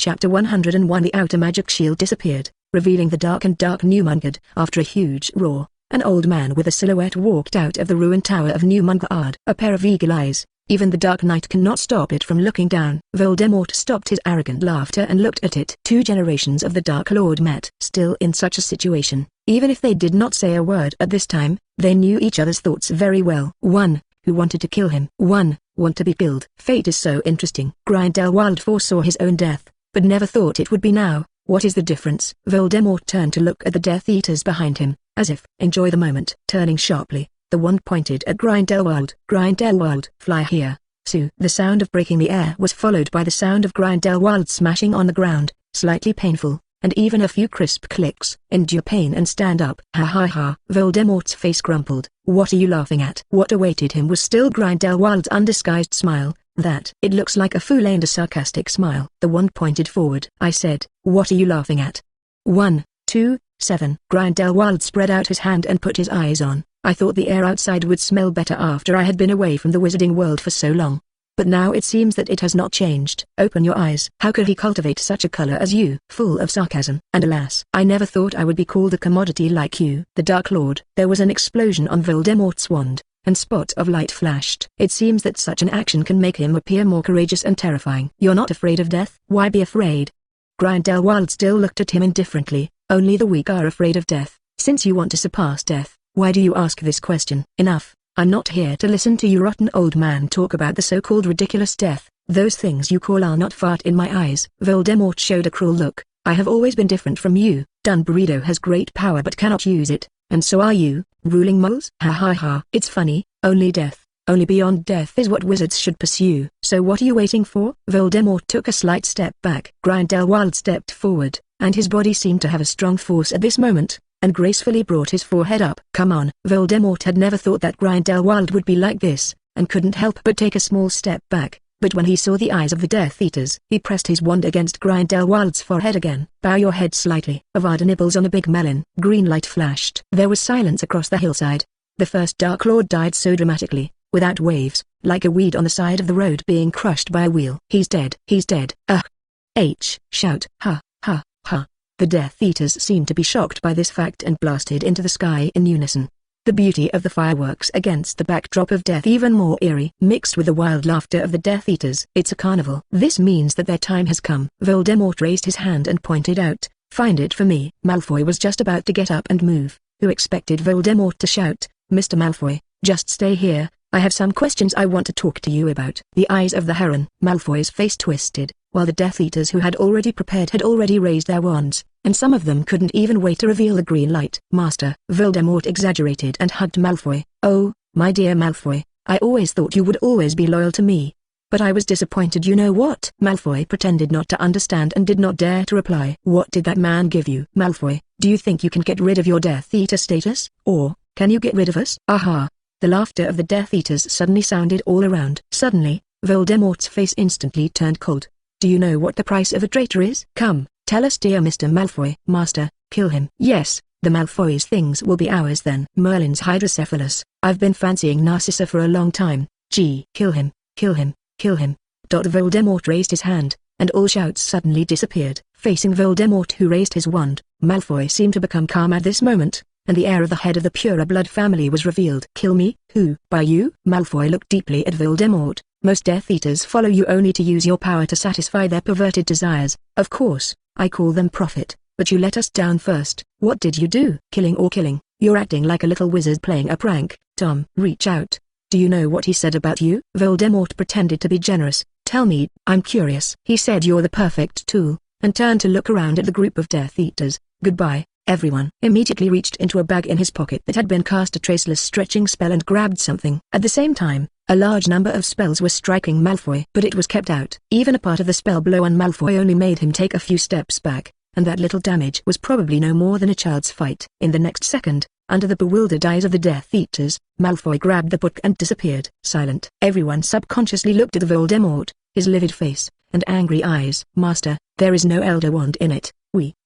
Chapter 101. The outer magic shield disappeared, revealing the dark Newmongard. After a huge roar, an old man with a silhouette walked out of the ruined tower of Newmongard. A pair of eagle eyes. Even the Dark Knight cannot stop it from looking down. Voldemort stopped his arrogant laughter and looked at it. Two generations of the Dark Lord met. Still in such a situation, even if they did not say a word at this time, they knew each other's thoughts very well. One, who wanted to kill him. One, want to be killed. Fate is so interesting. Grindelwald foresaw his own death, but never thought it would be now. What is the difference? Voldemort turned to look at the Death Eaters behind him, as if, enjoy the moment. Turning sharply, the wand pointed at Grindelwald. Grindelwald, fly here, Su. The sound of breaking the air was followed by the sound of Grindelwald smashing on the ground, slightly painful, and even a few crisp clicks. Endure pain and stand up. Ha ha ha. Voldemort's face crumpled. What are you laughing at? What awaited him was still Grindelwald's undisguised smile. That. It looks like a fool and a sarcastic smile. The wand pointed forward. I said, what are you laughing at? 1, 2, 7. Grindelwald spread out his hand and put his eyes on. I thought the air outside would smell better after I had been away from the wizarding world for so long. But now it seems that it has not changed. Open your eyes. How could he cultivate such a color as you? Full of sarcasm. And alas, I never thought I would be called a commodity like you. The Dark Lord. There was an explosion on Voldemort's wand, and spot of light flashed. It seems that such an action can make him appear more courageous and terrifying. You're not afraid of death? Why be afraid? Grindelwald still looked at him indifferently. Only the weak are afraid of death. Since you want to surpass death, why do you ask this question? Enough. I'm not here to listen to you rotten old man talk about the so-called ridiculous death. Those things you call are not fart in my eyes. Voldemort showed a cruel look. I have always been different from you. Dumbledore has great power but cannot use it, and so are you, ruling muggles. Ha ha ha. It's funny, only death, only beyond death is what wizards should pursue. So what are you waiting for? Voldemort took a slight step back. Grindelwald stepped forward, and his body seemed to have a strong force at this moment, and gracefully brought his forehead up. Come on. Voldemort had never thought that Grindelwald would be like this, and couldn't help but take a small step back. But when he saw the eyes of the Death Eaters, he pressed his wand against Grindelwald's forehead again. Bow your head slightly. Avada nibbles on a big melon. Green light flashed. There was silence across the hillside. The first Dark Lord died so dramatically, without waves, like a weed on the side of the road being crushed by a wheel. He's dead. He's dead. Shout. Ha, ha, ha. The Death Eaters seemed to be shocked by this fact and blasted into the sky in unison. The beauty of the fireworks against the backdrop of death even more eerie, mixed with the wild laughter of the Death Eaters. It's a carnival. This means that their time has come. Voldemort raised his hand and pointed out, find it for me. Malfoy was just about to get up and move, who expected Voldemort to shout, Mr. Malfoy, just stay here, I have some questions I want to talk to you about. The eyes of the heron. Malfoy's face twisted, while the Death Eaters who had already prepared had already raised their wands, and some of them couldn't even wait to reveal the green light. Master, Voldemort exaggerated and hugged Malfoy. Oh, my dear Malfoy, I always thought you would always be loyal to me. But I was disappointed. You know what? Malfoy pretended not to understand and did not dare to reply. What did that man give you? Malfoy, do you think you can get rid of your Death Eater status? Or, can you get rid of us? Aha! The laughter of the Death Eaters suddenly sounded all around. Suddenly, Voldemort's face instantly turned cold. Do you know what the price of a traitor is? Come, tell us, dear Mr. Malfoy. Master, kill him. Yes, the Malfoy's things will be ours then. Merlin's hydrocephalus. I've been fancying Narcissa for a long time. Gee, kill him, kill him, kill him. Voldemort raised his hand, and all shouts suddenly disappeared. Facing Voldemort, who raised his wand, Malfoy seemed to become calm at this moment, and the heir of the head of the Pure Blood family was revealed. Kill me? Who? By you? Malfoy looked deeply at Voldemort. Most Death Eaters follow you only to use your power to satisfy their perverted desires. Of course, I call them profit, but you let us down first. What did you do? Killing or killing? You're acting like a little wizard playing a prank. Tom, reach out. Do you know what he said about you? Voldemort pretended to be generous. Tell me, I'm curious. He said you're the perfect tool, and turned to look around at the group of Death Eaters. Goodbye, everyone. Immediately reached into a bag in his pocket that had been cast a traceless stretching spell and grabbed something. At the same time, a large number of spells were striking Malfoy, but it was kept out. Even a part of the spell blow on Malfoy only made him take a few steps back, and that little damage was probably no more than a child's fight. In the next second, under the bewildered eyes of the Death Eaters, Malfoy grabbed the book and disappeared. Silent. Everyone subconsciously looked at the Voldemort, his livid face, and angry eyes. Master, there is no Elder Wand in it.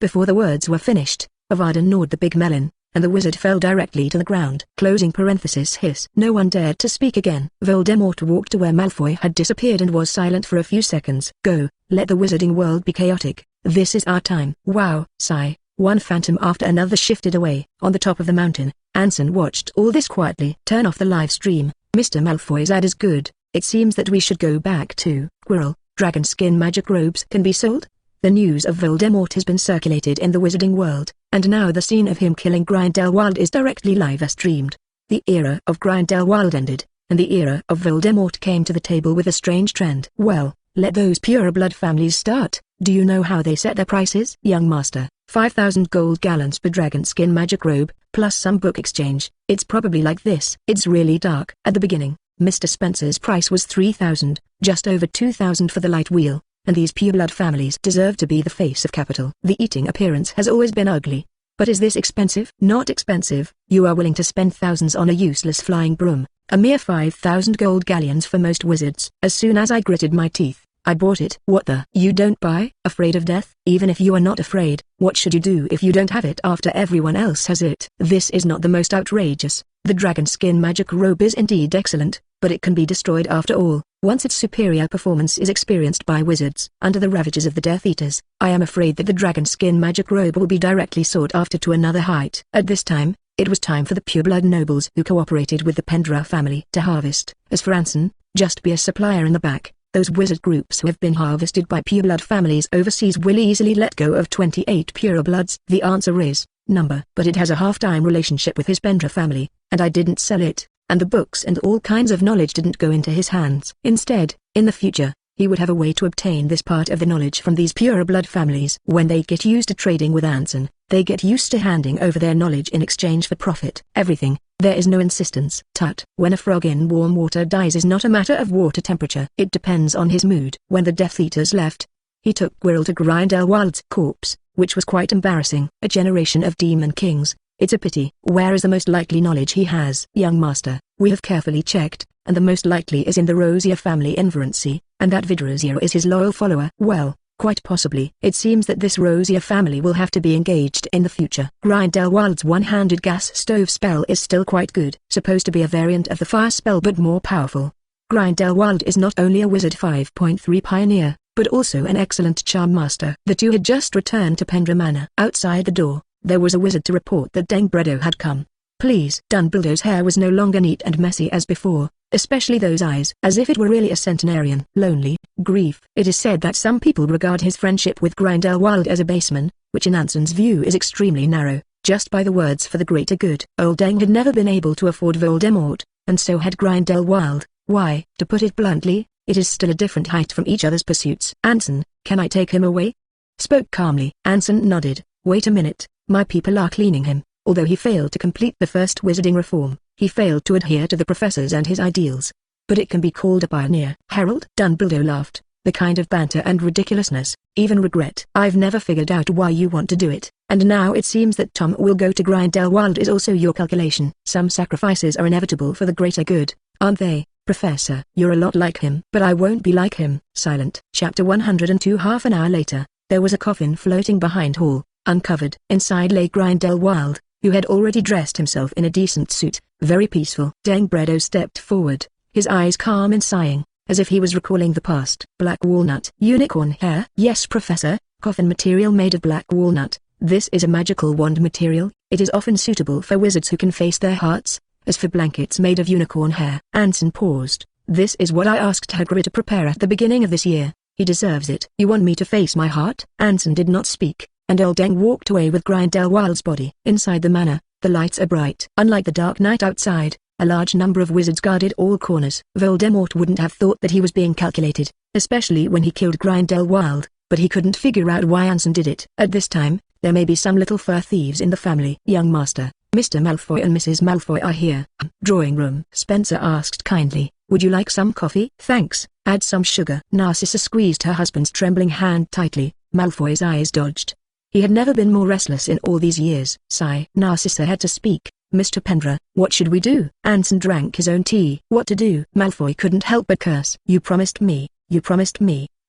Before the words were finished, Avada gnawed the big melon, and the wizard fell directly to the ground. Closing parenthesis hiss. No one dared to speak again. Voldemort walked to where Malfoy had disappeared and was silent for a few seconds. Go, let the wizarding world be chaotic. This is our time. Wow, sigh. One phantom after another shifted away. On the top of the mountain, Anson watched all this quietly. Turn off the live stream. Mr. Malfoy's ad is good. It seems that we should go back to Quirrell. Dragon skin magic robes can be sold? The news of Voldemort has been circulated in the wizarding world, and now the scene of him killing Grindelwald is directly live streamed. The era of Grindelwald ended, and the era of Voldemort came to the table with a strange trend. Well, let those pure blood families start. Do you know how they set their prices? Young master, 5,000 gold gallons per dragon skin magic robe, plus some book exchange. It's probably like this. It's really dark. At the beginning, Mr. Spencer's price was 3,000, just over 2,000 for the light wheel, and these pureblood families deserve to be the face of capital. The eating appearance has always been ugly. But is this expensive? Not expensive. You are willing to spend thousands on a useless flying broom, a mere 5,000 gold galleons for most wizards. As soon as I gritted my teeth, I bought it. What the? You don't buy? Afraid of death? Even if you are not afraid, what should you do if you don't have it after everyone else has it? This is not the most outrageous. The dragon skin magic robe is indeed excellent, but it can be destroyed after all, once its superior performance is experienced by wizards. Under the ravages of the Death Eaters, I am afraid that the dragon skin magic robe will be directly sought after to another height. At this time, it was time for the pureblood nobles who cooperated with the Pendra family to harvest. As for Anson, just be a supplier in the back. Those wizard groups who have been harvested by pureblood families overseas will easily let go of 28 purebloods. The answer is, number. But it has a half-time relationship with his Pendra family, and I didn't sell it, and the books and all kinds of knowledge didn't go into his hands. Instead, in the future, he would have a way to obtain this part of the knowledge from these pureblood families. When they get used to trading with Anson, they get used to handing over their knowledge in exchange for profit. Everything. There is no insistence. Tut. When a frog in warm water dies is not a matter of water temperature. It depends on his mood. When the Death Eaters left, he took Quirrell to Grindelwald's corpse, which was quite embarrassing. A generation of demon kings. It's a pity. Where is the most likely knowledge he has? Young master, we have carefully checked, and the most likely is in the Rosier family inferency, and that Vidrosier is his loyal follower. Well, quite possibly. It seems that this Rosier family will have to be engaged in the future. Grindelwald's one-handed gas stove spell is still quite good. Supposed to be a variant of the fire spell but more powerful. Grindelwald is not only a wizard 5.3 pioneer, but also an excellent charm master. The two had just returned to Pendra Manor. Outside the door, there was a wizard to report that Dumbledore had come. Please. Dumbledore's hair was no longer neat and messy as before, especially those eyes, as if it were really a centenarian. Lonely, grief. It is said that some people regard his friendship with Grindelwald as a baseman, which in Anson's view is extremely narrow, just by the words for the greater good. Old Deng had never been able to afford Voldemort, and so had Grindelwald. Why, to put it bluntly, it is still a different height from each other's pursuits. Anson, can I take him away? Spoke calmly. Anson nodded. Wait a minute, my people are cleaning him. Although he failed to complete the first wizarding reform, he failed to adhere to the professors and his ideals. But it can be called a pioneer. Harold? Dumbledore laughed. The kind of banter and ridiculousness, even regret. I've never figured out why you want to do it, and now it seems that Tom will go to Grindelwald is also your calculation. Some sacrifices are inevitable for the greater good, aren't they, Professor? You're a lot like him. But I won't be like him. Silent. Chapter 102. Half an hour later, there was a coffin floating behind Hall, uncovered. Inside lay Grindelwald, who had already dressed himself in a decent suit, very peaceful. Dumbledore stepped forward, his eyes calm and sighing, as if he was recalling the past. Black walnut. Unicorn hair? Yes, Professor. Coffin material made of black walnut. This is a magical wand material. It is often suitable for wizards who can face their hearts. As for blankets made of unicorn hair. Anson paused. This is what I asked Hagrid to prepare at the beginning of this year. He deserves it. You want me to face my heart? Anson did not speak, and Old Deng walked away with Grindelwald's body. Inside the manor, the lights are bright. Unlike the dark night outside, a large number of wizards guarded all corners. Voldemort wouldn't have thought that he was being calculated, especially when he killed Grindelwald, but he couldn't figure out why Anson did it. At this time, there may be some little fur thieves in the family. Young master, Mr. Malfoy and Mrs. Malfoy are here. Drawing room. Spencer asked kindly, would you like some coffee? Thanks, add some sugar. Narcissa squeezed her husband's trembling hand tightly. Malfoy's eyes dodged. He had never been more restless in all these years. Sigh. Narcissa had to speak. Mr. Pendra, what should we do? Anson drank his own tea. What to do? Malfoy couldn't help but curse. You promised me,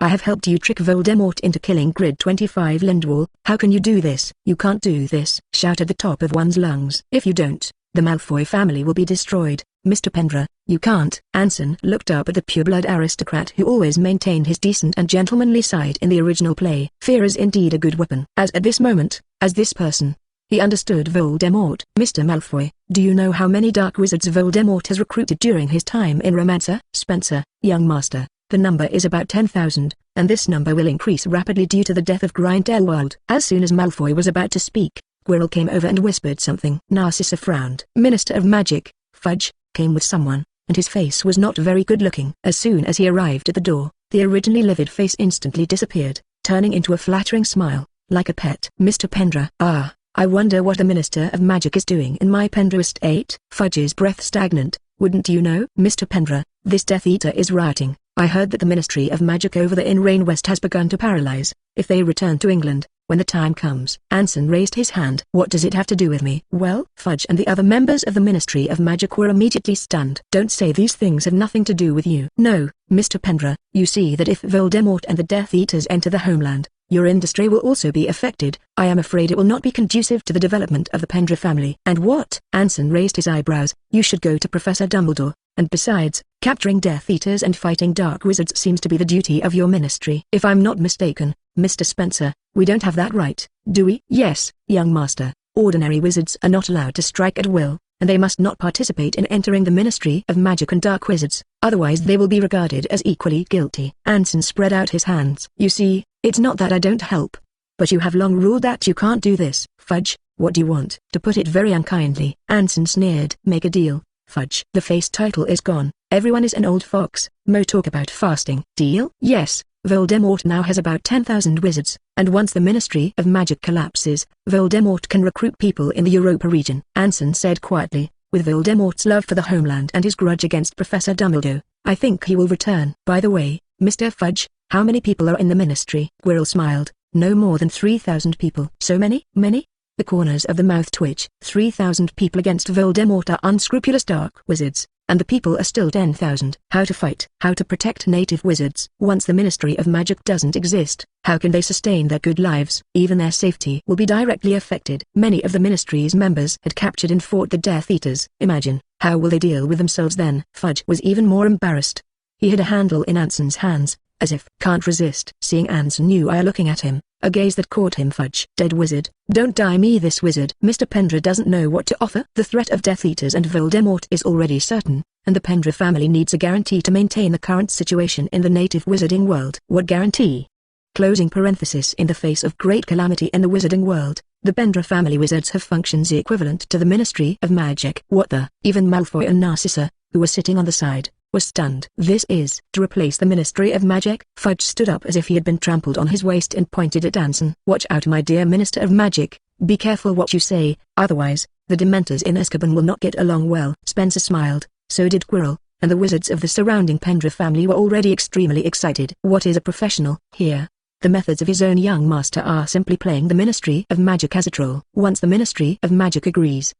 I have helped you trick Voldemort into killing Grid 25 Lindwall. How can you do this? You can't do this, shout at the top of one's lungs. If you don't, the Malfoy family will be destroyed. Mr. Pendra, you can't. Anson looked up at the pureblood aristocrat who always maintained his decent and gentlemanly side in the original play. Fear is indeed a good weapon. As at this moment, as this person, he understood Voldemort. Mr. Malfoy, do you know how many dark wizards Voldemort has recruited during his time in Romancer? Spencer, young master, the number is about 10,000, and this number will increase rapidly due to the death of Grindelwald. As soon as Malfoy was about to speak, Quirrell came over and whispered something. Narcissa frowned. Minister of Magic, Fudge, came with someone, and his face was not very good looking. As soon as he arrived at the door, the originally livid face instantly disappeared, turning into a flattering smile, like a pet. Mr. Pendra. Ah, I wonder what the Minister of Magic is doing in my Pendra estate. Fudge's breath stagnant. Wouldn't you know? Mr. Pendra, this Death Eater is rioting. I heard that the Ministry of Magic over there in Rain West has begun to paralyze. If they return to England, when the time comes. Anson raised his hand. What does it have to do with me? Well, Fudge and the other members of the Ministry of Magic were immediately stunned. Don't say these things have nothing to do with you. No, Mr. Pendra, you see that if Voldemort and the Death Eaters enter the homeland, your industry will also be affected. I am afraid it will not be conducive to the development of the Pendra family. And what? Anson raised his eyebrows. You should go to Professor Dumbledore, and besides, capturing Death Eaters and fighting dark wizards seems to be the duty of your ministry. If I'm not mistaken, Mr. Spencer, we don't have that right, do we? Yes, young master. Ordinary wizards are not allowed to strike at will, and they must not participate in entering the Ministry of Magic and Dark Wizards, otherwise they will be regarded as equally guilty. Anson spread out his hands. You see, it's not that I don't help, but you have long ruled that you can't do this. Fudge, what do you want? To put it very unkindly, Anson sneered. Make a deal, Fudge. The face title is gone. Everyone is an old fox. Mo talk about fasting. Deal? Yes. Voldemort now has about 10,000 wizards, and once the Ministry of Magic collapses, Voldemort can recruit people in the Europa region. Anson said quietly, with Voldemort's love for the homeland and his grudge against Professor Dumbledore, I think he will return. By the way, Mr. Fudge, how many people are in the ministry? Quirrell smiled. No more than 3,000 people. So many? Many? The corners of the mouth twitch. 3,000 people against Voldemort are unscrupulous dark wizards, and the people are still 10,000. How to fight? How to protect native wizards? Once the Ministry of Magic doesn't exist, how can they sustain their good lives? Even their safety will be directly affected. Many of the Ministry's members had captured and fought the Death Eaters. Imagine, how will they deal with themselves then? Fudge was even more embarrassed. He had a handle in Anson's hands, as if can't resist. Seeing Anson knew eye looking at him, a gaze that caught him. Fudge. Dead wizard, don't die me this wizard. Mr. Pendra doesn't know what to offer. The threat of Death Eaters and Voldemort is already certain, and the Pendra family needs a guarantee to maintain the current situation in the native wizarding world. What guarantee? Closing parenthesis. In the face of great calamity in the wizarding world, the Pendra family wizards have functions equivalent to the Ministry of Magic. What the? Even Malfoy and Narcissa, who were sitting on the side, were stunned. This is to replace the Ministry of Magic. Fudge stood up as if he had been trampled on his waist and pointed at Anson. Watch out, my dear Minister of Magic, be careful what you say, otherwise, the Dementors in Azkaban will not get along well. Spencer smiled, so did Quirrell, and the wizards of the surrounding Pendra family were already extremely excited. What is a professional here? The methods of his own young master are simply playing the Ministry of Magic as a troll. Once the Ministry of Magic agrees,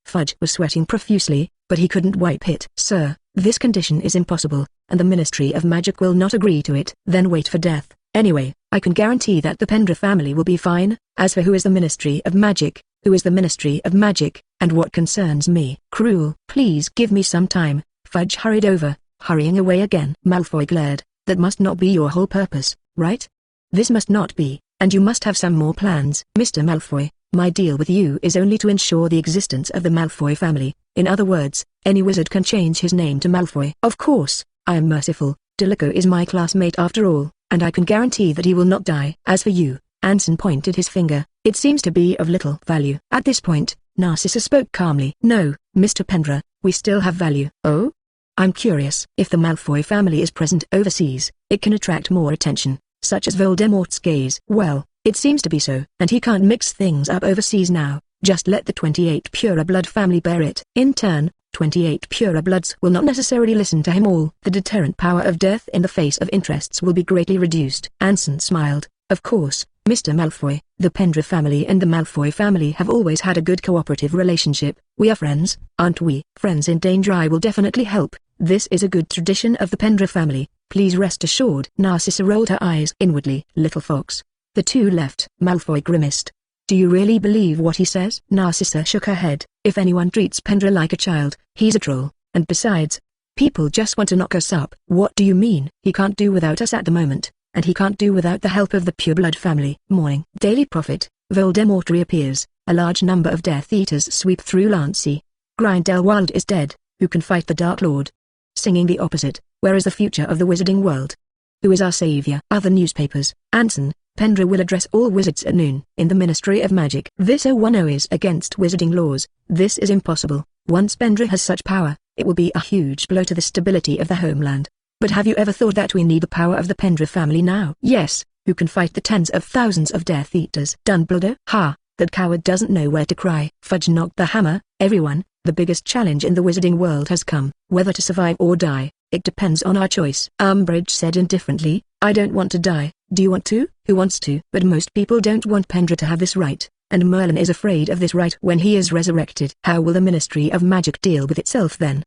Fudge was sweating profusely, but he couldn't wipe it. Sir, this condition is impossible, and the Ministry of Magic will not agree to it. Then wait for death. Anyway, I can guarantee that the Pendra family will be fine. As for who is the Ministry of Magic, who is the Ministry of Magic, and what concerns me? Cruel. Please give me some time. Fudge hurried over, hurrying away again. Malfoy glared. That must not be your whole purpose, right? This must not be, and you must have some more plans. Mr. Malfoy, my deal with you is only to ensure the existence of the Malfoy family. In other words, any wizard can change his name to Malfoy. Of course, I am merciful. Draco is my classmate after all, and I can guarantee that he will not die. As for you, Anson pointed his finger, it seems to be of little value. At this point, Narcissa spoke calmly. No, Mr. Pendra, we still have value. Oh? I'm curious. If the Malfoy family is present overseas, it can attract more attention, such as Voldemort's gaze. Well, it seems to be so, and he can't mix things up overseas now. Just let the 28 Pureblood family bear it. In turn, 28 Purebloods will not necessarily listen to him all. The deterrent power of death in the face of interests will be greatly reduced. Anson smiled. Of course, Mr. Malfoy, the Pendra family and the Malfoy family have always had a good cooperative relationship. We are friends, aren't we? Friends in danger. I will definitely help. This is a good tradition of the Pendra family, Please rest assured. Narcissa rolled her eyes inwardly. Little fox. The two left. Malfoy grimaced. Do you really believe what he says? Narcissa shook her head. If anyone treats Pendra like a child, he's a troll, and besides, people just want to knock us up. What do you mean? He can't do without us at the moment, and he can't do without the help of the pureblood family. Morning. Daily Prophet. Voldemort reappears. A large number of Death Eaters sweep through Lancy. Grindelwald is dead. Who can fight the Dark Lord? Singing the opposite. Where is the future of the wizarding world? Who is our savior? Other newspapers. Anson. Pendra will address all wizards at noon in the Ministry of Magic. This 010 is against wizarding laws. This is impossible. Once Pendra has such power, it will be a huge blow to the stability of the homeland. But have you ever thought that we need the power of the Pendra family now? Yes. Who can fight the tens of thousands of Death Eaters? Dumbledore? Ha! That coward doesn't know where to cry. Fudge knocked the hammer. Everyone, the biggest challenge in the wizarding world has come. Whether to survive or die, it depends on our choice. Umbridge said indifferently, I don't want to die. Do you want to? Who wants to? But most people don't want Pendra to have this right, and Merlin is afraid of this right when he is resurrected. How will the Ministry of Magic deal with itself then?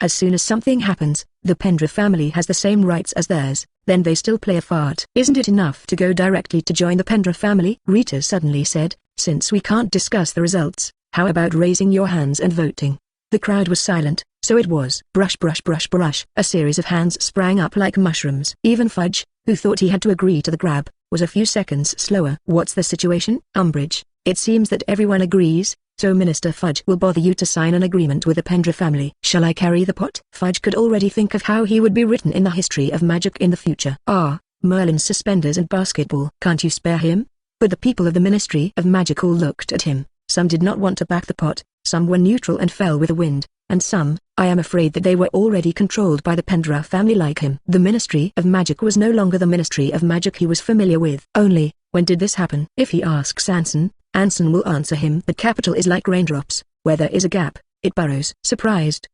As soon as something happens, the Pendra family has the same rights as theirs, then they still play a fart. Isn't it enough to go directly to join the Pendra family? Rita suddenly said, since we can't discuss the results, how about raising your hands and voting? The crowd was silent, so it was. Brush brush brush brush. A series of hands sprang up like mushrooms. Even Fudge, who thought he had to agree to the grab, was a few seconds slower. What's the situation? Umbridge, it seems that everyone agrees, so Minister Fudge will bother you to sign an agreement with the Pendra family. Shall I carry the pot? Fudge could already think of how he would be written in the history of magic in the future. Merlin's suspenders and basketball. Can't you spare him? But the people of the Ministry of Magic all looked at him. Some did not want to back the pot, some were neutral and fell with the wind, and some, I am afraid that they were already controlled by the Pendra family like him. The Ministry of Magic was no longer the Ministry of Magic he was familiar with. Only, when did this happen? If he asks Anson, Anson will answer him that capital is like raindrops, where there is a gap, it burrows. Surprised.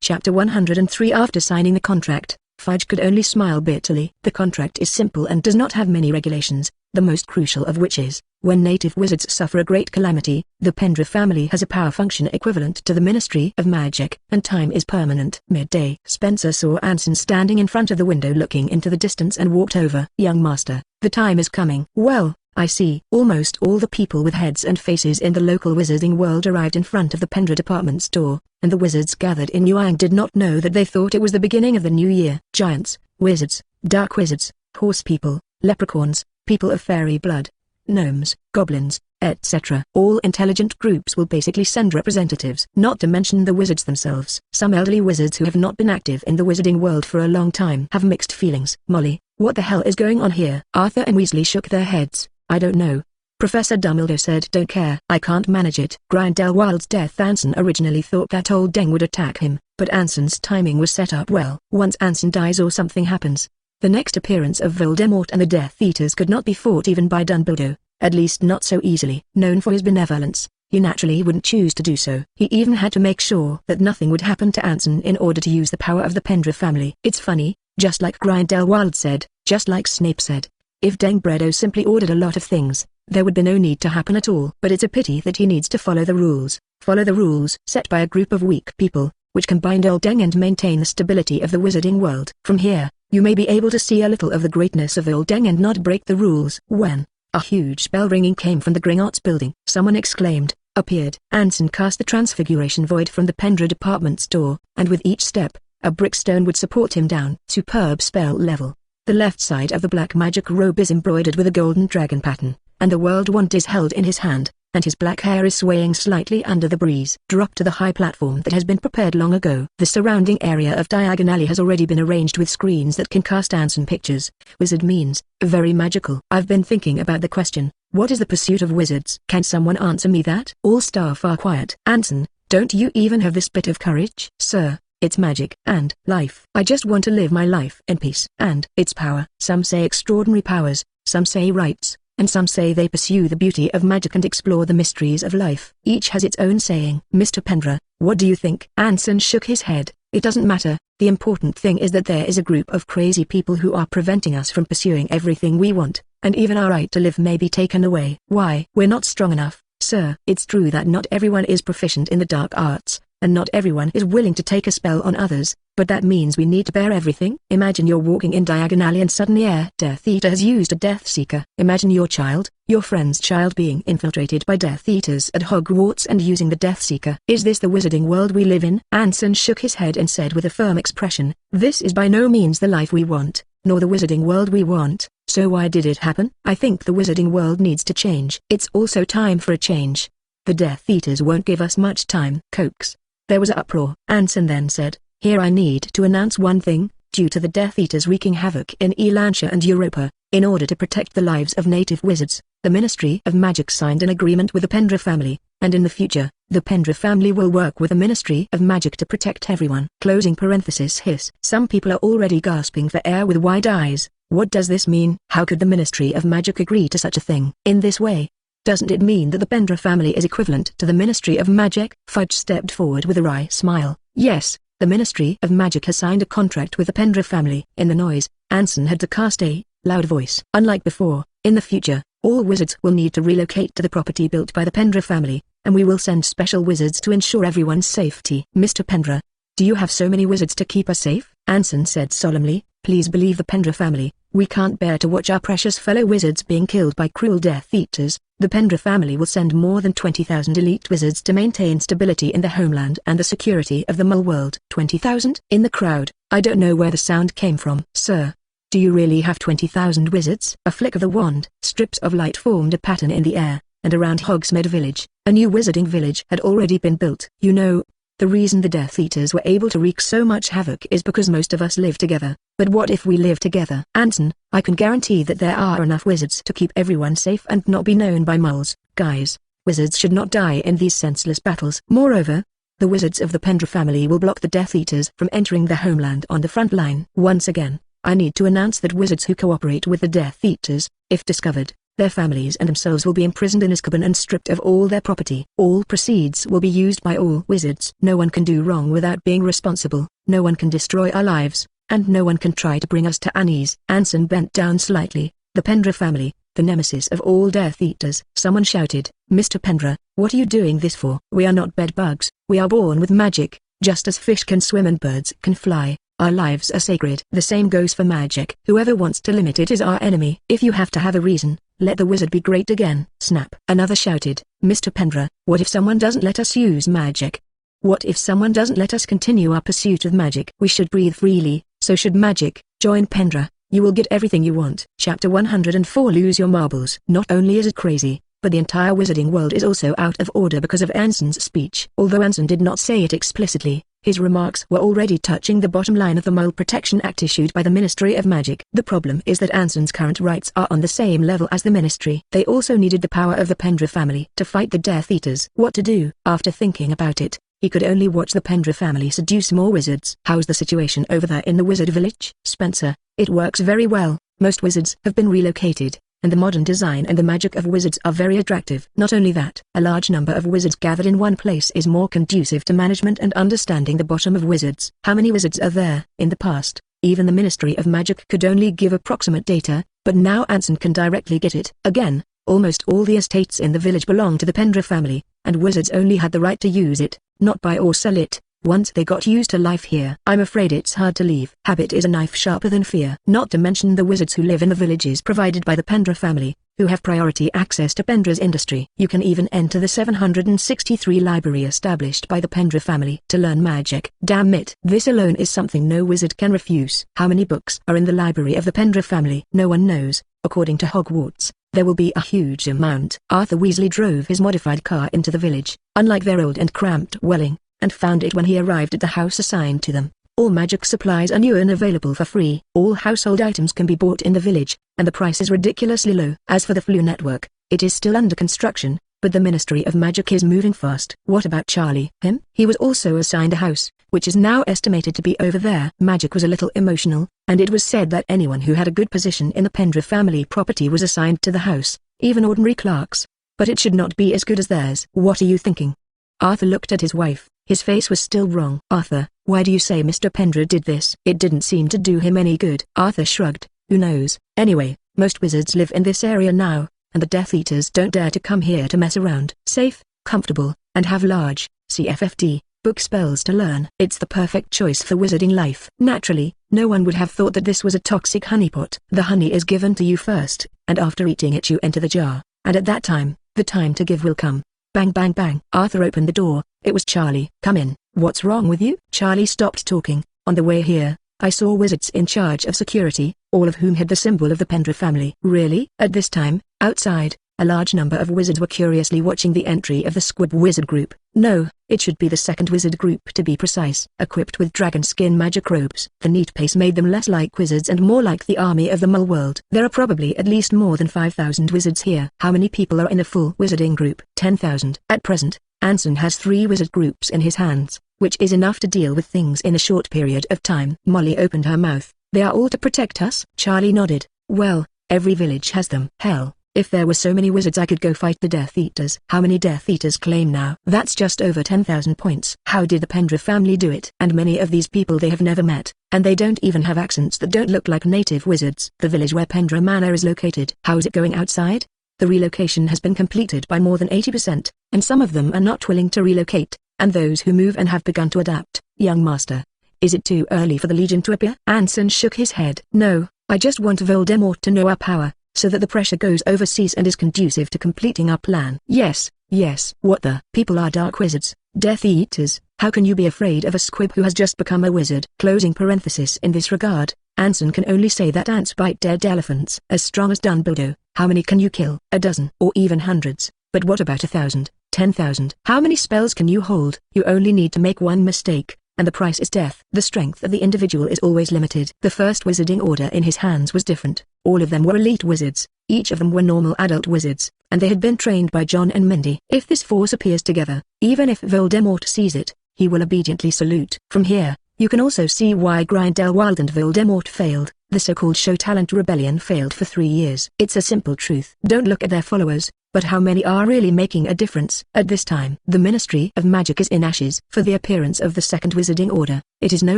Chapter 103. After signing the contract, Fudge could only smile bitterly. The contract is simple and does not have many regulations, the most crucial of which is, when native wizards suffer a great calamity, the Pendra family has a power function equivalent to the Ministry of Magic, and time is permanent. Midday. Spencer saw Anson standing in front of the window looking into the distance and walked over. Young master, the time is coming. Well, I see. Almost all the people with heads and faces in the local wizarding world arrived in front of the Pendra department store, and the wizards gathered in Newmongard did not know that they thought it was the beginning of the new year. Giants, wizards, dark wizards, horse people, leprechauns, people of fairy blood, gnomes, goblins, etc. All intelligent groups will basically send representatives. Not to mention the wizards themselves. Some elderly wizards who have not been active in the wizarding world for a long time have mixed feelings. Molly, what the hell is going on here? Arthur and Weasley shook their heads. I don't know. Professor Dumbledore said don't care. I can't manage it. Grindelwald's death. Anson originally thought that old Deng would attack him, but Anson's timing was set up well. Once Anson dies or something happens, the next appearance of Voldemort and the Death Eaters could not be fought even by Dumbledore, at least not so easily. Known for his benevolence, he naturally wouldn't choose to do so. He even had to make sure that nothing would happen to Anson in order to use the power of the Pendra family. It's funny, just like Grindelwald said, just like Snape said, if Dengbredo simply ordered a lot of things, there would be no need to happen at all. But it's a pity that he needs to follow the rules set by a group of weak people, which combined old Deng and maintain the stability of the wizarding world. From here, you may be able to see a little of the greatness of old Deng and not break the rules. When a huge bell ringing came from the Gringotts building, someone exclaimed, appeared. Anson cast the Transfiguration Void from the Pendra department store, and with each step, a brickstone would support him down. Superb spell level. The left side of the black magic robe is embroidered with a golden dragon pattern, and the world wand is held in his hand, and his black hair is swaying slightly under the breeze. Drop to the high platform that has been prepared long ago. The surrounding area of Diagon Alley has already been arranged with screens that can cast Anson pictures. Wizard means, very magical. I've been thinking about the question, what is the pursuit of wizards? Can someone answer me that? All staff are quiet. Anson, don't you even have this bit of courage? Sir, it's magic and life. I just want to live my life in peace. And its power. Some say extraordinary powers, some say rights, and some say they pursue the beauty of magic and explore the mysteries of life. Each has its own saying. Mr. Pendra, what do you think? Anson shook his head. It doesn't matter. The important thing is that there is a group of crazy people who are preventing us from pursuing everything we want, and even our right to live may be taken away. Why? We're not strong enough, sir. It's true that not everyone is proficient in the dark arts, and not everyone is willing to take a spell on others, but that means we need to bear everything. Imagine you're walking in diagonally and suddenly a Death Eater has used a Death Seeker. Imagine your child, your friend's child being infiltrated by Death Eaters at Hogwarts and using the Death Seeker. Is this the wizarding world we live in? Anson shook his head and said with a firm expression, this is by no means the life we want, nor the wizarding world we want. So why did it happen? I think the wizarding world needs to change. It's also time for a change. The Death Eaters won't give us much time. Coax. There was uproar. Anson then said, here I need to announce one thing. Due to the Death Eaters wreaking havoc in Elantia and Europa, in order to protect the lives of native wizards, the Ministry of Magic signed an agreement with the Pendra family, and in the future, the Pendra family will work with the Ministry of Magic to protect everyone. Closing parenthesis hiss. Some people are already gasping for air with wide eyes. What does this mean? How could the Ministry of Magic agree to such a thing? In this way, doesn't it mean that the Pendra family is equivalent to the Ministry of Magic? Fudge stepped forward with a wry smile. Yes, the Ministry of Magic has signed a contract with the Pendra family. In the noise, Anson had to cast a loud voice. Unlike before, in the future, all wizards will need to relocate to the property built by the Pendra family, and we will send special wizards to ensure everyone's safety. Mr. Pendra, do you have so many wizards to keep us safe? Anson said solemnly, please believe the Pendra family, we can't bear to watch our precious fellow wizards being killed by cruel Death Eaters. The Pendra family will send more than 20,000 elite wizards to maintain stability in the homeland and the security of the Mole world. 20,000? In the crowd, I don't know where the sound came from. Sir, do you really have 20,000 wizards? A flick of the wand, strips of light formed a pattern in the air, and around Hogsmeade village, a new wizarding village had already been built. You know, the reason the Death Eaters were able to wreak so much havoc is because most of us live together. But what if we live together? Anson, I can guarantee that there are enough wizards to keep everyone safe and not be known by moles. Guys, wizards should not die in these senseless battles. Moreover, the wizards of the Pendra family will block the Death Eaters from entering the homeland on the front line. Once again, I need to announce that wizards who cooperate with the Death Eaters, if discovered, their families and themselves will be imprisoned in Azkaban and stripped of all their property. All proceeds will be used by all wizards. No one can do wrong without being responsible, no one can destroy our lives, and no one can try to bring us to unease. Anson bent down slightly. The Pendra family, the nemesis of all Death Eaters. Someone shouted, Mr. Pendra, what are you doing this for? We are not bedbugs, we are born with magic, just as fish can swim and birds can fly. Our lives are sacred. The same goes for magic. Whoever wants to limit it is our enemy. If you have to have a reason, let the wizard be great again. Snap. Another shouted, Mr. Pendra, what if someone doesn't let us use magic? What if someone doesn't let us continue our pursuit of magic? We should breathe freely, so should magic. Join Pendra, you will get everything you want. Chapter 104 Lose Your Marbles. Not only is it crazy, but the entire wizarding world is also out of order because of Anson's speech. Although Anson did not say it explicitly, his remarks were already touching the bottom line of the Mole Protection Act issued by the Ministry of Magic. The problem is that Anson's current rights are on the same level as the Ministry. They also needed the power of the Pendra family to fight the Death Eaters. What to do? After thinking about it, he could only watch the Pendra family seduce more wizards. How's the situation over there in the wizard village? Spencer, it works very well. Most wizards have been relocated, and the modern design and the magic of wizards are very attractive. Not only that, a large number of wizards gathered in one place is more conducive to management and understanding the bottom of wizards. How many wizards are there? In the past, even the Ministry of Magic could only give approximate data, but now Anson can directly get it. Again, almost all the estates in the village belong to the Pendra family, and wizards only had the right to use it, not buy or sell it. Once they got used to life here, I'm afraid it's hard to leave. Habit is a knife sharper than fear. Not to mention the wizards who live in the villages provided by the Pendra family, who have priority access to Pendra's industry. You can even enter the 763 library established by the Pendra family to learn magic. Damn it. This alone is something no wizard can refuse. How many books are in the library of the Pendra family? No one knows. According to Hogwarts, there will be a huge amount. Arthur Weasley drove his modified car into the village, unlike their old and cramped dwelling, and found it when he arrived at the house assigned to them. All magic supplies are new and available for free. All household items can be bought in the village, and the price is ridiculously low. As for the Floo network, it is still under construction, but the Ministry of Magic is moving fast. What about Charlie? Him? He was also assigned a house, which is now estimated to be over there. Magic was a little emotional, and it was said that anyone who had a good position in the Pendra family property was assigned to the house, even ordinary clerks. But it should not be as good as theirs. What are you thinking? Arthur looked at his wife. His face was still wrong. Arthur, why do you say Mr. Pendra did this? It didn't seem to do him any good. Arthur shrugged. Who knows? Anyway, most wizards live in this area now, and the Death Eaters don't dare to come here to mess around. Safe, comfortable, and have large, CFFD, book spells to learn. It's the perfect choice for wizarding life. Naturally, no one would have thought that this was a toxic honeypot. The honey is given to you first, and after eating it you enter the jar, and at that time, the time to give will come. Bang bang bang. Arthur opened the door. It was Charlie. Come in. What's wrong with you? Charlie stopped talking. On the way here, I saw wizards in charge of security, all of whom had the symbol of the Pendra family. Really? At this time, outside, a large number of wizards were curiously watching the entry of the Squib wizard group. No, it should be the second wizard group to be precise. Equipped with dragon skin magic robes. The neat pace made them less like wizards and more like the army of the Mole world. There are probably at least more than 5,000 wizards here. How many people are in a full wizarding group? 10,000. At present, Anson has 3 wizard groups in his hands, which is enough to deal with things in a short period of time. Molly opened her mouth. They are all to protect us? Charlie nodded. Well, every village has them. Hell, if there were so many wizards I could go fight the Death Eaters. How many Death Eaters claim now? That's just over 10,000 points. How did the Pendra family do it? And many of these people they have never met, and they don't even have accents that don't look like native wizards. The village where Pendra Manor is located. How is it going outside? The relocation has been completed by more than 80%, and some of them are not willing to relocate, and those who move and have begun to adapt. Young master, is it too early for the Legion to appear? Anson shook his head. No, I just want Voldemort to know our power, so that the pressure goes overseas and is conducive to completing our plan. Yes, yes. What the? People are dark wizards, Death Eaters. How can you be afraid of a squib who has just become a wizard? Closing parenthesis. In this regard, Anson can only say that ants bite dead elephants. As strong as Dumbledore, how many can you kill? A dozen. Or even hundreds. But what about 1,000, 10,000? How many spells can you hold? You only need to make one mistake, and the price is death. The strength of the individual is always limited. The first wizarding order in his hands was different. All of them were elite wizards, each of them were normal adult wizards, and they had been trained by John and Mindy. If this force appears together, even if Voldemort sees it, he will obediently salute. From here, you can also see why Grindelwald and Voldemort failed. The so-called show talent rebellion failed for 3 years. It's a simple truth. Don't look at their followers, but how many are really making a difference? At this time, the Ministry of Magic is in ashes. For the appearance of the Second Wizarding Order, it is no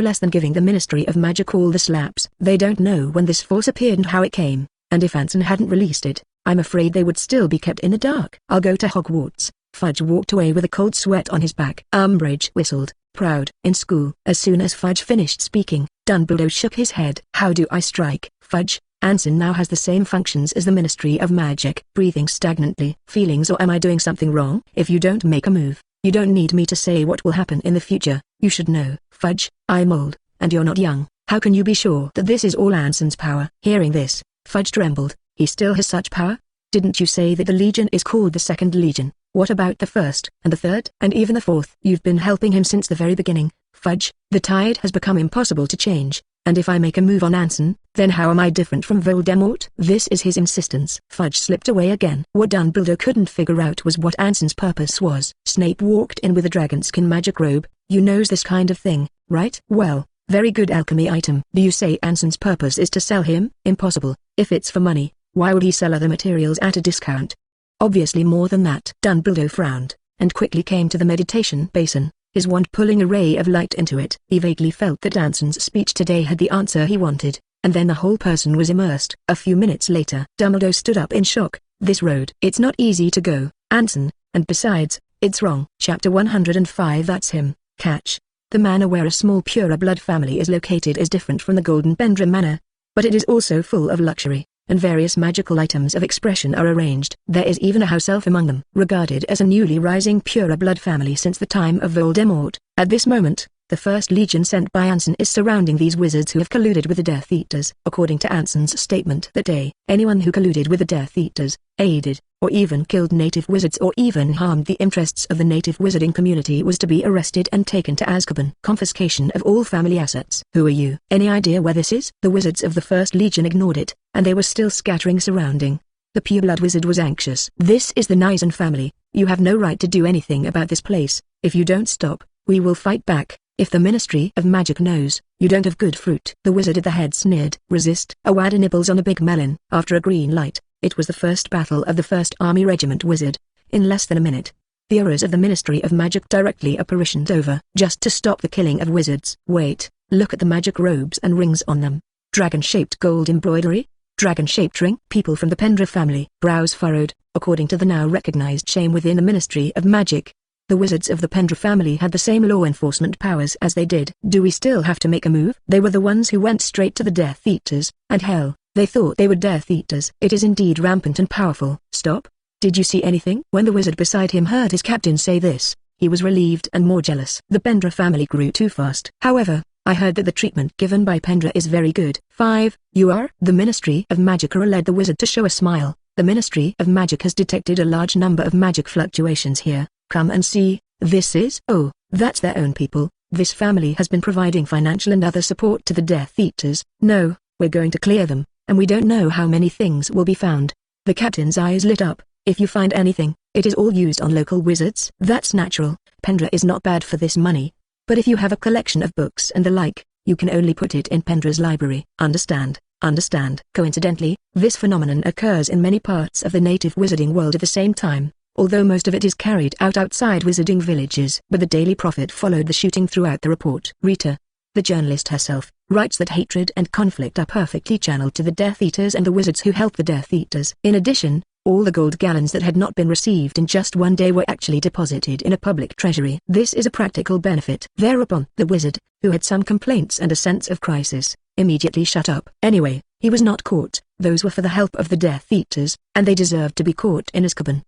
less than giving the Ministry of Magic all the slaps. They don't know when this force appeared and how it came, and if Anson hadn't released it, I'm afraid they would still be kept in the dark. I'll go to Hogwarts. Fudge walked away with a cold sweat on his back. Umbridge whistled, proud. In school. As soon as Fudge finished speaking, Dumbledore shook his head. How do I strike? Fudge, Anson now has the same functions as the Ministry of Magic. Breathing stagnantly. Feelings, or am I doing something wrong? If you don't make a move, you don't need me to say what will happen in the future. You should know. Fudge, I'm old, and you're not young. How can you be sure that this is all Anson's power? Hearing this, Fudge trembled. He still has such power? Didn't you say that the Legion is called the Second Legion? What about the first, and the third, and even the fourth? You've been helping him since the very beginning, Fudge. The tide has become impossible to change, and if I make a move on Anson, then how am I different from Voldemort? This is his insistence. Fudge slipped away again. What Dumbledore couldn't figure out was what Anson's purpose was. Snape walked in with a dragonskin magic robe. You knows this kind of thing, right? Well, very good alchemy item. Do you say Anson's purpose is to sell him? Impossible. If it's for money, why would he sell other materials at a discount? Obviously more than that. Dumbledore frowned, and quickly came to the meditation basin, his wand pulling a ray of light into it. He vaguely felt that Anson's speech today had the answer he wanted, and then the whole person was immersed. A few minutes later, Dumbledore stood up in shock. This road. It's not easy to go, Anson, and besides, it's wrong. Chapter 105. That's him. Catch. The manor where a small pure-blood family is located is different from the Golden Pendra Manor, but it is also full of luxury, and various magical items of expression are arranged. There is even a house elf among them. Regarded as a newly rising pure-blood family since the time of Voldemort, at this moment, the First Legion sent by Anson is surrounding these wizards who have colluded with the Death Eaters. According to Anson's statement that day, anyone who colluded with the Death Eaters, aided, or even killed native wizards or even harmed the interests of the native wizarding community was to be arrested and taken to Azkaban. Confiscation of all family assets. Who are you? Any idea where this is? The wizards of the First Legion ignored it, and they were still scattering surrounding. The pureblood wizard was anxious. This is the Nizan family. You have no right to do anything about this place. If you don't stop, we will fight back. If the Ministry of Magic knows, you don't have good fruit. The wizard at the head sneered. Resist. A Wanda nibbles on a big melon. After a green light, it was the first battle of the 1st Army Regiment Wizard. In less than a minute, the horrors of the Ministry of Magic directly apparitioned over. Just to stop the killing of wizards. Wait, look at the magic robes and rings on them. Dragon-shaped gold embroidery? Dragon-shaped ring? People from the Pendra family. Brows furrowed. According to the now recognized shame within the Ministry of Magic, The wizards of the Pendra family had the same law enforcement powers as they did. Do we still have to make a move? They were the ones who went straight to the Death Eaters, and hell, they thought they were Death Eaters. It is indeed rampant and powerful. Stop. Did you see anything? When the wizard beside him heard his captain say this, he was relieved and more jealous. The Pendra family grew too fast. However, I heard that the treatment given by Pendra is very good. 5. You are? The Ministry of Magic led the wizard to show a smile. The Ministry of Magic has detected a large number of magic fluctuations here. Come and see. This is? Oh, that's their own people. This family has been providing financial and other support to the Death Eaters. No, we're going to clear them, and we don't know how many things will be found. The captain's eyes lit up. If you find anything, it is all used on local wizards. That's natural. Pendra is not bad for this money. But if you have a collection of books and the like, you can only put it in Pendra's library. Understand? Understand. Coincidentally, this phenomenon occurs in many parts of the native wizarding world at the same time, although most of it is carried out outside wizarding villages. But the Daily Prophet followed the shooting throughout the report. Rita, the journalist herself, writes that hatred and conflict are perfectly channeled to the Death Eaters and the wizards who help the Death Eaters. In addition, all the gold gallons that had not been received in just one day were actually deposited in a public treasury. This is a practical benefit. Thereupon, the wizard, who had some complaints and a sense of crisis, immediately shut up. Anyway, he was not caught. Those were for the help of the Death Eaters, and they deserved to be caught in Azkaban.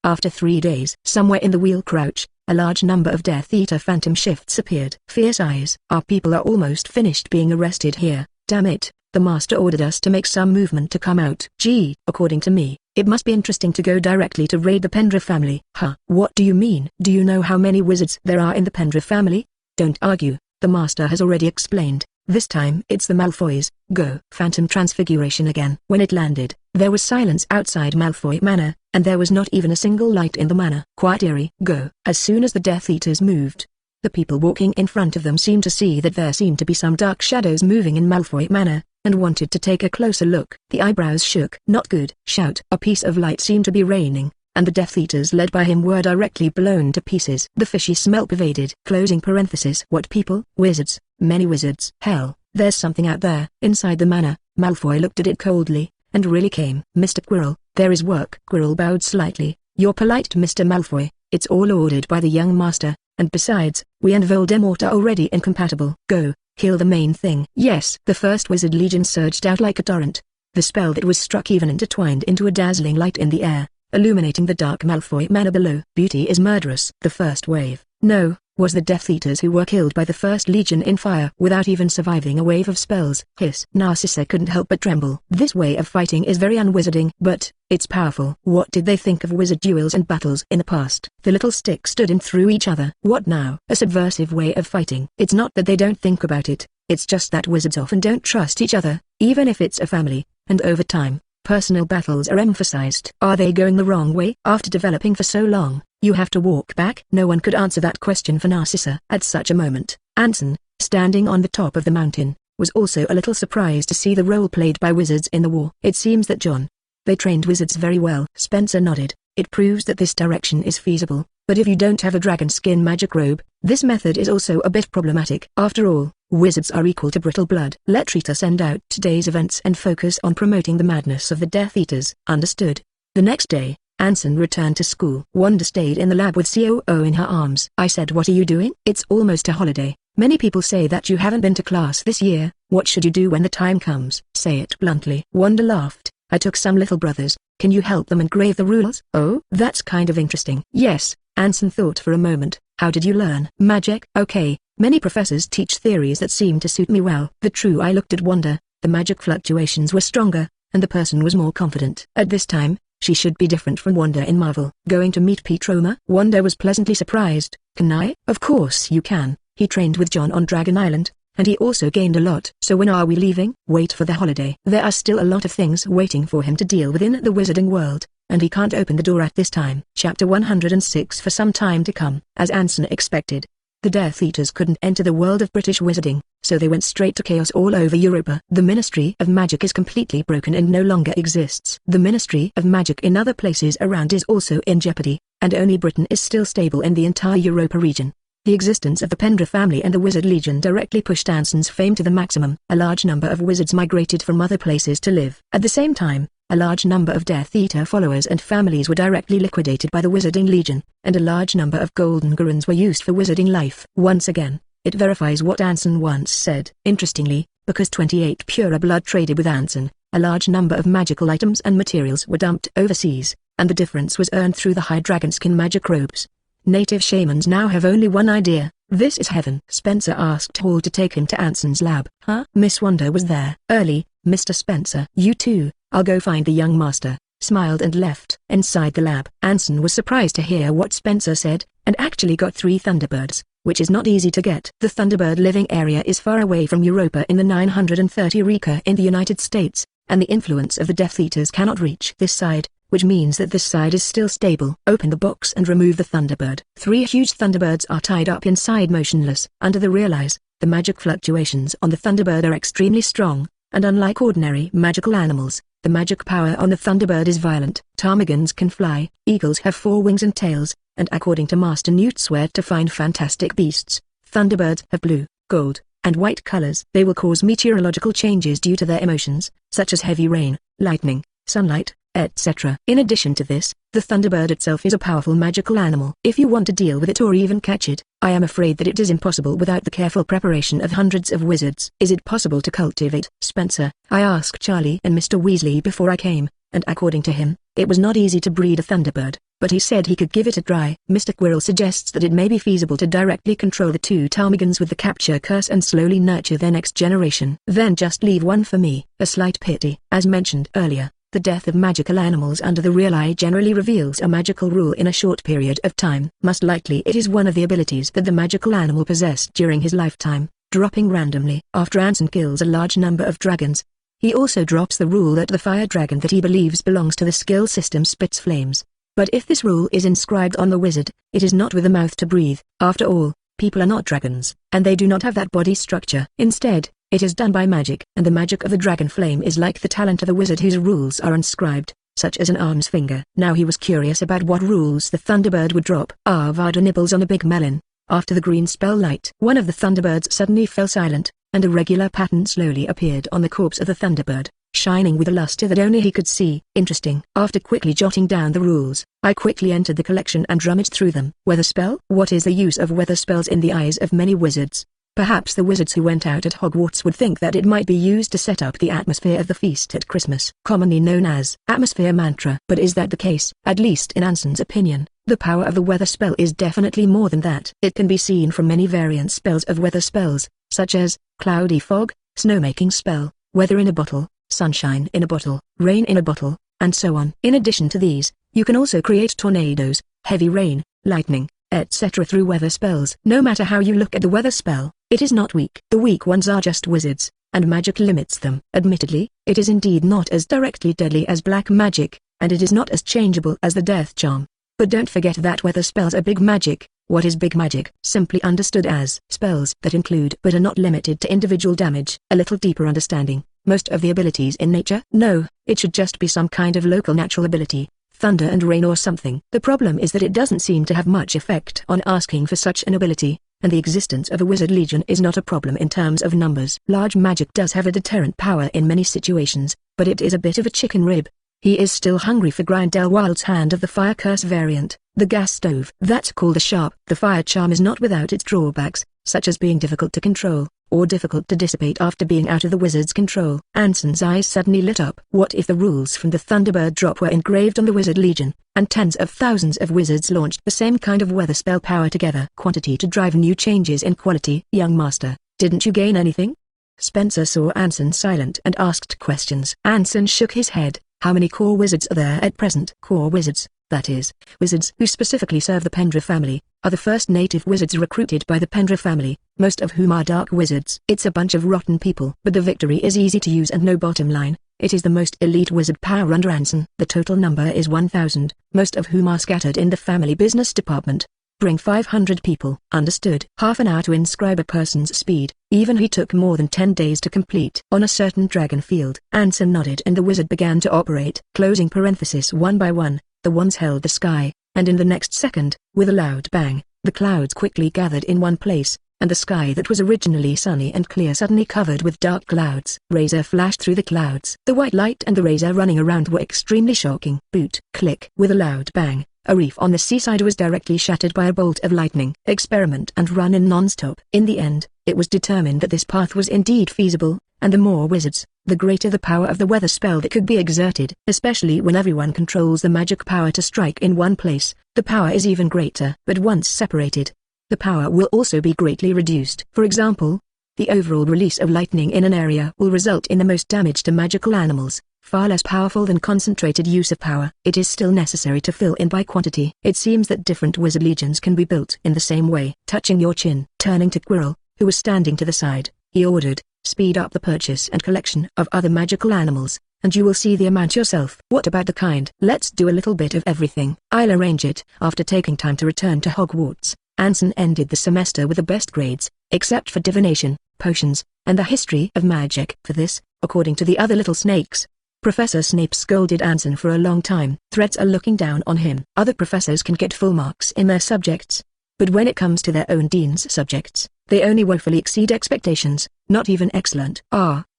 After 3 days, somewhere in the Wheel Crouch, a large number of Death Eater phantom shifts appeared. Fierce eyes. Our people are almost finished being arrested here. Damn it. The master ordered us to make some movement to come out. Gee, according to me, it must be interesting to go directly to raid the Pendra family. Huh? What do you mean? Do you know how many wizards there are in the Pendra family? Don't argue, the master has already explained. This time it's the Malfoys. Go. Phantom transfiguration again. When it landed, there was silence outside Malfoy Manor, and there was not even a single light in the manor. Quite eerie. Go. As soon as the Death Eaters moved, the people walking in front of them seemed to see that there seemed to be some dark shadows moving in Malfoy Manor, and wanted to take a closer look. The eyebrows shook. Not good. Shout. A piece of light seemed to be raining, and the Death Eaters led by him were directly blown to pieces. The fishy smell pervaded. Closing parenthesis. What people? Wizards. Many wizards. Hell, there's something out there. Inside the manor, Malfoy looked at it coldly, and really came. Mr. Quirrell, there is work. Quirrell bowed slightly. You're polite to Mr. Malfoy. It's all ordered by the young master, and besides, we and Voldemort are already incompatible. Go. Kill the main thing. Yes. The first wizard legion surged out like a torrent. The spell that was struck even intertwined into a dazzling light in the air, illuminating the dark Malfoy Manor below. Beauty is murderous. The first wave, no, was the Death Eaters who were killed by the first legion in fire without even surviving a wave of spells. Hiss. Narcissa couldn't help but tremble. This way of fighting is very unwizarding, but it's powerful. What did they think of wizard duels and battles in the past? The little sticks stood and threw each other. What now? A subversive way of fighting. It's not that they don't think about it, it's just that wizards often don't trust each other, even if it's a family, and over time, personal battles are emphasized. Are they going the wrong way? After developing for so long, you have to walk back? No one could answer that question for Narcissa. At such a moment, Anson, standing on the top of the mountain, was also a little surprised to see the role played by wizards in the war. It seems that they trained wizards very well. Spencer nodded. It proves that this direction is feasible, but if you don't have a dragon skin magic robe, this method is also a bit problematic. After all, wizards are equal to brittle blood. Let Rita send out today's events and focus on promoting the madness of the Death Eaters. Understood. The next day, Anson returned to school. Wanda stayed in the lab with COO in her arms. I said, what are you doing? It's almost a holiday. Many people say that you haven't been to class this year. What should you do when the time comes? Say it bluntly. Wanda laughed. I took some little brothers. Can you help them engrave the rules? Oh, that's kind of interesting. Yes. Anson thought for a moment. How did you learn? Magic? Okay, many professors teach theories that seem to suit me well. I looked at Wanda. The magic fluctuations were stronger, and the person was more confident. At this time, she should be different from Wanda in Marvel. Going to meet Pete Roma? Wanda was pleasantly surprised. Can I? Of course you can. He trained with John on Dragon Island, and he also gained a lot. So when are we leaving? Wait for the holiday. There are still a lot of things waiting for him to deal with in the wizarding world, and he can't open the door at this time. Chapter 106. For some time to come. As Anson expected, the Death Eaters couldn't enter the world of British wizarding, so they went straight to chaos all over Europa. The Ministry of Magic is completely broken and no longer exists. The Ministry of Magic in other places around is also in jeopardy, and only Britain is still stable in the entire Europa region. The existence of the Pendra family and the Wizard Legion directly pushed Anson's fame to the maximum. A large number of wizards migrated from other places to live. At the same time, A large number of Death Eater followers and families were directly liquidated by the Wizarding Legion, and a large number of golden garons were used for wizarding life. Once again, it verifies what Anson once said. Interestingly, because 28 Pura blood traded with Anson, a large number of magical items and materials were dumped overseas, and the difference was earned through the high dragonskin magic robes. Native shamans now have only one idea: this is heaven. Spencer asked Hall to take him to Anson's lab. Huh? Miss Wanda was there. Early, Mr. Spencer. You too, I'll go find the young master, smiled and left. Inside the lab, Anson was surprised to hear what Spencer said, and actually got 3 Thunderbirds, which is not easy to get. The Thunderbird living area is far away from Europa in the 930 Rika in the United States, and the influence of the Death Eaters cannot reach this side, which means that this side is still stable. Open the box and remove the Thunderbird. 3 huge Thunderbirds are tied up inside motionless. Under the realize, the magic fluctuations on the Thunderbird are extremely strong, and unlike ordinary magical animals, the magic power on the Thunderbird is violent. Ptarmigans can fly, eagles have 4 wings and tails, and according to Master Newt's where to find fantastic beasts, Thunderbirds have blue, gold, and white colors. They will cause meteorological changes due to their emotions, such as heavy rain, lightning, sunlight, etc. In addition to this, the Thunderbird itself is a powerful magical animal. If you want to deal with it or even catch it, I am afraid that it is impossible without the careful preparation of hundreds of wizards. Is it possible to cultivate? Spencer, I asked Charlie and Mr. Weasley before I came, and according to him, it was not easy to breed a Thunderbird, but he said he could give it a try. Mr. Quirrell suggests that it may be feasible to directly control the 2 ptarmigans with the capture curse and slowly nurture their next generation. Then just leave one for me. A slight pity. As mentioned earlier, the death of magical animals under the real eye generally reveals a magical rule in a short period of time. Most likely it is one of the abilities that the magical animal possessed during his lifetime, dropping randomly. After Anson kills a large number of dragons, he also drops the rule that the fire dragon that he believes belongs to the skill system spits flames. But if this rule is inscribed on the wizard, it is not with a mouth to breathe. After all, people are not dragons, and they do not have that body structure. Instead, it is done by magic, and the magic of the dragon flame is like the talent of the wizard whose rules are inscribed, such as an arm's finger. Now he was curious about what rules the Thunderbird would drop. Avada nibbles on a big melon. After the green spell light, one of the Thunderbirds suddenly fell silent, and a regular pattern slowly appeared on the corpse of the Thunderbird, shining with a luster that only he could see. Interesting. After quickly jotting down the rules, I quickly entered the collection and rummaged through them. Weather spell? What is the use of weather spells in the eyes of many wizards? Perhaps the wizards who went out at Hogwarts would think that it might be used to set up the atmosphere of the feast at Christmas, commonly known as atmosphere mantra. But is that the case? At least in Anson's opinion, the power of the weather spell is definitely more than that. It can be seen from many variant spells of weather spells, such as cloudy fog, snowmaking spell, weather in a bottle, sunshine in a bottle, rain in a bottle, and so on. In addition to these, you can also create tornadoes, heavy rain, lightning, etc. through weather spells. No matter how you look at the weather spell, it is not weak. The weak ones are just wizards, and magic limits them. Admittedly, it is indeed not as directly deadly as black magic, and it is not as changeable as the death charm. But don't forget that weather spells are big magic. What is big magic? Simply understood as spells that include but are not limited to individual damage. A little deeper understanding, most of the abilities in nature? No, it should just be some kind of local natural ability, thunder and rain or something. The problem is that it doesn't seem to have much effect on asking for such an ability, and the existence of a wizard legion is not a problem in terms of numbers. Large magic does have a deterrent power in many situations, but it is a bit of a chicken rib. He is still hungry for Grindelwald's hand of the fire curse variant, the gas stove. That's called a sharp. The fire charm is not without its drawbacks, such as being difficult to control, or difficult to dissipate after being out of the wizard's control. Anson's eyes suddenly lit up. What if the rules from the Thunderbird drop were engraved on the Wizard Legion, and tens of thousands of wizards launched the same kind of weather spell power together? Quantity to drive new changes in quality. Young master, didn't you gain anything? Spencer saw Anson silent and asked questions. Anson shook his head. How many core wizards are there at present? Core wizards, that is, wizards who specifically serve the Pendra family, are the first native wizards recruited by the Pendra family, most of whom are dark wizards. It's a bunch of rotten people. But the victory is easy to use and no bottom line. It is the most elite wizard power under Anson. The total number is 1,000, most of whom are scattered in the family business department. Bring 500 people. Understood. Half an hour to inscribe a person's speed. Even he took more than 10 days to complete. On a certain dragon field. Anson nodded and the wizard began to operate. Closing parenthesis. One by one, the wands held the sky, and in the next second, with a loud bang, the clouds quickly gathered in one place, and the sky that was originally sunny and clear suddenly covered with dark clouds. Razor flashed through the clouds. The white light and the razor running around were extremely shocking. Boot, click. With a loud bang, a reef on the seaside was directly shattered by a bolt of lightning. Experiment and run in non-stop. In the end, it was determined that this path was indeed feasible, and the more wizards, the greater the power of the weather spell that could be exerted. Especially when everyone controls the magic power to strike in one place, the power is even greater. But once separated, the power will also be greatly reduced. For example, the overall release of lightning in an area will result in the most damage to magical animals, far less powerful than concentrated use of power. It is still necessary to fill in by quantity. It seems that different wizard legions can be built in the same way. Touching your chin, turning to Quirrell, who was standing to the side, he ordered, "Speed up the purchase and collection of other magical animals, and you will see the amount yourself." "What about the kind?" "Let's do a little bit of everything. I'll arrange it." After taking time to return to Hogwarts, Anson ended the semester with the best grades, except for divination, potions, and the history of magic. For this, according to the other little snakes, Professor Snape scolded Anson for a long time. Threats are looking down on him. Other professors can get full marks in their subjects, but when it comes to their own dean's subjects, they only woefully exceed expectations, not even excellent.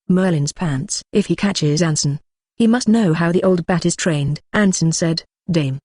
Merlin's pants. If he catches Anson, he must know how the old bat is trained. Anson said, Dame,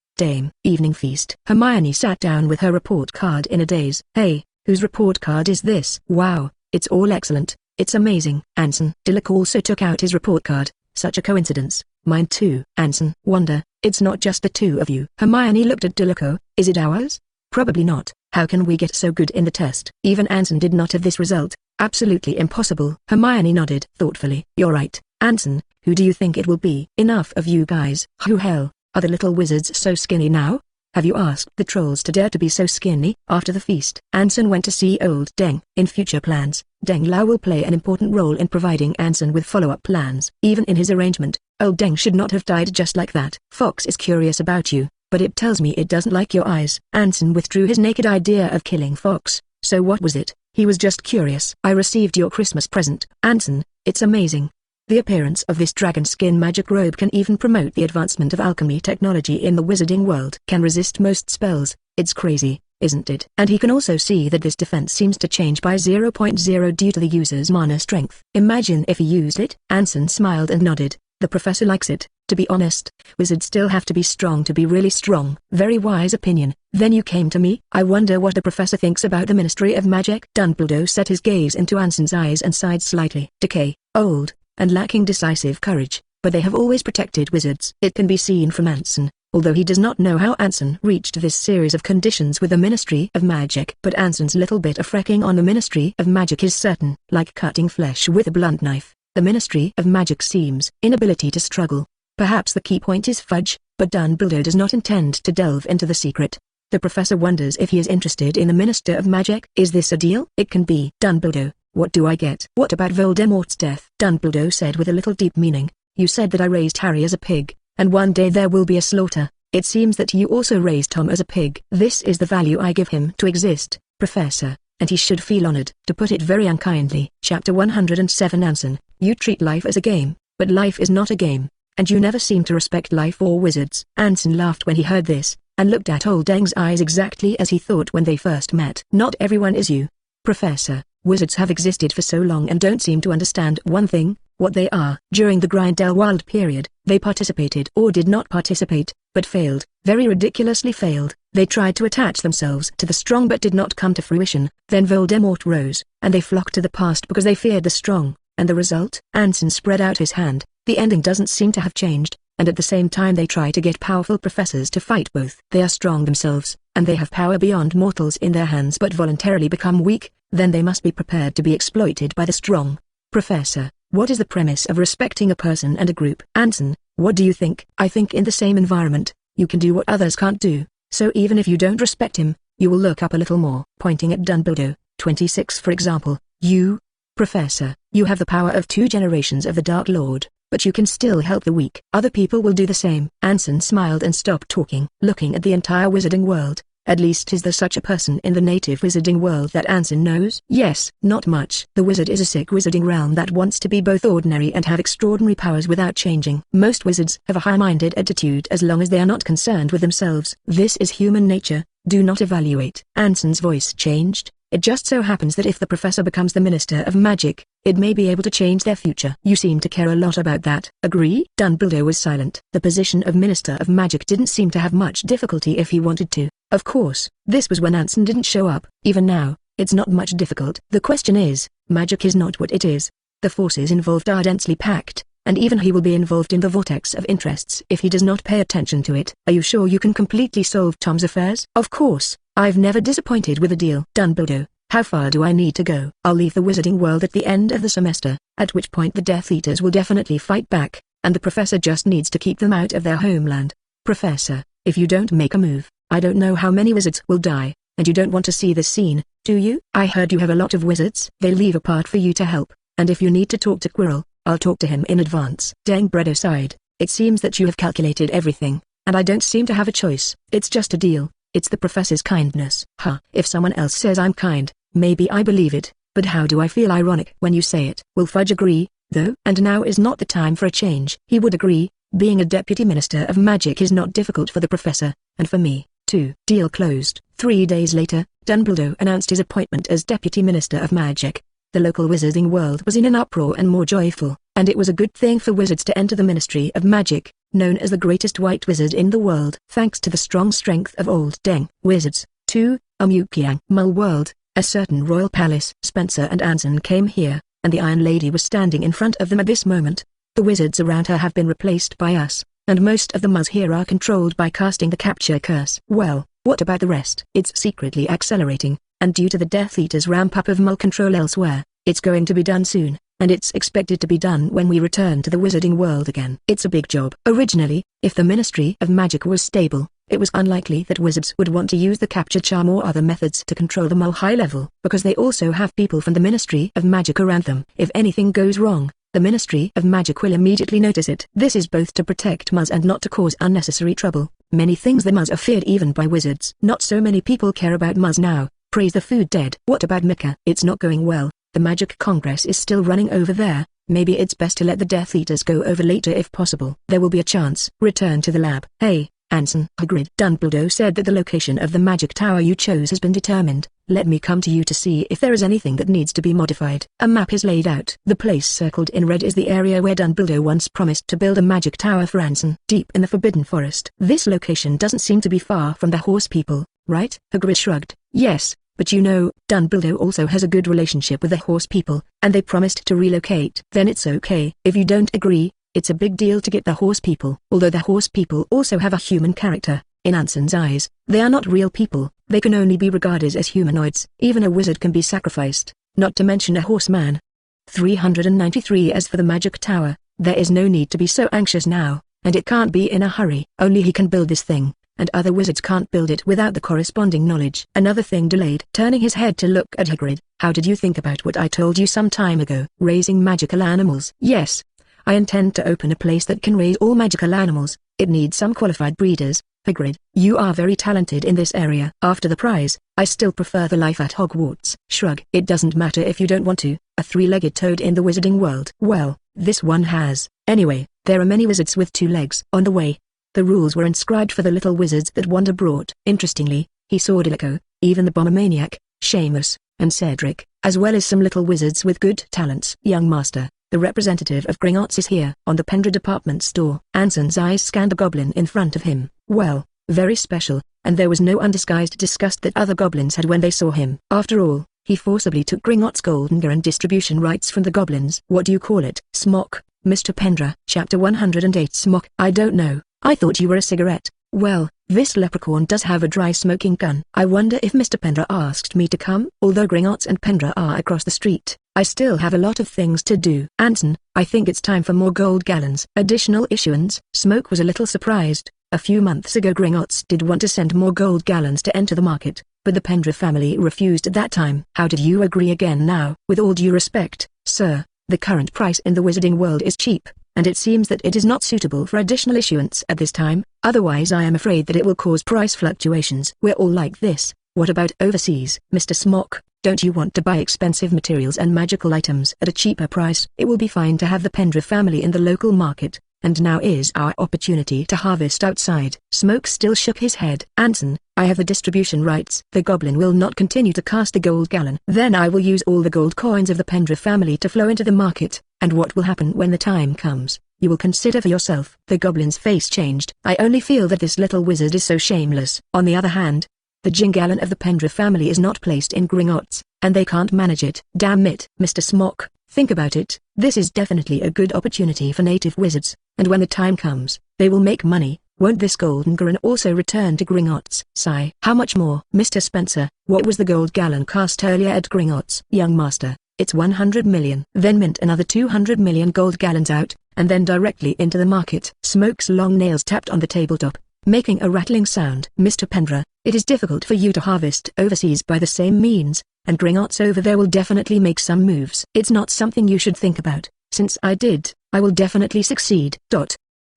evening feast." Hermione sat down with her report card in a daze. "Hey, whose report card is this?" "Wow, it's all excellent, it's amazing." Anson. Dilek also took out his report card. "Such a coincidence, mine too." Anson. "Wanda, it's not just the two of you." Hermione looked at Dilek. "Is it ours?" "Probably not. How can we get so good in the test?" Even Anson did not have this result. "Absolutely impossible." Hermione nodded thoughtfully. "You're right, Anson. Who do you think it will be?" "Enough of you guys." "Who hell? Are the little wizards so skinny now? Have you asked the trolls to dare to be so skinny?" After the feast, Anson went to see old Deng. In future plans, Deng Lao will play an important role in providing Anson with follow-up plans. Even in his arrangement, old Deng should not have died just like that. "Fox is curious about you, but it tells me it doesn't like your eyes." Anson withdrew his naked idea of killing Fox. "So what was it?" He was just curious. "I received your Christmas present." Anson, "It's amazing. The appearance of this dragon skin magic robe can even promote the advancement of alchemy technology in the wizarding world. Can resist most spells. It's crazy, isn't it? And he can also see that this defense seems to change by 0.0 due to the user's mana strength. Imagine if he used it." Anson smiled and nodded. "The professor likes it. To be honest, wizards still have to be strong to be really strong." "Very wise opinion. Then you came to me." "I wonder what the professor thinks about the Ministry of Magic." Dumbledore set his gaze into Anson's eyes and sighed slightly. "Decay, old, and lacking decisive courage, but they have always protected wizards." It can be seen from Anson, although he does not know how Anson reached this series of conditions with the Ministry of Magic. But Anson's little bit of fracking on the Ministry of Magic is certain. Like cutting flesh with a blunt knife, the Ministry of Magic seems inability to struggle. Perhaps the key point is Fudge, but Dumbledore does not intend to delve into the secret. The professor wonders if he is interested in the Minister of Magic. Is this a deal? It can be. Dumbledore, what do I get? "What about Voldemort's death?" Dumbledore said with a little deep meaning. "You said that I raised Harry as a pig, and one day there will be a slaughter. It seems that you also raised Tom as a pig. This is the value I give him to exist, Professor, and he should feel honored." To put it very unkindly. Chapter 107. Anson, you treat life as a game, but life is not a game, and you never seem to respect life or wizards. Anson laughed when he heard this, and looked at old Deng's eyes exactly as he thought when they first met. "Not everyone is you, Professor. Wizards have existed for so long and don't seem to understand one thing, what they are." During the Grindelwald period, they participated or did not participate, but failed, very ridiculously failed. They tried to attach themselves to the strong but did not come to fruition. Then Voldemort rose, and they flocked to the past because they feared the strong, and the result? Anson spread out his hand. The ending doesn't seem to have changed, and at the same time they try to get powerful professors to fight both. They are strong themselves, and they have power beyond mortals in their hands but voluntarily become weak. Then they must be prepared to be exploited by the strong. Professor, what is the premise of respecting a person and a group? Anson, what do you think? I think in the same environment, you can do what others can't do, so even if you don't respect him, you will look up a little more. Pointing at Dumbledore, 26 for example, you, Professor, you have the power of 2 generations of the Dark Lord, but you can still help the weak. Other people will do the same. Anson smiled and stopped talking. Looking at the entire wizarding world, at least is there such a person in the native wizarding world that Anson knows? Yes, not much. The wizard is a sick wizarding realm that wants to be both ordinary and have extraordinary powers without changing. Most wizards have a high-minded attitude as long as they are not concerned with themselves. This is human nature, do not evaluate. Anson's voice changed. It just so happens that if the professor becomes the Minister of Magic, it may be able to change their future. You seem to care a lot about that. Agree? Dumbledore was silent. The position of Minister of Magic didn't seem to have much difficulty if he wanted to. Of course, this was when Anson didn't show up. Even now, it's not much difficult. The question is, magic is not what it is. The forces involved are densely packed, and even he will be involved in the vortex of interests if he does not pay attention to it. Are you sure you can completely solve Tom's affairs? Of course, I've never disappointed with a deal. Dumbledore, how far do I need to go? I'll leave the wizarding world at the end of the semester, at which point the Death Eaters will definitely fight back, and the professor just needs to keep them out of their homeland. Professor, if you don't make a move, I don't know how many wizards will die, and you don't want to see this scene, do you? I heard you have a lot of wizards. They'll leave a part for you to help, and if you need to talk to Quirrell, I'll talk to him in advance. Dangbredo sighed. It seems that you have calculated everything, and I don't seem to have a choice. It's just a deal. It's the professor's kindness. If someone else says I'm kind, maybe I believe it, but how do I feel ironic when you say it? Will Fudge agree, though? And now is not the time for a change. He would agree. Being a Deputy Minister of Magic is not difficult for the professor, and for me, too. Deal closed. 3 days later, Dumbledore announced his appointment as Deputy Minister of Magic. The local wizarding world was in an uproar and more joyful, and it was a good thing for wizards to enter the Ministry of Magic, known as the greatest white wizard in the world. Thanks to the strong strength of old Deng wizards, too, Mukyang Mul world, a certain royal palace. Spencer and Anson came here, and the Iron Lady was standing in front of them at this moment. The wizards around her have been replaced by us, and most of the Muz here are controlled by casting the capture curse. Well, what about the rest? It's secretly accelerating, and due to the Death Eaters' ramp-up of Mul control elsewhere, it's going to be done soon, and it's expected to be done when we return to the wizarding world again. It's a big job. Originally, if the Ministry of Magic was stable, it was unlikely that wizards would want to use the capture charm or other methods to control the Mul high level, because they also have people from the Ministry of Magic around them. If anything goes wrong, the Ministry of Magic will immediately notice it. This is both to protect Muz and not to cause unnecessary trouble. Many things the Muz are feared even by wizards. Not so many people care about Muz now. Praise the food dead. What about Mika? It's not going well. The Magic Congress is still running over there. Maybe it's best to let the Death Eaters go over later if possible. There will be a chance. Return to the lab. Hey, Anson. Hagrid. Dumbledore said that the location of the magic tower you chose has been determined. Let me come to you to see if there is anything that needs to be modified. A map is laid out. The place circled in red is the area where Dumbledore once promised to build a magic tower for Anson. Deep in the Forbidden Forest. This location doesn't seem to be far from the Horse People, right? Hagrid shrugged. Yes, but you know, Dumbledore also has a good relationship with the Horse People, and they promised to relocate. Then it's okay. If you don't agree, it's a big deal to get the Horse People. Although the Horse People also have a human character, in Anson's eyes, they are not real people. They can only be regarded as humanoids. Even a wizard can be sacrificed, not to mention a horseman. 393. As for the magic tower, there is no need to be so anxious now, and it can't be in a hurry. Only he can build this thing, and other wizards can't build it without the corresponding knowledge. Another thing delayed. Turning his head to look at Hagrid. How did you think about what I told you some time ago? Raising magical animals. Yes. I intend to open a place that can raise all magical animals. It needs some qualified breeders. Hagrid, you are very talented in this area. After the prize, I still prefer the life at Hogwarts. Shrug. It doesn't matter if you don't want to. A three-legged toad in the wizarding world. Well, this one has. Anyway, there are many wizards with 2 legs. On the way, the rules were inscribed for the little wizards that Wanda brought. Interestingly, he saw Dilico, even the Bombermaniac, Seamus, and Cedric, as well as some little wizards with good talents. Young Master, the representative of Gringotts is here. On the Pendra department store. Anson's eyes scanned the goblin in front of him. Well, very special, and there was no undisguised disgust that other goblins had when they saw him. After all, he forcibly took Gringotts' golden and distribution rights from the goblins. What do you call it? Smok, Mr. Pendra. Chapter 108. Smok. I don't know. I thought you were a cigarette. Well, this leprechaun does have a dry smoking gun. I wonder if Mr. Pendra asked me to come. Although Gringotts and Pendra are across the street, I still have a lot of things to do. Anson, I think it's time for more gold gallons. Additional issuance. Smok was a little surprised. A few months ago Gringotts did want to send more gold gallons to enter the market, but the Pendra family refused at that time. How did you agree again now? With all due respect, sir, the current price in the wizarding world is cheap, and it seems that it is not suitable for additional issuance at this time. Otherwise I am afraid that it will cause price fluctuations. We're all like this. What about overseas? Mr. Smok, don't you want to buy expensive materials and magical items at a cheaper price? It will be fine to have the Pendra family in the local market, and now is our opportunity to harvest outside. Smok still shook his head. Anson, I have the distribution rights. The goblin will not continue to cast the gold gallon. Then I will use all the gold coins of the Pendra family to flow into the market, and what will happen when the time comes, you will consider for yourself. The goblin's face changed. I only feel that this little wizard is so shameless. On the other hand, the Gallon of the Pendra family is not placed in Gringotts, and they can't manage it. Damn it, Mr. Smok, think about it. This is definitely a good opportunity for native wizards, and when the time comes, they will make money. Won't this golden gallon also return to Gringotts? Sigh. How much more? Mr. Spencer, what was the gold gallon cast earlier at Gringotts? Young master, it's 100 million. Then mint another 200 million gold gallons out, and then directly into the market. Smok's long nails tapped on the tabletop, making a rattling sound. Mr. Pendra, it is difficult for you to harvest overseas by the same means, and Gringotts over there will definitely make some moves. It's not something you should think about. Since I did, I will definitely succeed.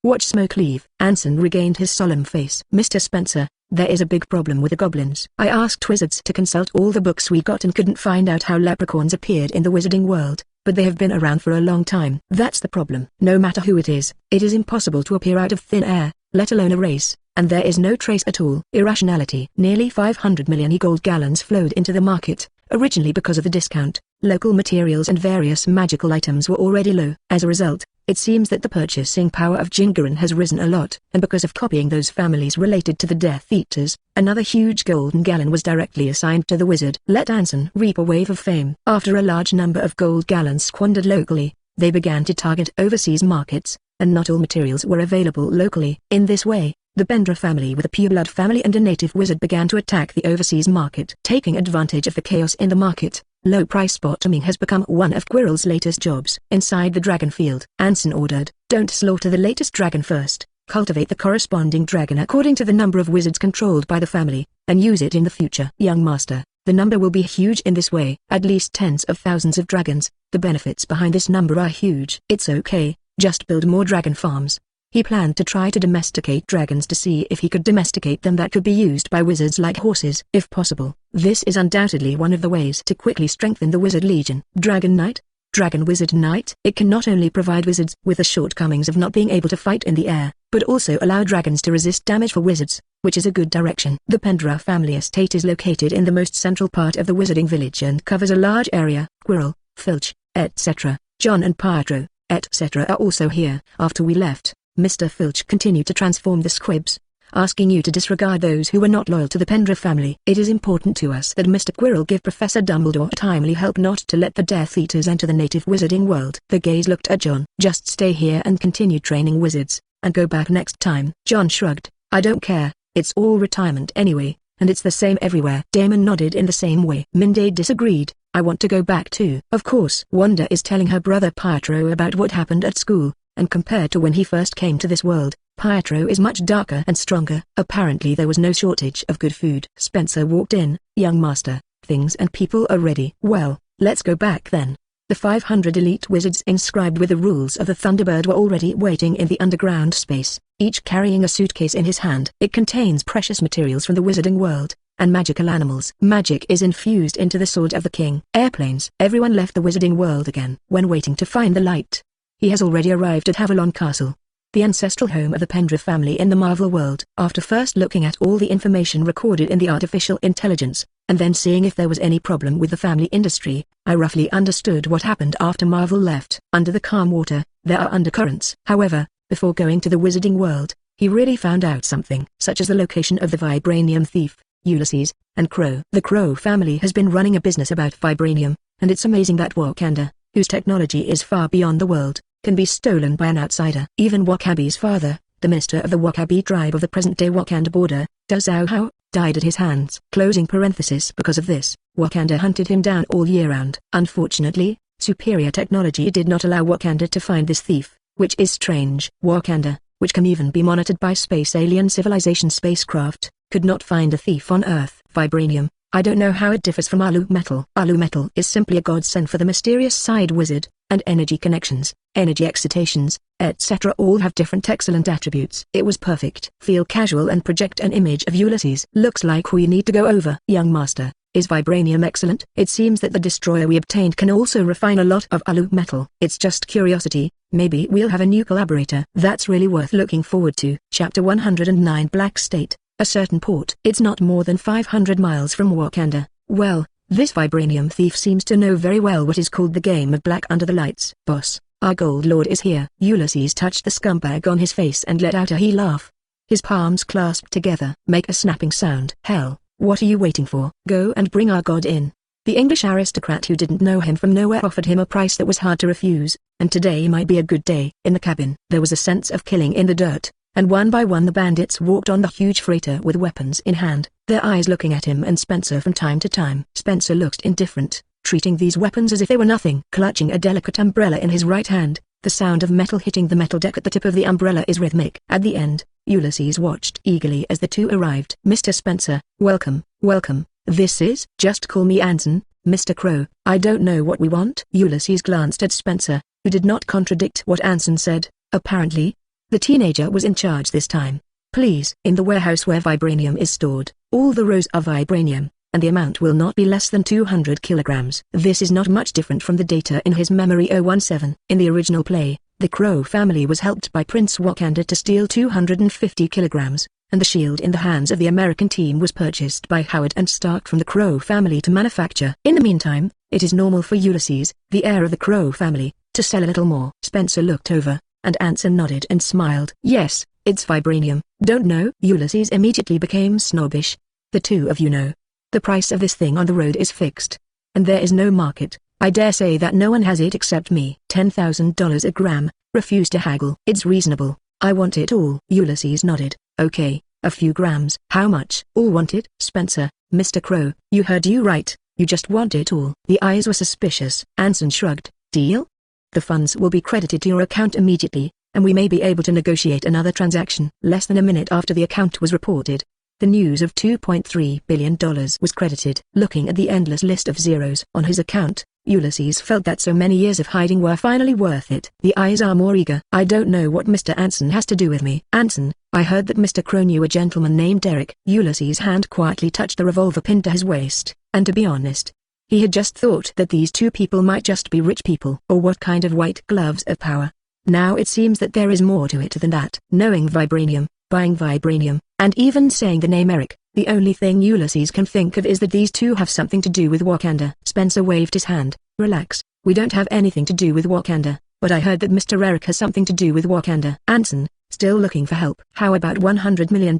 Watch Smok leave. Anson regained his solemn face. Mr. Spencer, there is a big problem with the goblins. I asked wizards to consult all the books we got and couldn't find out how leprechauns appeared in the wizarding world, but they have been around for a long time. That's the problem. No matter who it is impossible to appear out of thin air, let alone a race, and there is no trace at all. Irrationality. Nearly 500 million gold gallons flowed into the market, originally because of the discount. Local materials and various magical items were already low. As a result, it seems that the purchasing power of Jingaran has risen a lot, and because of copying those families related to the Death Eaters, another huge golden gallon was directly assigned to the wizard. Let Anson reap a wave of fame. After a large number of gold gallons squandered locally, they began to target overseas markets, and not all materials were available locally. In this way, the Pendra family with a pureblood family and a native wizard began to attack the overseas market. Taking advantage of the chaos in the market, low-price bottoming has become one of Quirrell's latest jobs. Inside the dragon field, Anson ordered, don't slaughter the latest dragon first, cultivate the corresponding dragon according to the number of wizards controlled by the family, and use it in the future. Young master, the number will be huge in this way, at least tens of thousands of dragons. The benefits behind this number are huge. It's okay, just build more dragon farms. He planned to try to domesticate dragons to see if he could domesticate them that could be used by wizards like horses. If possible, this is undoubtedly one of the ways to quickly strengthen the wizard legion. Dragon Knight? Dragon Wizard Knight? It can not only provide wizards with the shortcomings of not being able to fight in the air, but also allow dragons to resist damage for wizards, which is a good direction. The Pendra family estate is located in the most central part of the wizarding village and covers a large area. Quirrell, Filch, etc., John and Pietro, etc. are also here. After we left, Mr. Filch continued to transform the squibs, asking you to disregard those who were not loyal to the Pendra family. It is important to us that Mr. Quirrell give Professor Dumbledore timely help not to let the Death Eaters enter the native wizarding world. The gaze looked at John. Just stay here and continue training wizards, and go back next time. John shrugged. I don't care, it's all retirement anyway, and it's the same everywhere. Damon nodded in the same way. Minday disagreed. I want to go back too. Of course. Wanda is telling her brother Pietro about what happened at school, and compared to when he first came to this world, Pietro is much darker and stronger. Apparently there was no shortage of good food. Spencer walked in. Young master, things and people are ready. Well, let's go back then. The 500 elite wizards inscribed with the rules of the Thunderbird were already waiting in the underground space, each carrying a suitcase in his hand. It contains precious materials from the wizarding world, and magical animals. Magic is infused into the sword of the king. Airplanes. Everyone left the wizarding world again. When waiting to find the light, he has already arrived at Avalon Castle, the ancestral home of the Pendra family in the Marvel world. After first looking at all the information recorded in the artificial intelligence, and then seeing if there was any problem with the family industry, I roughly understood what happened after Marvel left. Under the calm water, there are undercurrents. However, before going to the wizarding world, he really found out something, such as the location of the vibranium thief, Ulysses, and Crow. The Crow family has been running a business about vibranium, and it's amazing that Wakanda, whose technology is far beyond the world, can be stolen by an outsider. Even Wakabi's father, the minister of the Wakabi tribe of the present-day Wakanda border, Dazao, died at his hands. Closing parenthesis. Because of this, Wakanda hunted him down all year round. Unfortunately, superior technology did not allow Wakanda to find this thief, which is strange. Wakanda, which can even be monitored by space alien civilization spacecraft, could not find a thief on Earth. Vibranium. I don't know how it differs from alu metal. Alu metal is simply a godsend for the mysterious side wizard, and energy connections, energy excitations, etc. all have different excellent attributes. It was perfect. Feel casual and project an image of Ulysses. Looks like we need to go over. Young master, Is vibranium excellent? It seems that the destroyer we obtained can also refine a lot of alu metal. It's just curiosity. Maybe we'll have a new collaborator. That's really worth looking forward to. Chapter 109 Black State, a certain port. It's not more than 500 miles from Wakanda. Well, this vibranium thief seems to know very well what is called the game of black under the lights. Boss, our gold lord is here. Ulysses touched the scumbag on his face and let out a he laugh. His palms clasped together. Make a snapping sound. Hell, what are you waiting for? Go and bring our god in. The English aristocrat who didn't know him from nowhere offered him a price that was hard to refuse, and today might be a good day. In the cabin, there was a sense of killing in the dirt, and one by one the bandits walked on the huge freighter with weapons in hand, their eyes looking at him and Spencer from time to time. Spencer looked indifferent, treating these weapons as if they were nothing. Clutching a delicate umbrella in his right hand, the sound of metal hitting the metal deck at the tip of the umbrella is rhythmic. At the end, Ulysses watched eagerly as the two arrived. Mr. Spencer, welcome, welcome. This is, just call me Anson, Mr. Crow. I don't know what we want. Ulysses glanced at Spencer, who did not contradict what Anson said. Apparently, the teenager was in charge this time. Please. In the warehouse where vibranium is stored, all the rows are vibranium, and the amount will not be less than 200 kilograms. This is not much different from the data in his memory 017. In the original play, the Crow family was helped by Prince Wakanda to steal 250 kilograms. And the shield in the hands of the American team was purchased by Howard and Stark from the Crow family to manufacture. In the meantime, it is normal for Ulysses, the heir of the Crow family, to sell a little more. Spencer looked over, and Anson nodded and smiled. Yes, it's vibranium. Don't know? Ulysses immediately became snobbish. The two of you know. The price of this thing on the road is fixed. And there is no market. I dare say that no one has it except me. $10,000 a gram. Refuse to haggle. It's reasonable. I want it all. Ulysses nodded. Okay, a few grams. How much? All wanted? Spencer, Mr. Crow, you heard you right, you just want it all. The eyes were suspicious. Anson shrugged. Deal? The funds will be credited to your account immediately, and we may be able to negotiate another transaction. Less than a minute after the account was reported, the news of $2.3 billion was credited. Looking at the endless list of zeros on his account, Ulysses felt that so many years of hiding were finally worth it. The eyes are more eager. I don't know what Mr. Anson has to do with me. Anson, I heard that Mr. Crow knew a gentleman named Eric. Ulysses' hand quietly touched the revolver pinned to his waist, and to be honest, he had just thought that these two people might just be rich people. Or what kind of white gloves of power. Now it seems that there is more to it than that. Knowing vibranium, buying vibranium, and even saying the name Eric, the only thing Ulysses can think of is that these two have something to do with Wakanda. Spencer waved his hand. Relax, we don't have anything to do with Wakanda, but I heard that Mr. Eric has something to do with Wakanda. Anson, still looking for help. How about $100 million?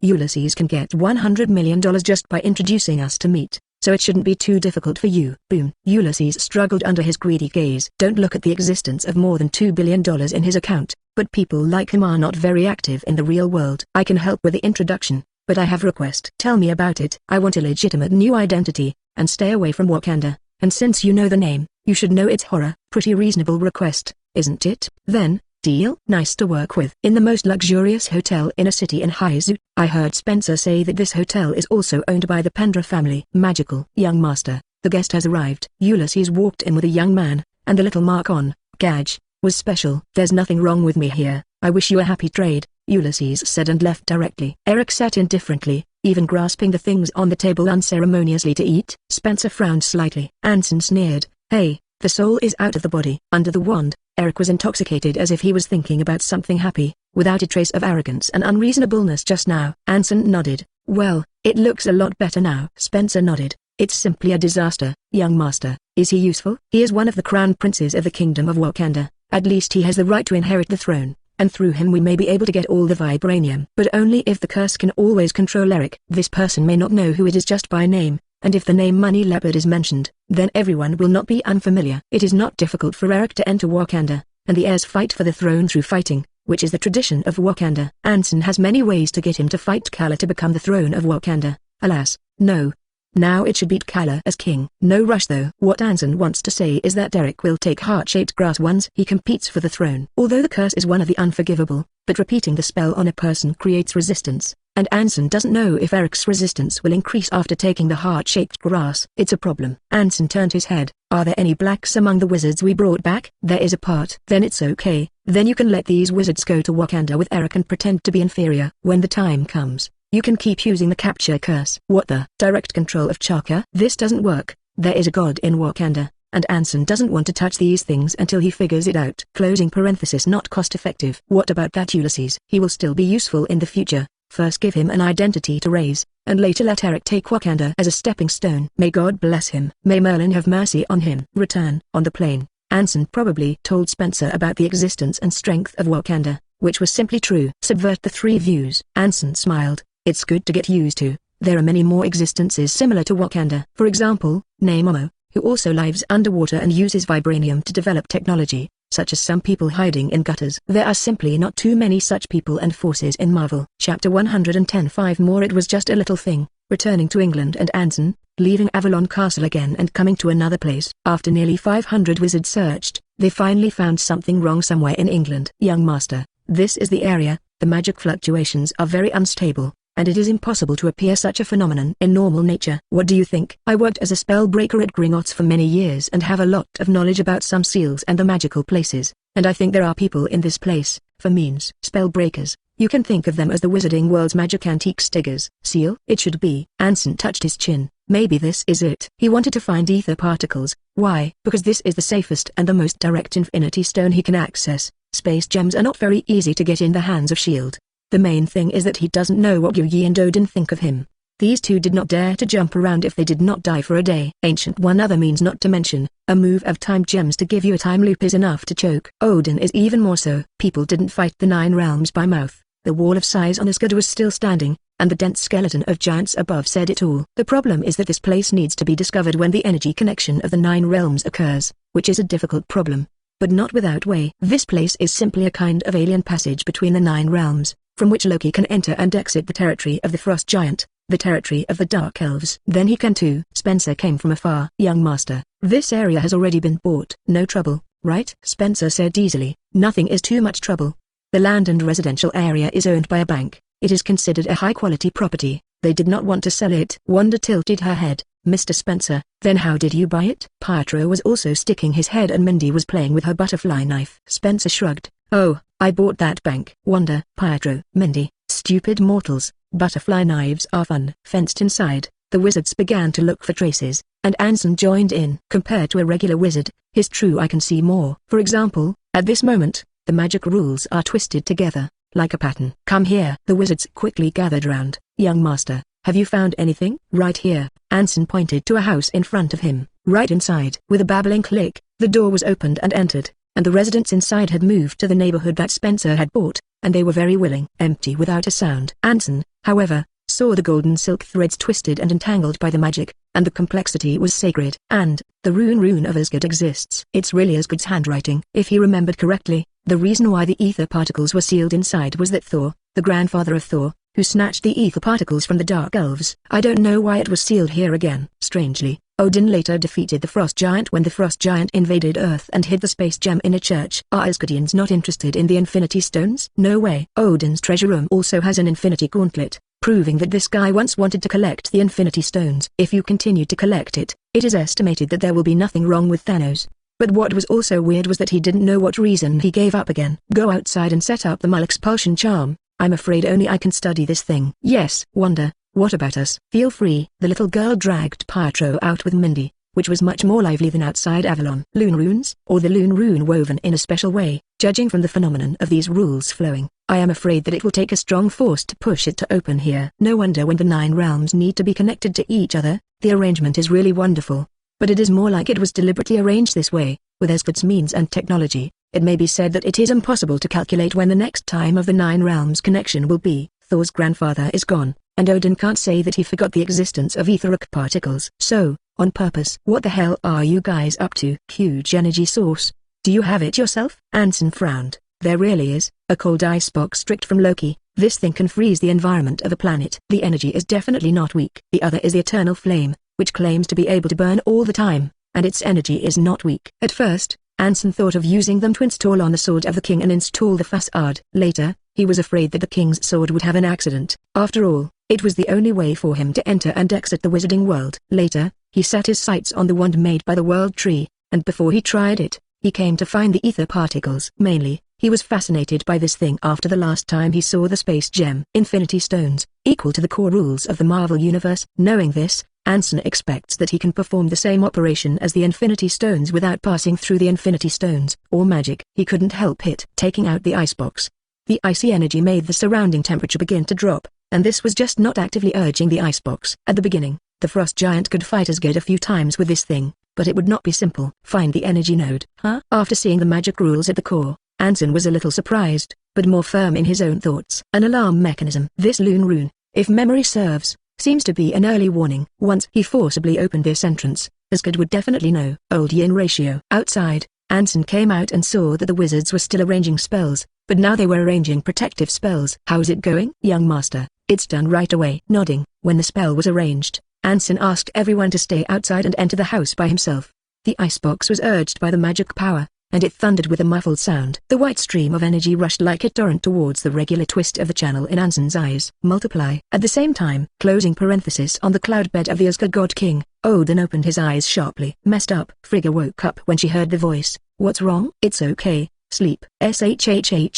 Ulysses can get $100 million just by introducing us to meet, so it shouldn't be too difficult for you. Boom. Ulysses struggled under his greedy gaze. Don't look at the existence of more than $2 billion in his account, but people like him are not very active in the real world. I can help with the introduction, but I have a request. Tell me about it. I want a legitimate new identity, and stay away from Wakanda, and since you know the name, you should know its horror. Pretty reasonable request, isn't it? Then, deal? Nice to work with. In the most luxurious hotel in a city in Haizu, I heard Spencer say that this hotel is also owned by the Pendra family. Magical. Young master, the guest has arrived. Ulysses walked in with a young man, and the little mark on, Gage, was special. There's nothing wrong with me here. I wish you a happy trade, Ulysses said and left directly. Eric sat indifferently, even grasping the things on the table unceremoniously to eat. Spencer frowned slightly. Anson sneered, hey, the soul is out of the body. Under the wand, Eric was intoxicated as if he was thinking about something happy, without a trace of arrogance and unreasonableness just now. Anson nodded. Well, it looks a lot better now. Spencer nodded. It's simply a disaster, young master. Is he useful? He is one of the crown princes of the kingdom of Wakanda. At least he has the right to inherit the throne, and through him we may be able to get all the vibranium. But only if the curse can always control Eric. This person may not know who it is just by name, and if the name Money Leopard is mentioned, then everyone will not be unfamiliar. It is not difficult for Eric to enter Wakanda, and the heirs fight for the throne through fighting, which is the tradition of Wakanda. Anson has many ways to get him to fight Kala to become the throne of Wakanda. Alas, no. Now it should beat Kala as king. No rush though. What Anson wants to say is that Eric will take heart-shaped grass once he competes for the throne. Although the curse is one of the unforgivable, but repeating the spell on a person creates resistance, and Anson doesn't know if Eric's resistance will increase after taking the heart-shaped grass. It's a problem. Anson turned his head. Are there any blacks among the wizards we brought back? There is a part. Then it's okay. Then you can let these wizards go to Wakanda with Eric and pretend to be inferior. When the time comes, You can keep using the capture curse. What the? Direct control of chakra? This doesn't work. There is a god in Wakanda, and Anson doesn't want to touch these things until he figures it out. Closing parenthesis, not cost effective. What about that Ulysses? He will still be useful in the future. First give him an identity to raise, and later let Eric take Wakanda as a stepping stone. May God bless him. May Merlin have mercy on him. Return. On the plane, Anson probably told Spencer about the existence and strength of Wakanda, which was simply true. Subvert the three views. Anson smiled. It's good to get used to. There are many more existences similar to Wakanda. For example, Momo, who also lives underwater and uses vibranium to develop technology, such as some people hiding in gutters. There are simply not too many such people and forces in Marvel. Chapter 110. 5 more. It was just a little thing, returning to England and Anson, leaving Avalon Castle again and coming to another place. After nearly 500 wizards searched, they finally found something wrong somewhere in England. Young master, this is the area. The magic fluctuations are very unstable, and it is impossible to appear such a phenomenon in normal nature. What do you think? I worked as a spellbreaker at Gringotts for many years and have a lot of knowledge about some seals and the magical places, and I think there are people in this place, for means. Spellbreakers, you can think of them as the wizarding world's magic antiques diggers. Seal? It should be. Anson touched his chin. Maybe this is it. He wanted to find ether particles. Why? Because this is the safest and the most direct infinity stone he can access. Space gems are not very easy to get in the hands of S.H.I.E.L.D. The main thing is that he doesn't know what Yu-Yi and Odin think of him. These two did not dare to jump around if they did not die for a day. Ancient one. Other means not to mention, a move of time gems to give you a time loop is enough to choke. Odin is even more so. People didn't fight the 9 realms by mouth. The wall of size on Asgard was still standing, and the dense skeleton of giants above said it all. The problem is that this place needs to be discovered when the energy connection of the 9 realms occurs, which is a difficult problem, but not without way. This place is simply a kind of alien passage between the 9 realms, from which Loki can enter and exit the territory of the Frost Giant, the territory of the Dark Elves. Then he can too. Spencer came from afar. Young master, this area has already been bought. No trouble, right? Spencer said easily. Nothing is too much trouble. The land and residential area is owned by a bank. It is considered a high-quality property. They did not want to sell it. Wanda tilted her head. Mr. Spencer, then how did you buy it? Pietro was also sticking his head and Mindy was playing with her butterfly knife. Spencer shrugged. Oh, I bought that bank. Wanda, Pietro, Mindy, stupid mortals, butterfly knives are fun. Fenced inside, the wizards began to look for traces, and Anson joined in. Compared to a regular wizard, his true eye can see more. For example, at this moment, the magic rules are twisted together, like a pattern. Come here. The wizards quickly gathered round. Young master, have you found anything? Right here. Anson pointed to a house in front of him. Right inside. With a babbling click, the door was opened and entered, and the residents inside had moved to the neighborhood that Spencer had bought, and they were very willing. Empty without a sound. Anson, however, saw the golden silk threads twisted and entangled by the magic, and the complexity was sacred. And, the rune of Asgard exists. It's really Asgard's handwriting. If he remembered correctly, the reason why the ether particles were sealed inside was that Thor, the grandfather of Thor, who snatched the ether particles from the Dark Elves. I don't know why it was sealed here again. Strangely, Odin later defeated the Frost Giant when the Frost Giant invaded Earth and hid the space gem in a church. Are Asgardians not interested in the Infinity Stones? No way. Odin's treasure room also has an Infinity Gauntlet, proving that this guy once wanted to collect the Infinity Stones. If you continue to collect it, it is estimated that there will be nothing wrong with Thanos. But what was also weird was that he didn't know what reason he gave up again. Go outside and set up the Mul expulsion charm. I'm afraid only I can study this thing. Yes. Wanda, what about us? Feel free. The little girl dragged Pietro out with Mindy, which was much more lively than outside Avalon. Lune runes, or the lune rune woven in a special way, judging from the phenomenon of these rules flowing. I am afraid that it will take a strong force to push it to open here. No wonder when the 9 realms need to be connected to each other, the arrangement is really wonderful. But it is more like it was deliberately arranged this way, with Asgard's means and technology. It may be said that it is impossible to calculate when the next time of the 9 realms connection will be. Thor's grandfather is gone, and Odin can't say that he forgot the existence of etheric particles. So, on purpose. What the hell are you guys up to? Huge energy source. Do you have it yourself? Anson frowned. There really is. A cold icebox strict from Loki. This thing can freeze the environment of a planet. The energy is definitely not weak. The other is the eternal flame, which claims to be able to burn all the time, and its energy is not weak. At first, Anson thought of using them to install on the sword of the king and install the facade. Later, he was afraid that the king's sword would have an accident. After all, it was the only way for him to enter and exit the wizarding world. Later, he set his sights on the wand made by the world tree, and before he tried it, he came to find the ether particles. Mainly, He was fascinated by this thing after the last time he saw the space gem. Infinity Stones, equal to the core rules of the Marvel Universe. Knowing this, Anson expects that he can perform the same operation as the Infinity Stones without passing through the Infinity Stones, or magic. He couldn't help it. Taking out the icebox, the icy energy made the surrounding temperature begin to drop, and this was just not actively urging the icebox. At the beginning, the frost giant could fight Asgard a few times with this thing, but it would not be simple. Find the energy node. Huh? After seeing the magic rules at the core, Anson was a little surprised, but more firm in his own thoughts. An alarm mechanism. This lune rune, if memory serves, seems to be an early warning. Once he forcibly opened this entrance, Asgard would definitely know. Old yin ratio. Outside, Anson came out and saw that the wizards were still arranging spells, but now they were arranging protective spells. How's it going, young master? It's done right away. Nodding, when the spell was arranged, Anson asked everyone to stay outside and enter the house by himself. The icebox was urged by the magic power, and it thundered with a muffled sound. The white stream of energy rushed like a torrent towards the regular twist of the channel in Anson's eyes. Multiply. At the same time, closing parenthesis on the cloud bed of the Asgard God King, Odin opened his eyes sharply. Messed up. Frigga woke up when she heard the voice. What's wrong? It's okay. Sleep. Shhhhhshhhhh.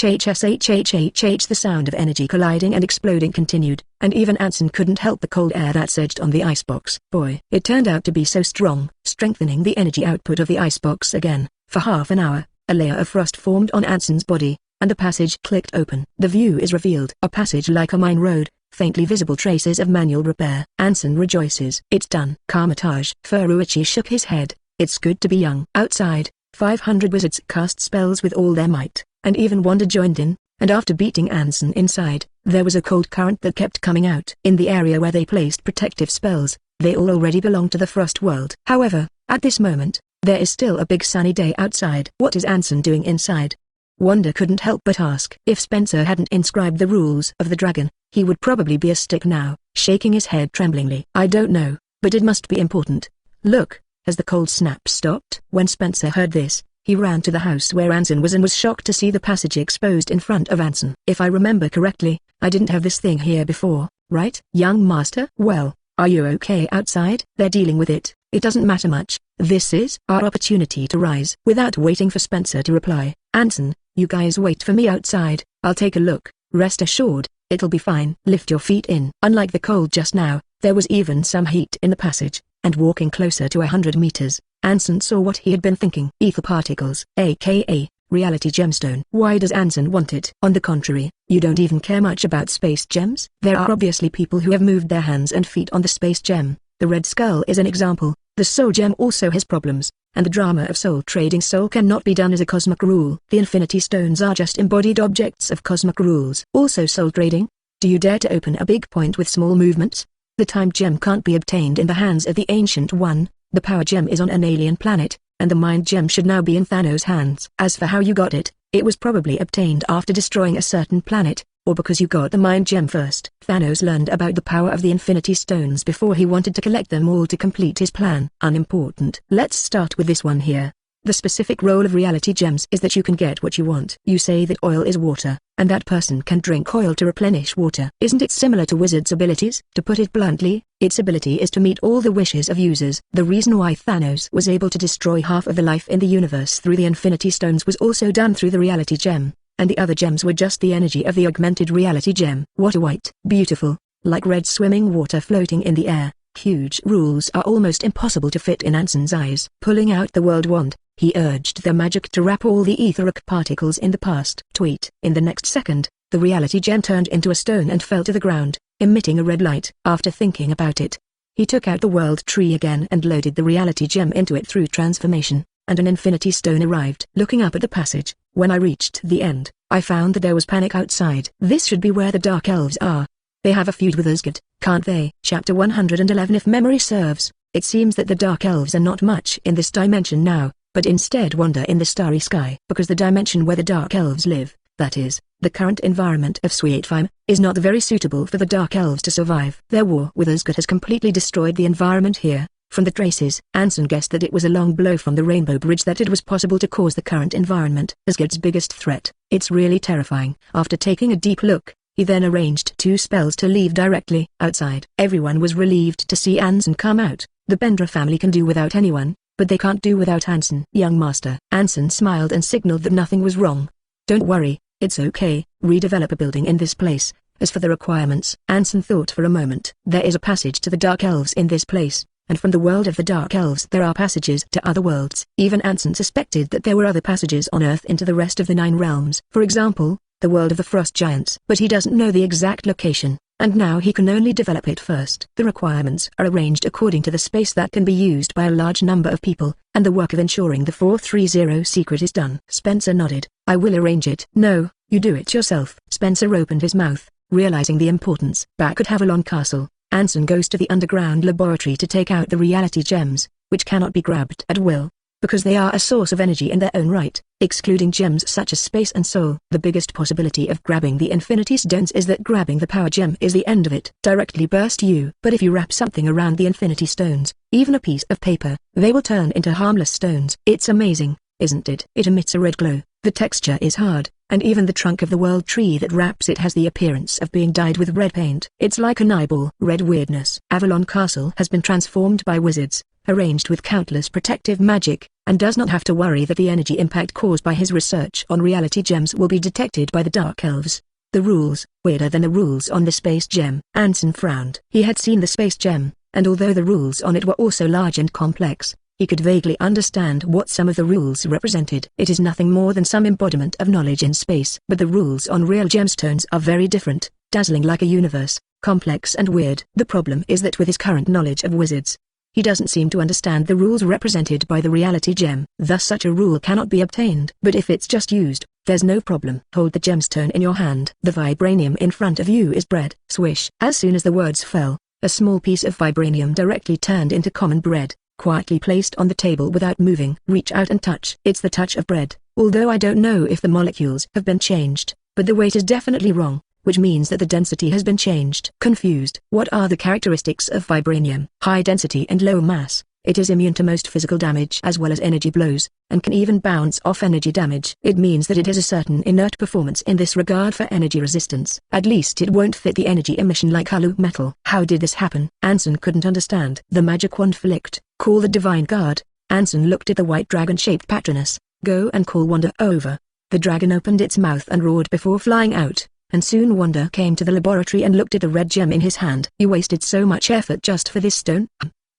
The sound of energy colliding and exploding continued, and even Anson couldn't help the cold air that surged on the icebox. Boy, it turned out to be so strong, strengthening the energy output of the icebox again. For half an hour, a layer of frost formed on Anson's body, and the passage clicked open. The view is revealed. A passage like a mine road, faintly visible traces of manual repair. Anson rejoices. It's done. Carmitage. Su Rui shook his head. It's good to be young. Outside, 500 wizards cast spells with all their might, and even Wanda joined in, and after beating Anson inside, there was a cold current that kept coming out. In the area where they placed protective spells, they all already belonged to the frost world. However, at this moment, there is still a big sunny day outside. What is Anson doing inside? Wanda couldn't help but ask. If Spencer hadn't inscribed the rules of the dragon, he would probably be a stick now, shaking his head tremblingly. I don't know, but it must be important. Look. Has the cold snap stopped? When Spencer heard this, he ran to the house where Anson was and was shocked to see the passage exposed in front of Anson. If I remember correctly, I didn't have this thing here before, right? Young master? Well, are you okay outside? They're dealing with it. It doesn't matter much. This is our opportunity to rise. Without waiting for Spencer to reply, Anson, you guys wait for me outside. I'll take a look. Rest assured, it'll be fine. Lift your feet in. Unlike the cold just now, there was even some heat in the passage. And walking closer to 100 meters, Anson saw what he had been thinking. Ether particles, aka, reality gemstone. Why does Anson want it? On the contrary, you don't even care much about space gems? There are obviously people who have moved their hands and feet on the space gem. The Red Skull is an example. The soul gem also has problems, and the drama of soul trading soul cannot be done as a cosmic rule. The Infinity Stones are just embodied objects of cosmic rules. Also soul trading? Do you dare to open a big point with small movements? The time gem can't be obtained in the hands of the Ancient One, the power gem is on an alien planet, and the mind gem should now be in Thanos' hands. As for how you got it, it was probably obtained after destroying a certain planet, or because you got the mind gem first. Thanos learned about the power of the Infinity Stones before he wanted to collect them all to complete his plan. Unimportant. Let's start with this one here. The specific role of reality gems is that you can get what you want. You say that oil is water, and that person can drink oil to replenish water. Isn't it similar to wizards' abilities? To put it bluntly, its ability is to meet all the wishes of users. The reason why Thanos was able to destroy half of the life in the universe through the Infinity Stones was also done through the reality gem, and the other gems were just the energy of the augmented reality gem. Water white, beautiful, like red swimming water floating in the air. Huge rules are almost impossible to fit in Anson's eyes. Pulling out the world wand, he urged the magic to wrap all the etheric particles in the past. Tweet. In the next second, the reality gem turned into a stone and fell to the ground, emitting a red light. After thinking about it, he took out the world tree again and loaded the reality gem into it through transformation, and an infinity stone arrived. Looking up at the passage, when I reached the end, I found that there was panic outside. This should be where the Dark Elves are. They have a feud with Asgard, can't they? Chapter 111. If memory serves, it seems that the Dark Elves are not much in this dimension now, but instead wander in the starry sky. Because the dimension where the Dark Elves live, that is, the current environment of Suetfheim, is not very suitable for the Dark Elves to survive. Their war with Asgard has completely destroyed the environment here. From the traces, Anson guessed that it was a long blow from the Rainbow Bridge that it was possible to cause the current environment Asgard's biggest threat. It's really terrifying. After taking a deep look, he then arranged 2 spells to leave directly. Outside, everyone was relieved to see Anson come out. The Bendra family can do without anyone, but they can't do without Anson. Young master. Anson smiled and signaled that nothing was wrong. Don't worry, it's okay, redevelop a building in this place. As for the requirements, Anson thought for a moment. There is a passage to the Dark Elves in this place, and from the world of the Dark Elves there are passages to other worlds. Even Anson suspected that there were other passages on Earth into the rest of the 9 realms. For example, the world of the Frost Giants. But he doesn't know the exact location, and now he can only develop it first. The requirements are arranged according to the space that can be used by a large number of people, and the work of ensuring the 430 secret is done. Spencer nodded. I will arrange it. No, you do it yourself. Spencer opened his mouth, realizing the importance. Back at Avalon Castle, Anson goes to the underground laboratory to take out the reality gems, which cannot be grabbed at will, because they are a source of energy in their own right, excluding gems such as space and soul. The biggest possibility of grabbing the Infinity Stones is that grabbing the power gem is the end of it. Directly burst you. But if you wrap something around the Infinity Stones, even a piece of paper, they will turn into harmless stones. It's amazing, isn't it? It emits a red glow. The texture is hard, and even the trunk of the world tree that wraps it has the appearance of being dyed with red paint. It's like an eyeball. Red weirdness. Avalon Castle has been transformed by wizards, arranged with countless protective magic, and does not have to worry that the energy impact caused by his research on reality gems will be detected by the Dark Elves. The rules, weirder than the rules on the space gem. Anson frowned. He had seen the space gem, and although the rules on it were also large and complex, he could vaguely understand what some of the rules represented. It is nothing more than some embodiment of knowledge in space. But the rules on real gemstones are very different, dazzling like a universe, complex and weird. The problem is that with his current knowledge of wizards, he doesn't seem to understand the rules represented by the reality gem. Thus such a rule cannot be obtained. But if it's just used, there's no problem. Hold the gemstone in your hand. The vibranium in front of you is bread. Swish. As soon as the words fell, a small piece of vibranium directly turned into common bread, quietly placed on the table without moving. Reach out and touch. It's the touch of bread, although I don't know if the molecules have been changed, but the weight is definitely wrong, which means that the density has been changed. Confused. What are the characteristics of vibranium? High density and low mass. It is immune to most physical damage as well as energy blows, and can even bounce off energy damage. It means that it has a certain inert performance in this regard for energy resistance. At least it won't fit the energy emission like hollow metal. How did this happen? Anson couldn't understand. The magic wand flicked. Call the divine guard. Anson looked at the white dragon-shaped patroness. Go and call Wanda over. The dragon opened its mouth and roared before flying out, and soon Wanda came to the laboratory and looked at the red gem in his hand. You wasted so much effort just for this stone?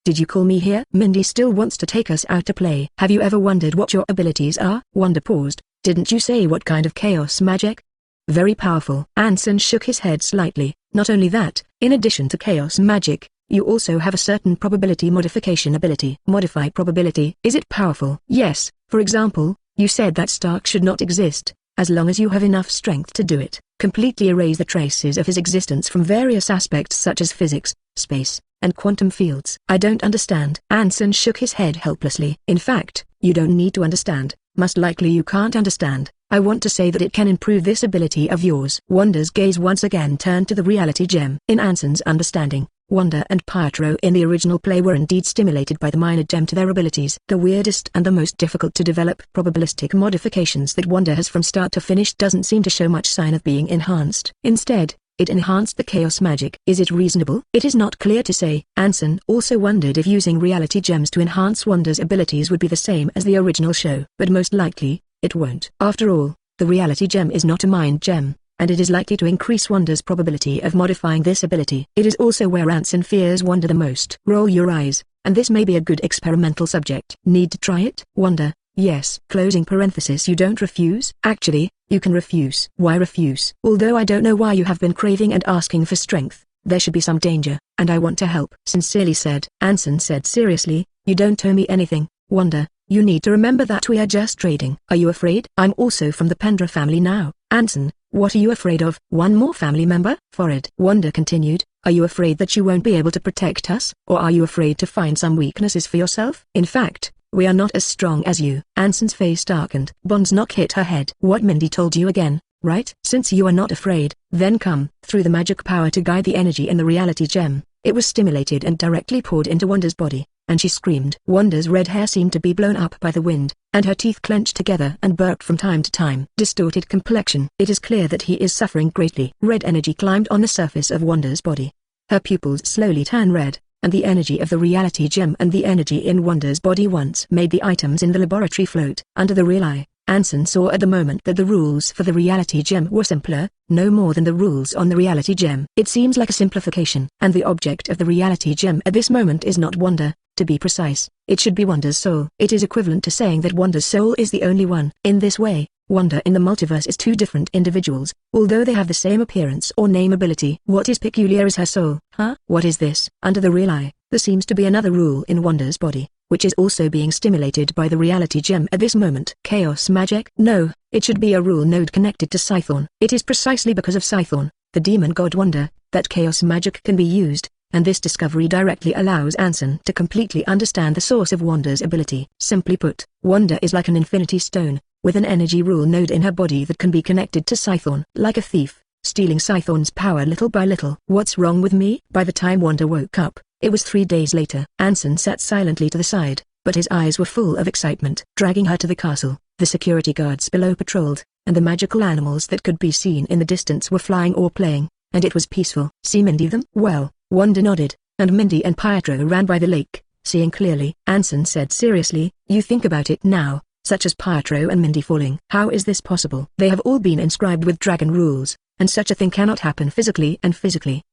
Did you call me here? Mindy still wants to take us out to play. Have you ever wondered what your abilities are? Wanda paused. Didn't you say what kind of chaos magic? Very powerful. Anson shook his head slightly. Not only that, in addition to chaos magic, you also have a certain probability modification ability. Modify probability. Is it powerful? Yes. For example, you said that Stark should not exist, as long as you have enough strength to do it. Completely erase the traces of his existence from various aspects such as physics, space, and quantum fields. I don't understand. Anson shook his head helplessly. In fact, you don't need to understand. Most likely you can't understand. I want to say that it can improve this ability of yours. Wanda's gaze once again turned to the reality gem. In Anson's understanding, Wanda and Pietro in the original play were indeed stimulated by the minor gem to their abilities. The weirdest and the most difficult to develop probabilistic modifications that Wanda has from start to finish doesn't seem to show much sign of being enhanced. Instead, it enhanced the chaos magic. Is it reasonable? It is not clear to say. Anson also wondered if using reality gems to enhance Wanda's abilities would be the same as the original show. But most likely, it won't. After all, the reality gem is not a mind gem, and it is likely to increase Wanda's probability of modifying this ability. It is also where Anson fears Wanda the most. Roll your eyes, and this may be a good experimental subject. Need to try it? Wanda, yes. Closing parenthesis. You don't refuse? Actually, you can refuse. Why refuse? Although I don't know why you have been craving and asking for strength, there should be some danger, and I want to help. Sincerely said. Anson said seriously, you don't owe me anything, Wanda. You need to remember that we are just trading. Are you afraid? I'm also from the Pendra family now. Anson, what are you afraid of? One more family member? Forehead. Wanda continued, are you afraid that you won't be able to protect us? Or are you afraid to find some weaknesses for yourself? In fact, we are not as strong as you. Anson's face darkened. Bond's knock hit her head. What Mindy told you again, right? Since you are not afraid, then come. Through the magic power to guide the energy in the reality gem, it was stimulated and directly poured into Wanda's body, and she screamed. Wanda's red hair seemed to be blown up by the wind, and her teeth clenched together and burped from time to time. Distorted complexion. It is clear that he is suffering greatly. Red energy climbed on the surface of Wanda's body. Her pupils slowly turned red, and the energy of the reality gem and the energy in Wanda's body once made the items in the laboratory float. Under the real eye, Anson saw at the moment that the rules for the reality gem were simpler, no more than the rules on the reality gem. It seems like a simplification. And the object of the reality gem at this moment is not Wanda, to be precise. It should be Wanda's soul. It is equivalent to saying that Wanda's soul is the only one. In this way, Wanda in the multiverse is two different individuals, although they have the same appearance or name ability. What is peculiar is her soul. Huh? What is this? Under the real eye, there seems to be another rule in Wanda's body, which is also being stimulated by the reality gem at this moment. Chaos magic? No, it should be a rule node connected to Scythorn. It is precisely because of Scythorn, the demon god Wanda, that chaos magic can be used, and this discovery directly allows Anson to completely understand the source of Wanda's ability. Simply put, Wanda is like an infinity stone, with an energy rule node in her body that can be connected to Scythorn. Like a thief, stealing Scythorn's power little by little. What's wrong with me? By the time Wanda woke up, it was 3 days later. Anson sat silently to the side, but his eyes were full of excitement. Dragging her to the castle, the security guards below patrolled, and the magical animals that could be seen in the distance were flying or playing, and it was peaceful. See Mindy them? Well, Wanda nodded, and Mindy and Pietro ran by the lake, seeing clearly. Anson said seriously, you think about it now, such as Pietro and Mindy falling. How is this possible? They have all been inscribed with dragon rules, and such a thing cannot happen physically.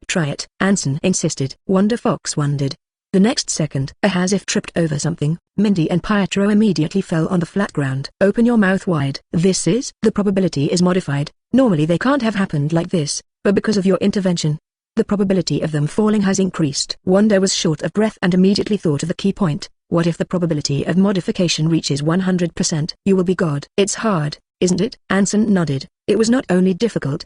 Try it. Anson insisted. Wanda Fox wondered. The next second, as if tripped over something, Mindy and Pietro immediately fell on the flat ground. Open your mouth wide. The probability is modified. Normally they can't have happened like this, but because of your intervention, the probability of them falling has increased. Wanda was short of breath and immediately thought of the key point. What if the probability of modification reaches 100%? You will be God. It's hard, isn't it? Anson nodded. It was not only difficult.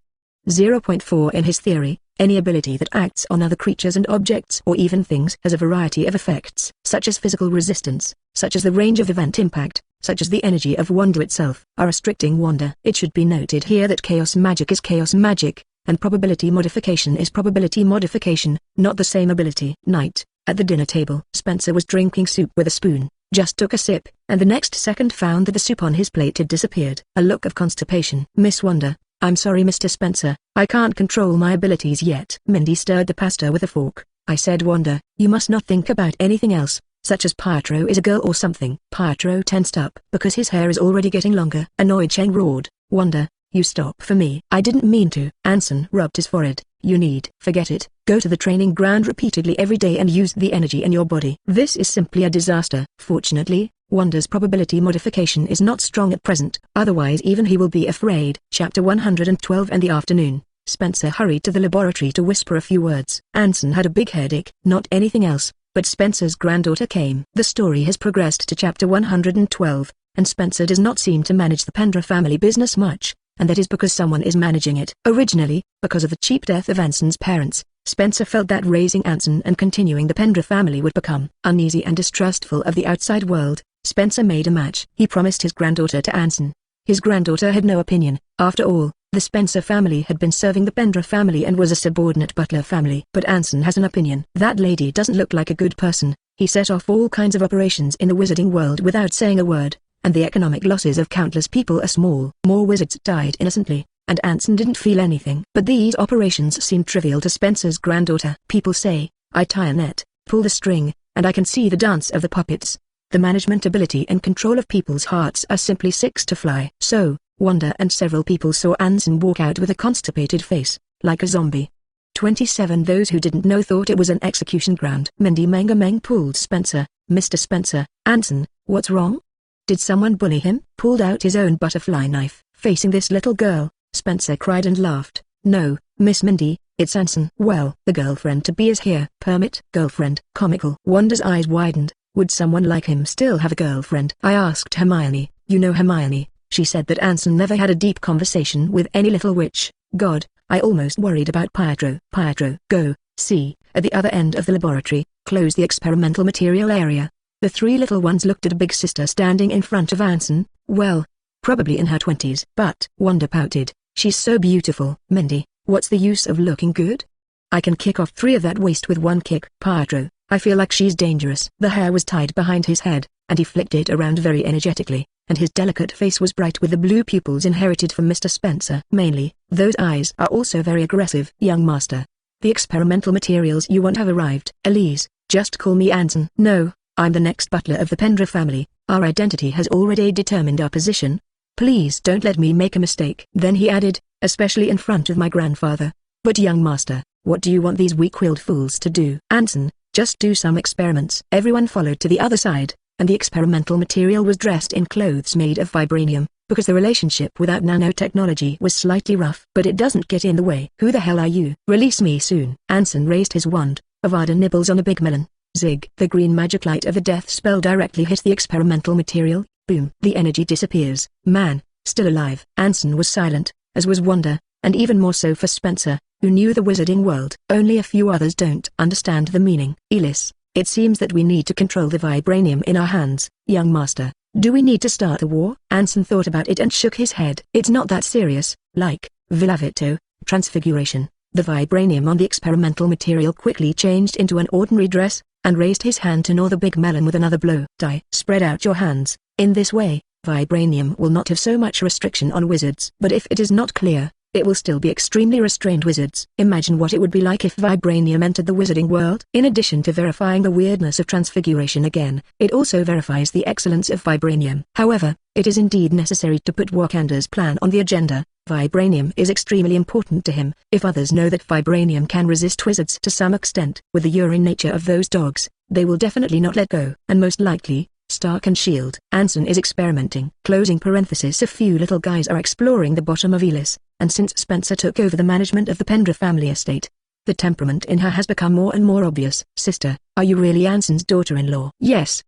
0.4 in his theory, any ability that acts on other creatures and objects or even things has a variety of effects, such as physical resistance, such as the range of event impact, such as the energy of Wanda itself, are restricting Wanda. It should be noted here that chaos magic is chaos magic, and probability modification is probability modification, not the same ability. Night, at the dinner table. Spencer was drinking soup with a spoon, just took a sip, and the next second found that the soup on his plate had disappeared. A look of constipation. Miss Wanda, I'm sorry Mr. Spencer, I can't control my abilities yet. Mindy stirred the pasta with a fork. I said Wanda, you must not think about anything else, such as Pietro is a girl or something. Pietro tensed up because his hair is already getting longer. Annoyed Cheng roared, Wanda, you stop for me. I didn't mean to. Anson rubbed his forehead. You need. Forget it. Go to the training ground repeatedly every day and use the energy in your body. This is simply a disaster. Fortunately, Wanda's probability modification is not strong at present, otherwise even he will be afraid. Chapter 112. In the afternoon, Spencer hurried to the laboratory to whisper a few words. Anson had a big headache, not anything else, but Spencer's granddaughter came. The story has progressed to chapter 112, and Spencer does not seem to manage the Pendra family business much, and that is because someone is managing it. Originally, because of the cheap death of Anson's parents, Spencer felt that raising Anson and continuing the Pendra family would become uneasy and distrustful of the outside world. Spencer made a match. He promised his granddaughter to Anson. His granddaughter had no opinion. After all, the Spencer family had been serving the Pendra family and was a subordinate butler family. But Anson has an opinion. That lady doesn't look like a good person. He set off all kinds of operations in the wizarding world without saying a word, and the economic losses of countless people are small. More wizards died innocently, and Anson didn't feel anything. But these operations seemed trivial to Spencer's granddaughter. People say, I tie a net, pull the string, and I can see the dance of the puppets. The management ability and control of people's hearts are simply six to fly. So, Wanda and several people saw Anson walk out with a constipated face, like a zombie. 27 Those who didn't know thought it was an execution ground. Mindy Meng pulled Spencer. Mr. Spencer, Anson, what's wrong? Did someone bully him? Pulled out his own butterfly knife. Facing this little girl, Spencer cried and laughed. No, Miss Mindy, it's Anson. Well, the girlfriend-to-be is here. Permit? Girlfriend. Comical. Wanda's eyes widened. Would someone like him still have a girlfriend? I asked Hermione. You know Hermione, she said that Anson never had a deep conversation with any little witch. God, I almost worried about Pietro. Pietro, go, see, at the other end of the laboratory, close the experimental material area. The three little ones looked at a big sister standing in front of Anson, well, probably in her 20s. But Wanda pouted, she's so beautiful. Mindy, what's the use of looking good? I can kick off 3 of that waist with one kick. Pietro, I feel like she's dangerous. The hair was tied behind his head, and he flicked it around very energetically, and his delicate face was bright with the blue pupils inherited from Mr. Spencer. Mainly, those eyes are also very aggressive. Young master, the experimental materials you want have arrived. Elise, just call me Anson. No, I'm the next butler of the Pendra family. Our identity has already determined our position. Please don't let me make a mistake." Then he added, "Especially in front of my grandfather." "But young master, what do you want these weak-willed fools to do?" "Anson, just do some experiments." Everyone followed to the other side, and the experimental material was dressed in clothes made of vibranium, because the relationship without nanotechnology was slightly rough. "But it doesn't get in the way." "Who the hell are you? Release me soon." Anson raised his wand. Avada nibbles on a big melon. Zig. The green magic light of the death spell directly hit the experimental material. Boom. The energy disappears. "Man, still alive." Anson was silent, as was Wanda, and even more so for Spencer, who knew the wizarding world. Only a few others don't understand the meaning. "Ellis, it seems that we need to control the vibranium in our hands, young master. Do we need to start a war?" Anson thought about it and shook his head. "It's not that serious, like, Vilavito, transfiguration." The vibranium on the experimental material quickly changed into an ordinary dress, and raised his hand to gnaw the big melon with another blow. "Die. Spread out your hands." In this way, vibranium will not have so much restriction on wizards. But if it is not clear, it will still be extremely restrained wizards. Imagine what it would be like if vibranium entered the wizarding world. In addition to verifying the weirdness of transfiguration again, it also verifies the excellence of vibranium. However, it is indeed necessary to put Wakanda's plan on the agenda. Vibranium is extremely important to him. If others know that vibranium can resist wizards to some extent, with the urine nature of those dogs, they will definitely not let go. And most likely, Stark and S.H.I.E.L.D. Anson is experimenting. Closing parenthesis. A few little guys are exploring the bottom of Ellis, and since Spencer took over the management of the Pendra family estate, the temperament in her has become more and more obvious. "Sister, are you really Anson's daughter-in-law?" Yes,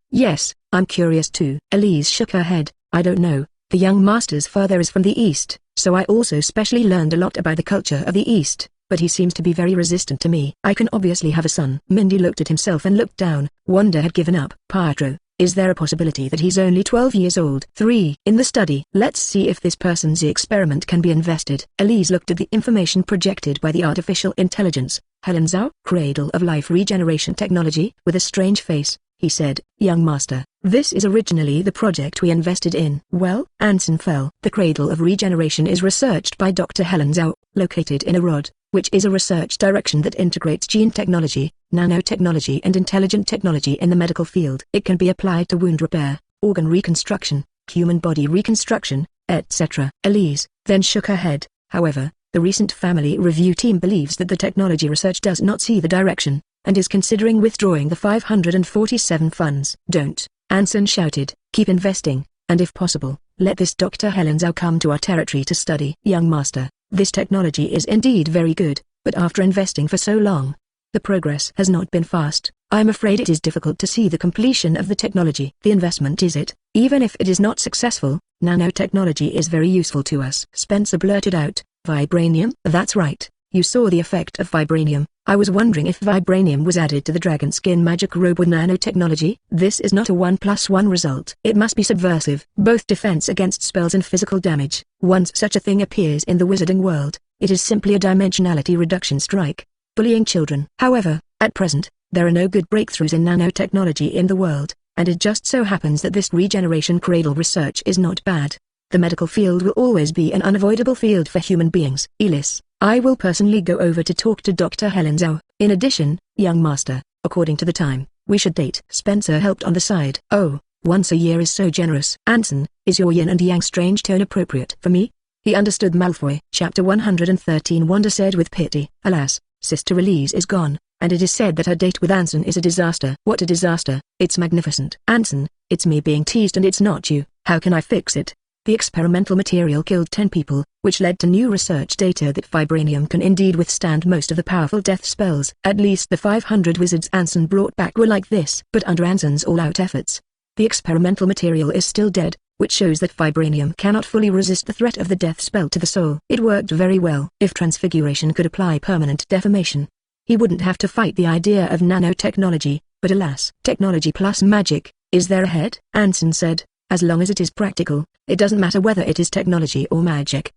I'm curious too." Elise shook her head. "I don't know. The young master's father is from the East, so I also specially learned a lot about the culture of the East, but he seems to be very resistant to me. I can obviously have a son." Mindy looked at himself and looked down. Wanda had given up. "Pietro, is there a possibility that he's only 12 years old?" 3. In the study. "Let's see if this person's experiment can be invested." Elise looked at the information projected by the artificial intelligence. "Helen Zhao, Cradle of Life Regeneration Technology." With a strange face, he said, "Young master, this is originally the project we invested in." "Well?" Anson fell. "The Cradle of Regeneration is researched by Dr. Helen Zhao, located in Arod, which is a research direction that integrates gene technology, nanotechnology and intelligent technology in the medical field. It can be applied to wound repair, organ reconstruction, human body reconstruction, etc." Elise then shook her head. "However, the recent family review team believes that the technology research does not see the direction, and is considering withdrawing the 547 funds." "Don't," Anson shouted. "Keep investing, and if possible, let this Dr. Helen Zhao come to our territory to study." "Young master, this technology is indeed very good, but after investing for so long, the progress has not been fast. I'm afraid it is difficult to see the completion of the technology." "The investment is it? Even if it is not successful, nanotechnology is very useful to us." Spencer blurted out. "Vibranium?" "That's right. You saw the effect of vibranium. I was wondering if vibranium was added to the dragon skin magic robe with nanotechnology." "This is not a 1+1 result. It must be subversive. Both defense against spells and physical damage. Once such a thing appears in the wizarding world, it is simply a dimensionality reduction strike, bullying children." "However, at present, there are no good breakthroughs in nanotechnology in the world, and it just so happens that this regeneration cradle research is not bad. The medical field will always be an unavoidable field for human beings." "Ellis, I will personally go over to talk to Dr. Helen Zhao. In addition, young master, according to the time, we should date." Spencer helped on the side. "Oh, once a year is so generous." "Anson, is your yin and yang strange tone appropriate for me?" He understood Malfoy. Chapter 113. Wanda said with pity, "Alas, Sister Elise is gone, and it is said that her date with Anson is a disaster." "What a disaster? It's magnificent." "Anson, it's me being teased and it's not you. How can I fix it?" The experimental material killed 10 people, which led to new research data that vibranium can indeed withstand most of the powerful death spells. At least the 500 wizards Anson brought back were like this. But under Anson's all-out efforts, the experimental material is still dead, which shows that vibranium cannot fully resist the threat of the death spell to the soul. It worked very well. If transfiguration could apply permanent deformation, he wouldn't have to fight the idea of nanotechnology, but alas. "Technology plus magic, is there ahead?" Anson said. "As long as it is practical, it doesn't matter whether it is technology or magic."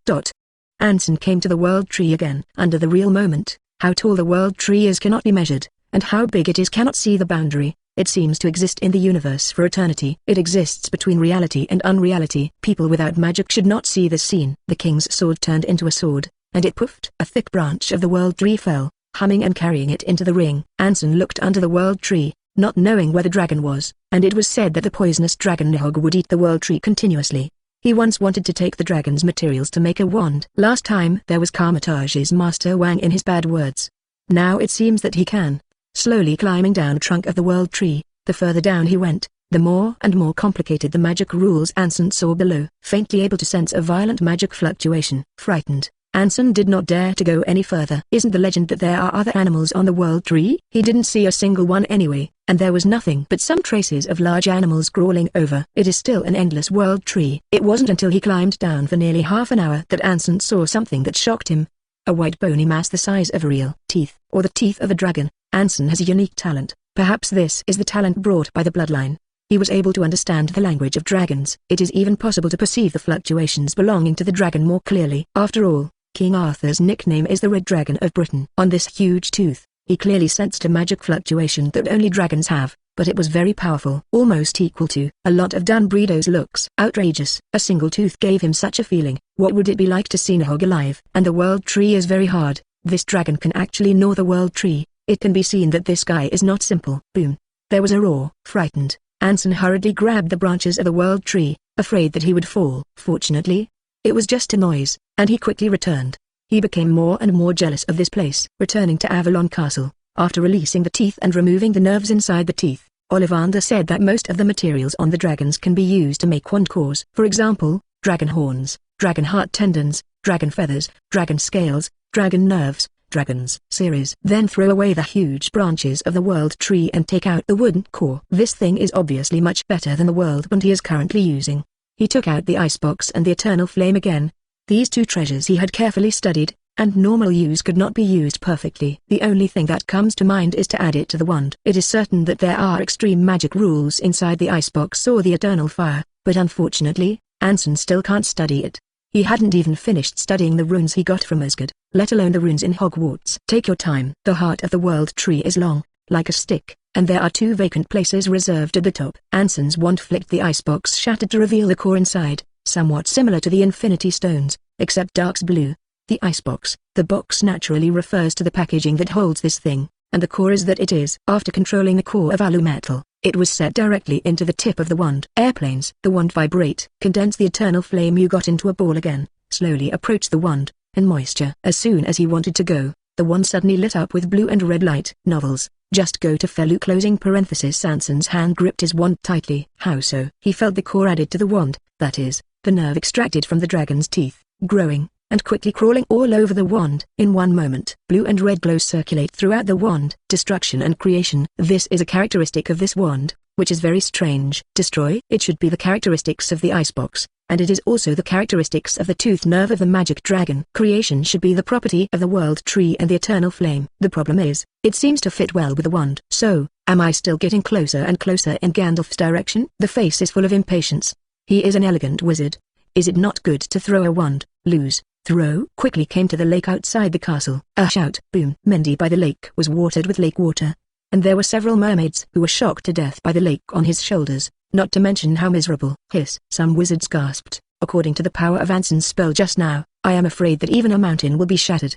Anson came to the world tree again. Under the real moment, how tall the world tree is cannot be measured, and how big it is cannot see the boundary. It seems to exist in the universe for eternity. It exists between reality and unreality. People without magic should not see this scene. The king's sword turned into a sword, and it poofed. A thick branch of the world tree fell, humming and carrying it into the ring. Anson looked under the world tree, not knowing where the dragon was, and it was said that the poisonous dragon Nihog would eat the world tree continuously. He once wanted to take the dragon's materials to make a wand. Last time there was Kamatage's Master Wang in his bad words. Now it seems that he can. Slowly climbing down the trunk of the world tree, the further down he went, the more and more complicated the magic rules Anson saw below. Faintly able to sense a violent magic fluctuation. Frightened, Anson did not dare to go any further. Isn't the legend that there are other animals on the world tree? He didn't see a single one anyway, and there was nothing but some traces of large animals crawling over. It is still an endless world tree. It wasn't until he climbed down for nearly half an hour that Anson saw something that shocked him. A white bony mass the size of real teeth, or the teeth of a dragon. Anson has a unique talent. Perhaps this is the talent brought by the bloodline. He was able to understand the language of dragons. It is even possible to perceive the fluctuations belonging to the dragon more clearly. After all, King Arthur's nickname is the Red Dragon of Britain. On this huge tooth, he clearly sensed a magic fluctuation that only dragons have, but it was very powerful, almost equal to a lot of Dumbledore's looks. Outrageous. A single tooth gave him such a feeling. What would it be like to see Nihog alive? And the world tree is very hard. This dragon can actually gnaw the world tree. It can be seen that this guy is not simple. Boom. There was a roar. Frightened, Anson hurriedly grabbed the branches of the world tree, afraid that he would fall. Fortunately, it was just a noise, and he quickly returned. He became more and more jealous of this place. Returning to Avalon Castle, after releasing the teeth and removing the nerves inside the teeth, Ollivander said that most of the materials on the dragons can be used to make wand cores. For example, dragon horns, dragon heart tendons, dragon feathers, dragon scales, dragon nerves, dragon's series. Then throw away the huge branches of the world tree and take out the wooden core. This thing is obviously much better than the world wand he is currently using. He took out the icebox and the eternal flame again. These two treasures he had carefully studied, and normal use could not be used perfectly. The only thing that comes to mind is to add it to the wand. It is certain that there are extreme magic rules inside the icebox or the eternal fire, but unfortunately, Anson still can't study it. He hadn't even finished studying the runes he got from Asgard, let alone the runes in Hogwarts. Take your time. The heart of the world tree is long, like a stick, and there are 2 vacant places reserved at the top. Anson's wand flicked the icebox shattered to reveal the core inside, somewhat similar to the Infinity Stones, except dark blue. The icebox. The box naturally refers to the packaging that holds this thing, and the core is that it is. After controlling the core of alu metal, it was set directly into the tip of the wand. Airplanes. The wand vibrate. Condense the eternal flame you got into a ball again. Slowly approach the wand, and moisture. As soon as he wanted to go, the wand suddenly lit up with blue and red light. Novels. Just go to Felu closing parenthesis. Anson's hand gripped his wand tightly. How so? He felt the core added to the wand, that is, the nerve extracted from the dragon's teeth, growing, and quickly crawling all over the wand. In one moment, blue and red glow circulate throughout the wand. Destruction and creation. This is a characteristic of this wand, which is very strange. Destroy. It should be the characteristics of the icebox, and it is also the characteristics of the tooth nerve of the magic dragon. Creation should be the property of the world tree and the eternal flame. The problem is, it seems to fit well with the wand. So, am I still getting closer and closer in Gandalf's direction? The face is full of impatience. He is an elegant wizard. Is it not good to throw a wand, lose, throw? Quickly came to the lake outside the castle. A shout. Boom. Mendy by the lake was watered with lake water, and there were several mermaids who were shocked to death by the lake on his shoulders, not to mention how miserable. Hiss. Some wizards gasped. According to the power of Anson's spell just now, I am afraid that even a mountain will be shattered.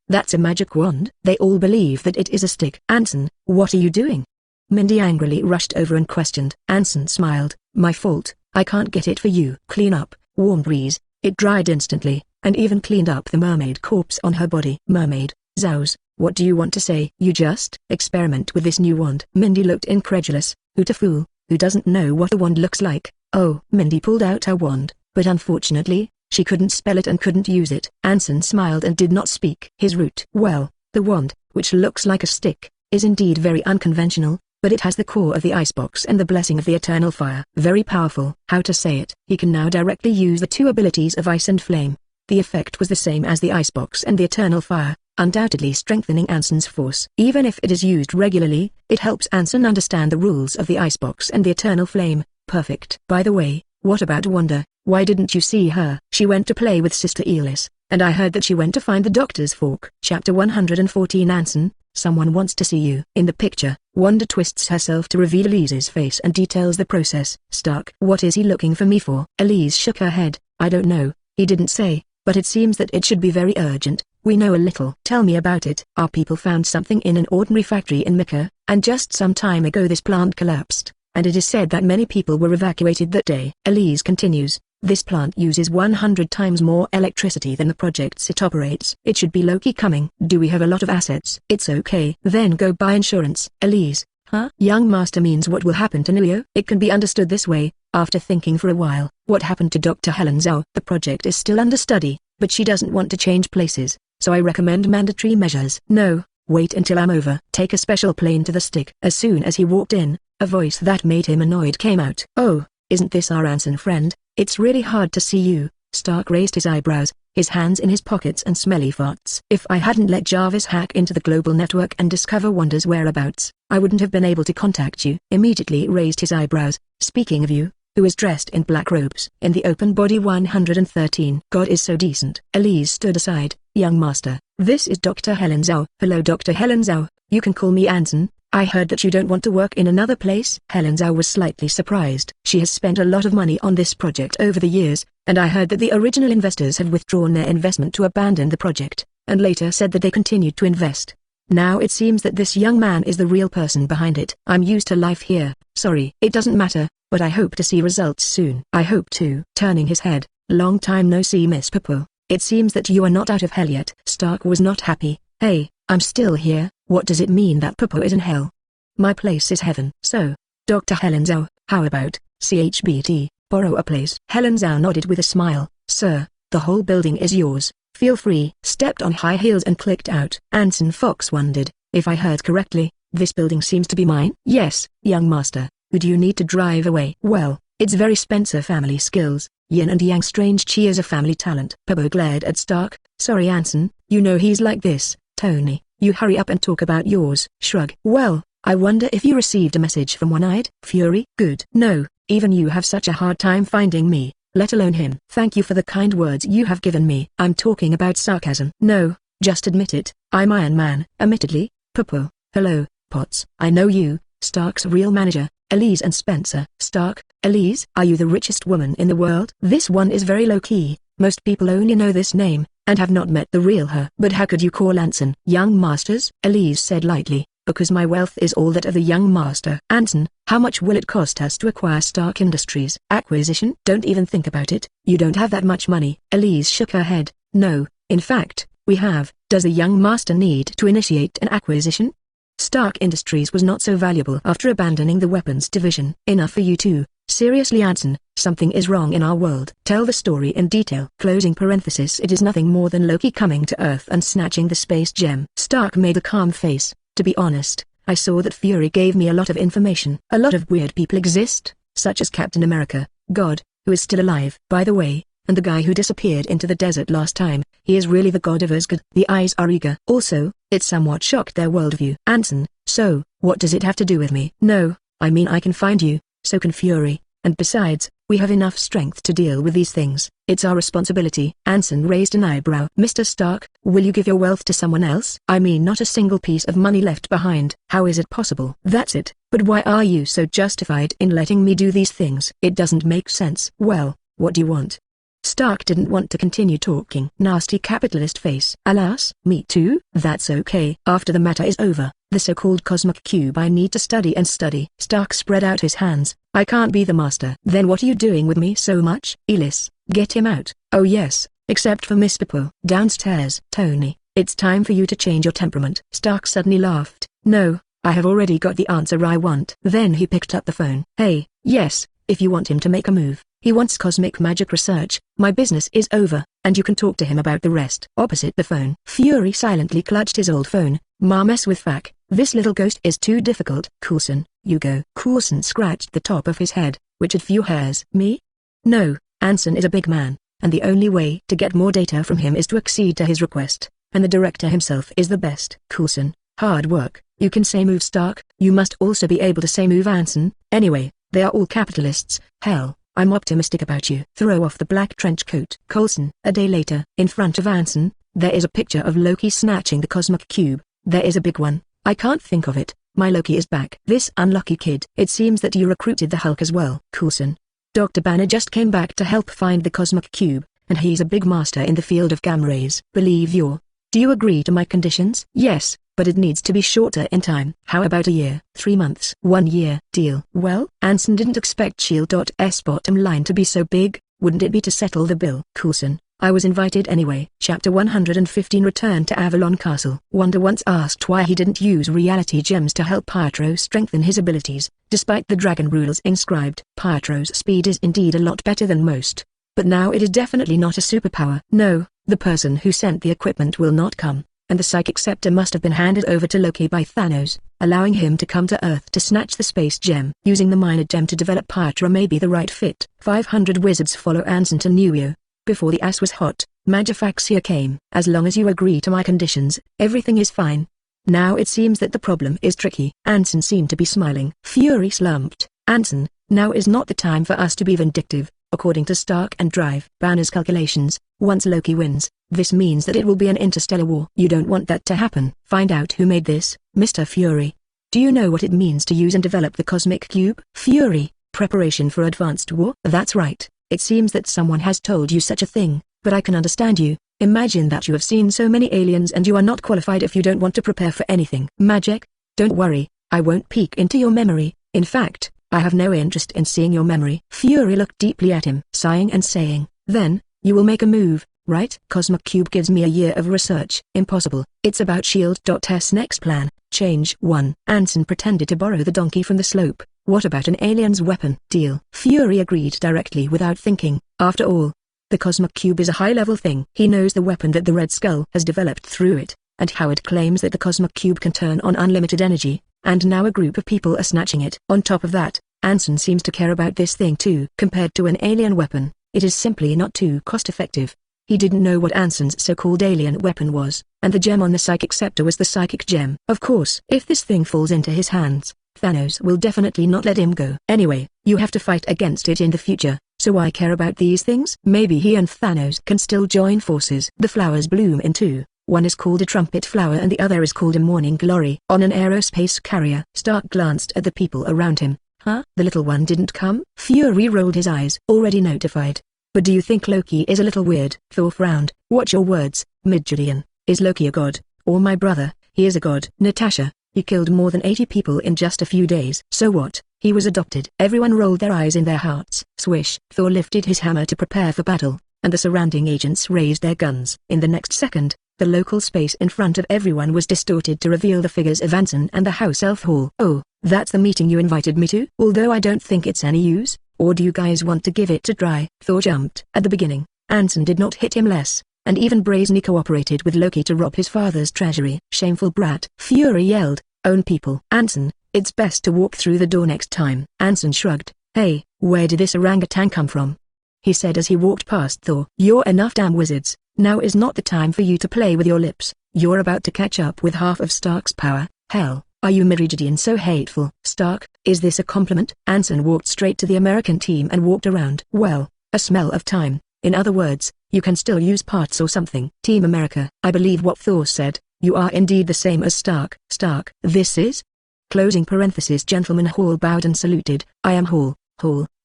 That's a magic wand? They all believe that it is a stick. Anson, what are you doing? Mendy angrily rushed over and questioned. Anson smiled. My fault, I can't get it for you. Clean up. Warm breeze. It dried instantly, and even cleaned up the mermaid corpse on her body. Mermaid, Zows, what do you want to say? You just experiment with this new wand. Mindy looked incredulous. Who to fool, who doesn't know what a wand looks like? Oh. Mindy pulled out her wand, but unfortunately, she couldn't spell it and couldn't use it. Anson smiled and did not speak. His route. Well, the wand, which looks like a stick, is indeed very unconventional, but it has the core of the icebox and the blessing of the eternal fire. Very powerful. How to say it? He can now directly use the 2 abilities of ice and flame. The effect was the same as the icebox and the eternal fire, undoubtedly strengthening Anson's force. Even if it is used regularly, it helps Anson understand the rules of the icebox and the eternal flame. Perfect. By the way, what about Wanda? Why didn't you see her? She went to play with Sister Elis, and I heard that she went to find the doctor's fork. Chapter 114. Anson, someone wants to see you. In the picture, Wanda twists herself to reveal Elise's face and details the process. Stark. What is he looking for me for? Elise shook her head. I don't know, he didn't say, but it seems that it should be very urgent. We know a little. Tell me about it. Our people found something in an ordinary factory in Mecca, and just some time ago this plant collapsed, and it is said that many people were evacuated that day. Elise continues. This plant uses 100 times more electricity than the projects it operates. It should be low-key coming. Do we have a lot of assets? It's okay. Then go buy insurance. Elise. Huh? Young master means what will happen to Neo? It can be understood this way. After thinking for a while, what happened to Dr. Helen Zhao? The project is still under study, but she doesn't want to change places, so I recommend mandatory measures. No, wait until I'm over. Take a special plane to the stick. As soon as he walked in, a voice that made him annoyed came out. Oh, isn't this our Anson friend? It's really hard to see you. Stark raised his eyebrows, his hands in his pockets and smelly farts. If I hadn't let Jarvis hack into the global network and discover Wanda's whereabouts, I wouldn't have been able to contact you. Immediately raised his eyebrows. Speaking of you, who is dressed in black robes? In the open body 113. God is so decent. Elise stood aside. Young master, this is Dr. Helen Zhao. Hello Dr. Helen Zhao, you can call me Anson. I heard that you don't want to work in another place. Helen Zhao was slightly surprised. She has spent a lot of money on this project over the years, and I heard that the original investors had withdrawn their investment to abandon the project, and later said that they continued to invest. Now it seems that this young man is the real person behind it. I'm used to life here. Sorry. It doesn't matter, but I hope to see results soon. I hope too. Turning his head. Long time no see Miss Popo. It seems that you are not out of hell yet. Stark was not happy. Hey, I'm still here. What does it mean that Popo is in hell? My place is heaven. So, Dr. Helen Zhao, how about, CHBT, borrow a place? Helen Zhao nodded with a smile. Sir, the whole building is yours. Feel free. Stepped on high heels and clicked out. Anson Fox wondered, if I heard correctly, this building seems to be mine? Yes, young master. Who do you need to drive away? Well, it's very Spencer family skills. Yin and Yang strange cheers of family talent. Popo glared at Stark. Sorry Anson, you know he's like this. Tony, you hurry up and talk about yours. Shrug. Well, I wonder if you received a message from One-Eyed Fury? Good. No, even you have such a hard time finding me, let alone him. Thank you for the kind words you have given me. I'm talking about sarcasm. No, just admit it. I'm Iron Man. Admittedly, Popo. Hello, Potts. I know you, Stark's real manager, Elise and Spencer. Stark, Elise? Are you the richest woman in the world? This one is very low-key. Most people only know this name, and have not met the real her. But how could you call Anson? Young masters? Elise said lightly. Because my wealth is all that of the young master. Anson, how much will it cost us to acquire Stark Industries? Acquisition? Don't even think about it. You don't have that much money. Elise shook her head. No, in fact, we have. Does the young master need to initiate an acquisition? Stark Industries was not so valuable after abandoning the weapons division. Enough for you two. Seriously Anson, something is wrong in our world. Tell the story in detail. Closing parenthesis. It is nothing more than Loki coming to Earth and snatching the space gem. Stark made a calm face. To be honest, I saw that Fury gave me a lot of information. A lot of weird people exist, such as Captain America, God, who is still alive. By the way, and the guy who disappeared into the desert last time, he is really the god of Asgard. The eyes are eager. Also, it somewhat shocked their worldview. Anson, so, what does it have to do with me? No, I mean I can find you, so can Fury, and besides, we have enough strength to deal with these things. It's our responsibility. Anson raised an eyebrow. Mr. Stark, will you give your wealth to someone else? I mean not a single piece of money left behind. How is it possible? That's it. But why are you so justified in letting me do these things? It doesn't make sense. Well, what do you want? Stark didn't want to continue talking. Nasty capitalist face. Alas, me too? That's okay. After the matter is over, the so-called cosmic cube I need to study and study. Stark spread out his hands. I can't be the master. Then what are you doing with me so much? Ellis, get him out. Oh yes, except for Miss Popo. Downstairs. Tony, it's time for you to change your temperament. Stark suddenly laughed. No, I have already got the answer I want. Then he picked up the phone. Hey, yes, if you want him to make a move. He wants cosmic magic research. My business is over, and you can talk to him about the rest. Opposite the phone, Fury silently clutched his old phone. Ma mess with Fack. This little ghost is too difficult. Coulson, you go. Coulson scratched the top of his head, which had few hairs. Me? No, Anson is a big man, and the only way to get more data from him is to accede to his request, and the director himself is the best. Coulson, hard work. You can say move Stark. You must also be able to say move Anson. Anyway, they are all capitalists. Hell, I'm optimistic about you. Throw off the black trench coat. Coulson. A day later, in front of Anson, there is a picture of Loki snatching the cosmic cube. There is a big one. I can't think of it. My Loki is back. This unlucky kid. It seems that you recruited the Hulk as well. Coulson. Dr. Banner just came back to help find the cosmic cube, and he's a big master in the field of gamma rays. Believe you're. Do you agree to my conditions? Yes, but it needs to be shorter in time. How about a year? 3 months? 1 year? Deal. Well, Anson didn't expect S.'s bottom line to be so big, Wouldn't it be to settle the bill? Coulson, I was invited anyway. Chapter 115 Return to Avalon Castle. Wanda once asked why he didn't use reality gems to help Pietro strengthen his abilities, despite the dragon rules inscribed. Pietro's speed is indeed a lot better than most, but now it is definitely not a superpower. No, the person who sent the equipment will not come, and the psychic scepter must have been handed over to Loki by Thanos, allowing him to come to Earth to snatch the space gem. Using the minor gem to develop Pietro may be the right fit. 500 wizards follow Anson to New York. Before the ass was hot, Magifaxia came. As long as you agree to my conditions, everything is fine. Now it seems that the problem is tricky. Anson seemed to be smiling. Fury slumped. Anson, now is not the time for us to be vindictive. According to Stark and Drive Banner's calculations, once Loki wins, this means that it will be an interstellar war. You don't want that to happen. Find out who made this, Mr. Fury. Do you know what it means to use and develop the cosmic cube? Fury, preparation for advanced war? That's right. It seems that someone has told you such a thing, but I can understand you. Imagine that you have seen so many aliens and you are not qualified if you don't want to prepare for anything. Magic? Don't worry, I won't peek into your memory. In fact, I have no interest in seeing your memory. Fury looked deeply at him, sighing and saying, then, you will make a move, right? Cosmic Cube gives me a year of research. Impossible. It's about S.'s next plan. Change 1. Anson pretended to borrow the donkey from the slope. What about an alien's weapon? Deal. Fury agreed directly without thinking. After all, the Cosmic Cube is a high-level thing. He knows the weapon that the Red Skull has developed through it, and Howard claims that the Cosmic Cube can turn on unlimited energy, and now a group of people are snatching it. On top of that, Anson seems to care about this thing too. Compared to an alien weapon, it is simply not too cost-effective. He didn't know what Anson's so-called alien weapon was, and the gem on the psychic scepter was the psychic gem. Of course, if this thing falls into his hands, Thanos will definitely not let him go. Anyway, you have to fight against it in the future, so why care about these things? Maybe he and Thanos can still join forces. The flowers bloom in two. One is called a trumpet flower and the other is called a morning glory. On an aerospace carrier. Stark glanced at the people around him. Huh? The little one didn't come? Fury rolled his eyes. Already notified. But do you think Loki is a little weird? Thor frowned. Watch your words, Midgelian. Is Loki a god? Or my brother, he is a god. Natasha, he killed more than 80 people in just a few days. So what? He was adopted. Everyone rolled their eyes in their hearts. Swish. Thor lifted his hammer to prepare for battle, and the surrounding agents raised their guns. In the next second, the local space in front of everyone was distorted to reveal the figures of Anson and the House Elf Hall. Oh, that's the meeting you invited me to? Although I don't think it's any use, or do you guys want to give it a try? Thor jumped. At the beginning, Anson did not hit him less, and even brazenly cooperated with Loki to rob his father's treasury. Shameful brat. Fury yelled, own people. Anson, it's best to walk through the door next time. Anson shrugged. Hey, where did this orangutan come from? He said as he walked past Thor. You're enough damn wizards. Now is not the time for you to play with your lips. You're about to catch up with half of Stark's power. Hell, are you Meridian so hateful? Stark, is this a compliment? Anson walked straight to the American team and walked around. Well, a smell of time. In other words, you can still use parts or something. Team America, I believe what Thor said. You are indeed the same as Stark. Stark, this is? Closing parenthesis. Gentleman Hall bowed and saluted. I am Hall,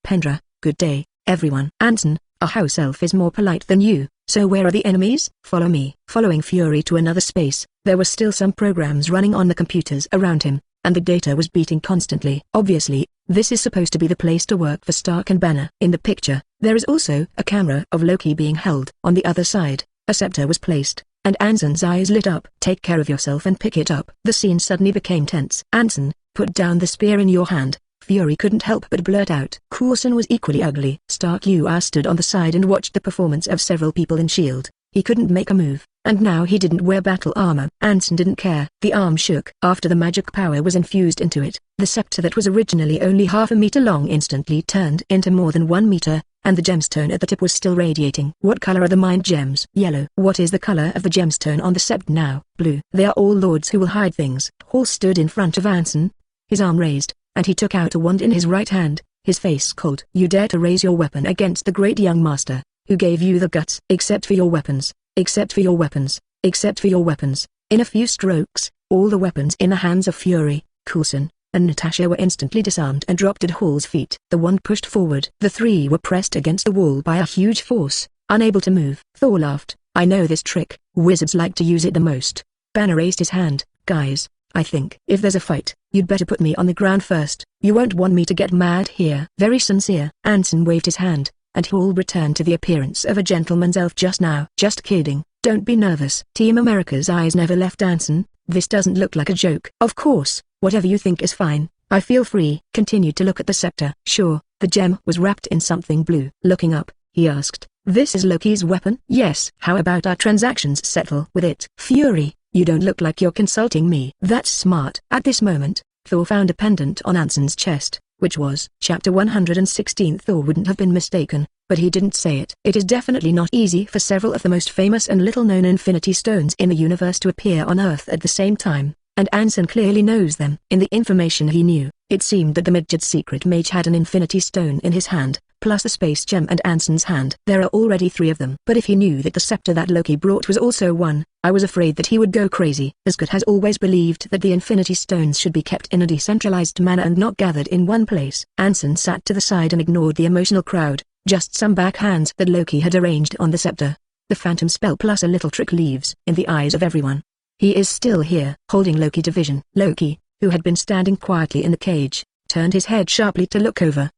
Pendra, good day, everyone. Anson, a house elf is more polite than you, so where are the enemies? Follow me. Following Fury to another space, there were still some programs running on the computers around him, and the data was beating constantly. Obviously, this is supposed to be the place to work for Stark and Banner. In the picture, there is also a camera of Loki being held. On the other side, a scepter was placed, and Anson's eyes lit up. Take care of yourself and pick it up. The scene suddenly became tense. Anson, put down the spear in your hand. Fury couldn't help but blurt out. Coulson was equally ugly. Stark stood on the side and watched the performance of several people in S.H.I.E.L.D. He couldn't make a move, and now he didn't wear battle armor. Anson didn't care. The arm shook. After the magic power was infused into it, the scepter that was originally only half a meter long instantly turned into more than 1 meter, and the gemstone at the tip was still radiating. What color are the mind gems? Yellow. What is the color of the gemstone on the scepter now? Blue. They are all lords who will hide things. Hall stood in front of Anson, his arm raised, and he took out a wand in his right hand, his face cold. You dare to raise your weapon against the great young master, who gave you the guts. Except for your weapons, except for your weapons, except for your weapons. In a few strokes, all the weapons in the hands of Fury, Coulson, and Natasha were instantly disarmed and dropped at Hall's feet. The wand pushed forward. The three were pressed against the wall by a huge force, unable to move. Thor laughed. I know this trick, wizards like to use it the most. Banner raised his hand. Guys, I think if there's a fight, you'd better put me on the ground first. You won't want me to get mad here. Very sincere. Anson waved his hand, and Hall returned to the appearance of a gentleman's elf just now. Just kidding, don't be nervous. Team America's eyes never left Anson. This doesn't look like a joke. Of course, whatever you think is fine. I feel free. Continued to look at the scepter. Sure, the gem was wrapped in something blue. Looking up, he asked, "This is Loki's weapon?" "Yes." "How about our transactions settle with it?" "Fury, you don't look like you're consulting me." "That's smart." At this moment, Thor found a pendant on Anson's chest, which was Chapter 116. Thor wouldn't have been mistaken, but he didn't say it. It is definitely not easy for several of the most famous and little-known Infinity Stones in the universe to appear on Earth at the same time, and Anson clearly knows them. In the information he knew, it seemed that the Midgard secret mage had an Infinity Stone in his hand, plus a space gem and Anson's hand. There are already 3 of them. But if he knew that the scepter that Loki brought was also one, I was afraid that he would go crazy. Asgard has always believed that the Infinity Stones should be kept in a decentralized manner and not gathered in one place. Anson sat to the side and ignored the emotional crowd, just some backhands that Loki had arranged on the scepter. The phantom spell plus a little trick leaves in the eyes of everyone. He is still here, holding Loki to vision. Loki, who had been standing quietly in the cage, turned his head sharply to look over.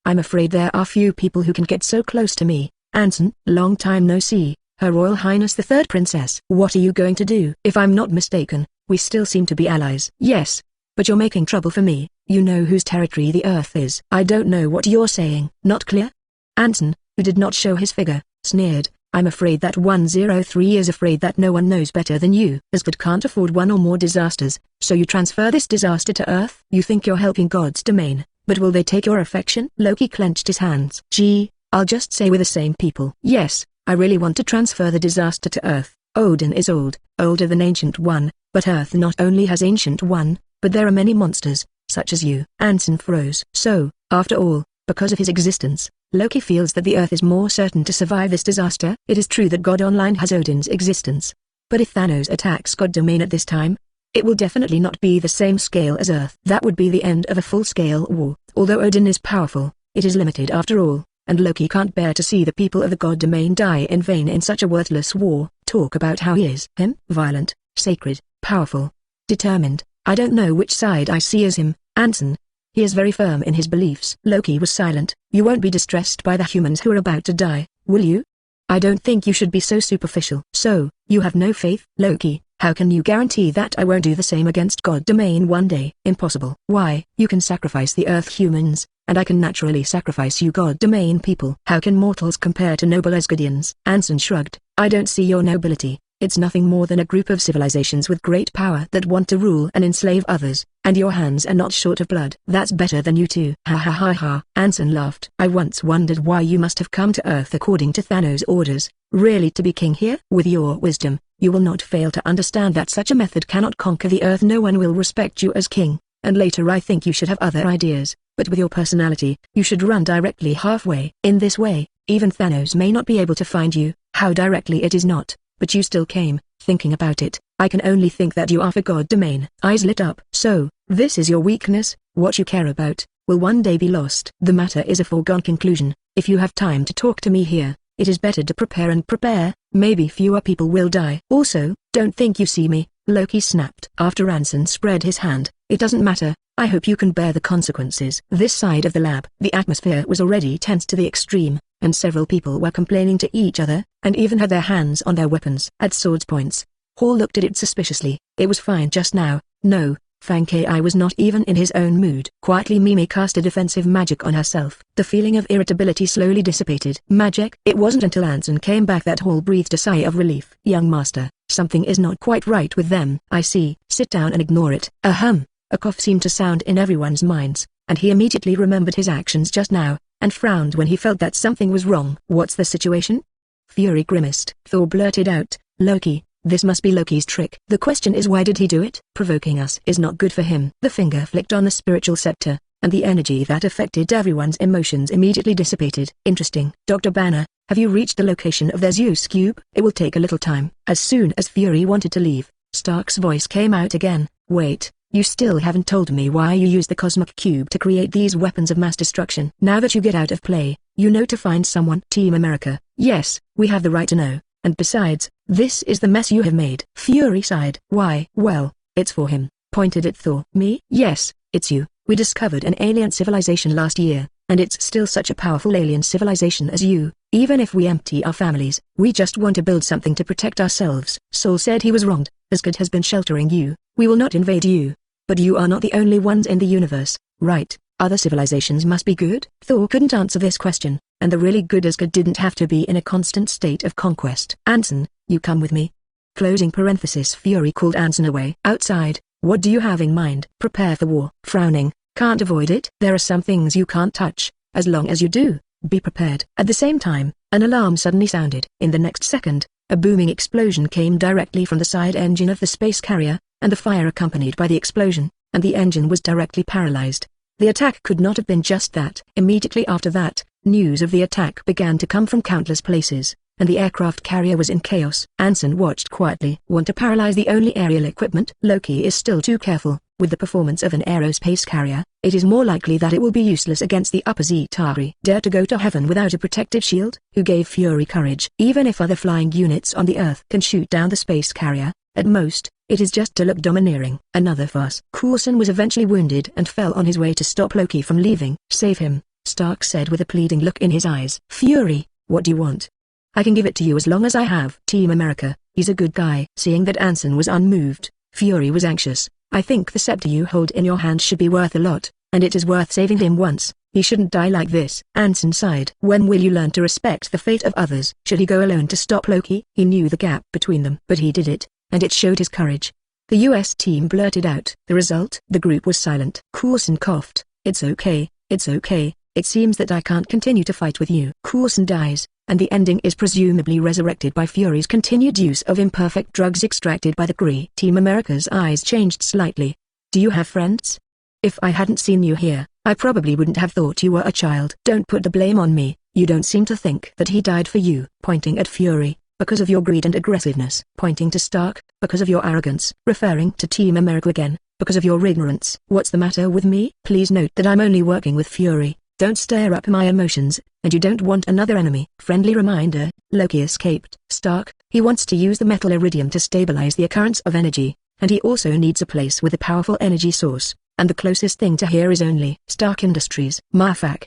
I'm afraid there are few people who can get so close to me. Anson, long time no see, Her Royal Highness the Third Princess. What are you going to do? If I'm not mistaken, we still seem to be allies. Yes, but you're making trouble for me. You know whose territory the Earth is. I don't know what you're saying. Not clear? Anson, who did not show his figure, sneered. I'm afraid that 103 is afraid that no one knows better than you. Asgard can't afford one or more disasters, so you transfer this disaster to Earth? You think you're helping God's domain, but will they take your affection? Loki clenched his hands. Gee, I'll just say we're the same people. Yes, I really want to transfer the disaster to Earth. Odin is old, older than Ancient One, but Earth not only has Ancient One, but there are many monsters, such as you. Anson froze. So, after all, because of his existence, Loki feels that the Earth is more certain to survive this disaster. It is true that God Online has Odin's existence. But if Thanos attacks God Domain at this time, it will definitely not be the same scale as Earth. That would be the end of a full-scale war. Although Odin is powerful, it is limited after all, and Loki can't bear to see the people of the God Domain die in vain in such a worthless war. Talk about how he is. Violent, sacred, powerful, determined. I don't know which side I see as him, Anson. He is very firm in his beliefs. Loki was silent. You won't be distressed by the humans who are about to die, will you? I don't think you should be so superficial. So, you have no faith? Loki, how can you guarantee that I won't do the same against God Domain one day? Impossible. Why? You can sacrifice the Earth humans, and I can naturally sacrifice you God Domain people. How can mortals compare to noble Asgardians? Anson shrugged. I don't see your nobility. It's nothing more than a group of civilizations with great power that want to rule and enslave others, and your hands are not short of blood. That's better than you two. Ha ha ha ha. Anson laughed. I once wondered why you must have come to Earth according to Thanos' orders, really to be king here? With your wisdom, you will not fail to understand that such a method cannot conquer the Earth. No one will respect you as king, and later I think you should have other ideas, but with your personality, you should run directly halfway. In this way, even Thanos may not be able to find you. How directly it is not. But you still came. Thinking about it, I can only think that you are for God Domain. Eyes lit up. So, this is your weakness. What you care about will one day be lost. The matter is a foregone conclusion. If you have time to talk to me here, it is better to prepare. Maybe fewer people will die. Also, don't think you see me, Loki snapped. After Anson spread his hand, it doesn't matter. I hope you can bear the consequences. This side of the lab. The atmosphere was already tense to the extreme, and several people were complaining to each other, and even had their hands on their weapons. At swords points, Hall looked at it suspiciously. It was fine just now. No, Fang Ki was not even in his own mood. Quietly Mimi cast a defensive magic on herself. The feeling of irritability slowly dissipated. Magic? It wasn't until Anson came back that Hall breathed a sigh of relief. Young master, something is not quite right with them. I see. Sit down and ignore it. A cough seemed to sound in everyone's minds, and he immediately remembered his actions just now, and frowned when he felt that something was wrong. What's the situation? Fury grimaced. Thor blurted out, Loki, this must be Loki's trick. The question is why did he do it? Provoking us is not good for him. The finger flicked on the spiritual scepter, and the energy that affected everyone's emotions immediately dissipated. Interesting. Dr. Banner, have you reached the location of their Zeus cube? It will take a little time. As soon as Fury wanted to leave, Stark's voice came out again. Wait. You still haven't told me why you used the cosmic cube to create these weapons of mass destruction. Now that you get out of play, you know to find someone. Team America. Yes, we have the right to know, and besides, this is the mess you have made. Fury sighed. Why? Well, it's for him. Pointed at Thor. Me? Yes, it's you. We discovered an alien civilization last year, and it's still such a powerful alien civilization as you. Even if we empty our families, we just want to build something to protect ourselves." Saul said he was wronged. "Asgard has been sheltering you. We will not invade you. But you are not the only ones in the universe, right? Other civilizations must be good?" Thor couldn't answer this question, and the really good Asgard didn't have to be in a constant state of conquest. "Anson, you come with me." Closing parenthesis. Fury called Anson away. "Outside, what do you have in mind?" "Prepare for war." Frowning, "Can't avoid it." "There are some things you can't touch. As long as you do, be prepared." At the same time, an alarm suddenly sounded. In the next second, a booming explosion came directly from the side engine of the space carrier, and the fire accompanied by the explosion, and the engine was directly paralyzed. The attack could not have been just that. Immediately after that, news of the attack began to come from countless places, and the aircraft carrier was in chaos. Anson watched quietly. "Want to paralyze the only aerial equipment?" Loki is still too careful. With the performance of an aerospace carrier, it is more likely that it will be useless against the upper Zetari. "Dare to go to heaven without a protective shield?" Who gave Fury courage? Even if other flying units on the Earth can shoot down the space carrier, at most, it is just to look domineering. Another farce. Coulson was eventually wounded and fell on his way to stop Loki from leaving. "Save him," Stark said with a pleading look in his eyes. "Fury, what do you want?" "I can give it to you as long as I have Team America. He's a good guy." Seeing that Anson was unmoved, Fury was anxious. "I think the scepter you hold in your hand should be worth a lot, and it is worth saving him once. He shouldn't die like this." Anson sighed. "When will you learn to respect the fate of others?" Should he go alone to stop Loki? He knew the gap between them, but he did it, and it showed his courage. The US team blurted out. The result? The group was silent. Coulson coughed. "It's okay, it's okay. It seems that I can't continue to fight with you." Coulson dies, and the ending is presumably resurrected by Fury's continued use of imperfect drugs extracted by the Kree. Team America's eyes changed slightly. "Do you have friends? If I hadn't seen you here, I probably wouldn't have thought you were a child." "Don't put the blame on me. You don't seem to think that he died for you." Pointing at Fury, "Because of your greed and aggressiveness." Pointing to Stark, "Because of your arrogance." Referring to Team America again, "Because of your ignorance." "What's the matter with me?" "Please note that I'm only working with Fury. Don't stir up my emotions, and you don't want another enemy." Friendly reminder, Loki escaped. "Stark, he wants to use the metal iridium to stabilize the occurrence of energy, and he also needs a place with a powerful energy source, and the closest thing to here is only Stark Industries." Marfak.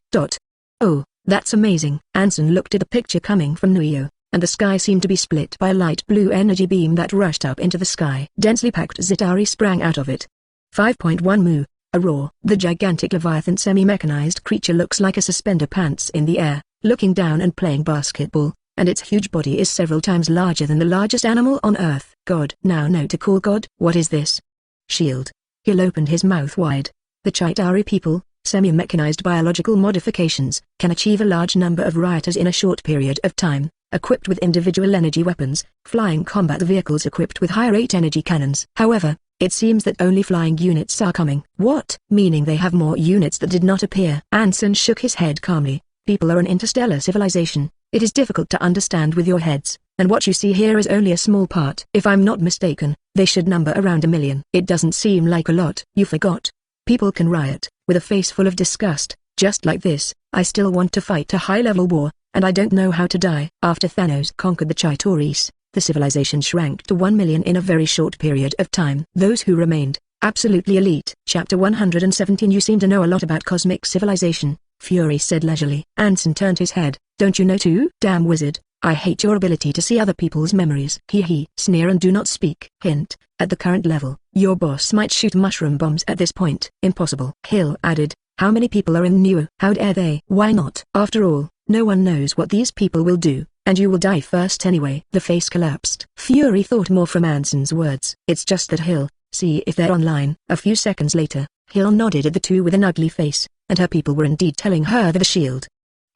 "Oh, that's amazing." Anson looked at a picture coming from Nuyo, and the sky seemed to be split by a light blue energy beam that rushed up into the sky. Densely packed Zetari sprang out of it. 5.1 Mu. A roar. The gigantic Leviathan semi-mechanized creature looks like a suspender pants in the air, looking down and playing basketball, and its huge body is several times larger than the largest animal on Earth. "God." "Now know to call God." "What is this?" "Shield." He'll opened his mouth wide. "The Chitauri people, semi-mechanized biological modifications, can achieve a large number of rioters in a short period of time, equipped with individual energy weapons, flying combat vehicles equipped with high-rate energy cannons. However, it seems that only flying units are coming." "What?" "Meaning they have more units that did not appear." Anson shook his head calmly. "People are an interstellar civilization. It is difficult to understand with your heads, and what you see here is only a small part. If I'm not mistaken, they should number around 1 million. It doesn't seem like a lot." "You forgot. People can riot." With a face full of disgust, "Just like this, I still want to fight a high-level war, and I don't know how to die." After Thanos conquered the Chitauris, the civilization shrank to 1 million in a very short period of time. Those who remained, absolutely elite. Chapter 117. "You seem to know a lot about cosmic civilization," Fury said leisurely. Anson turned his head. "Don't you know too?" "Damn wizard, I hate your ability to see other people's memories." He sneer and do not speak. Hint, at the current level, your boss might shoot mushroom bombs at this point. Impossible. Hill added, "How many people are in New? How dare they?" "Why not? After all, no one knows what these people will do, and you will die first anyway." The face collapsed. Fury thought more from Anson's words. "It's just that Hill, see if they're online." A few seconds later, Hill nodded at the two with an ugly face, and her people were indeed telling her that the shield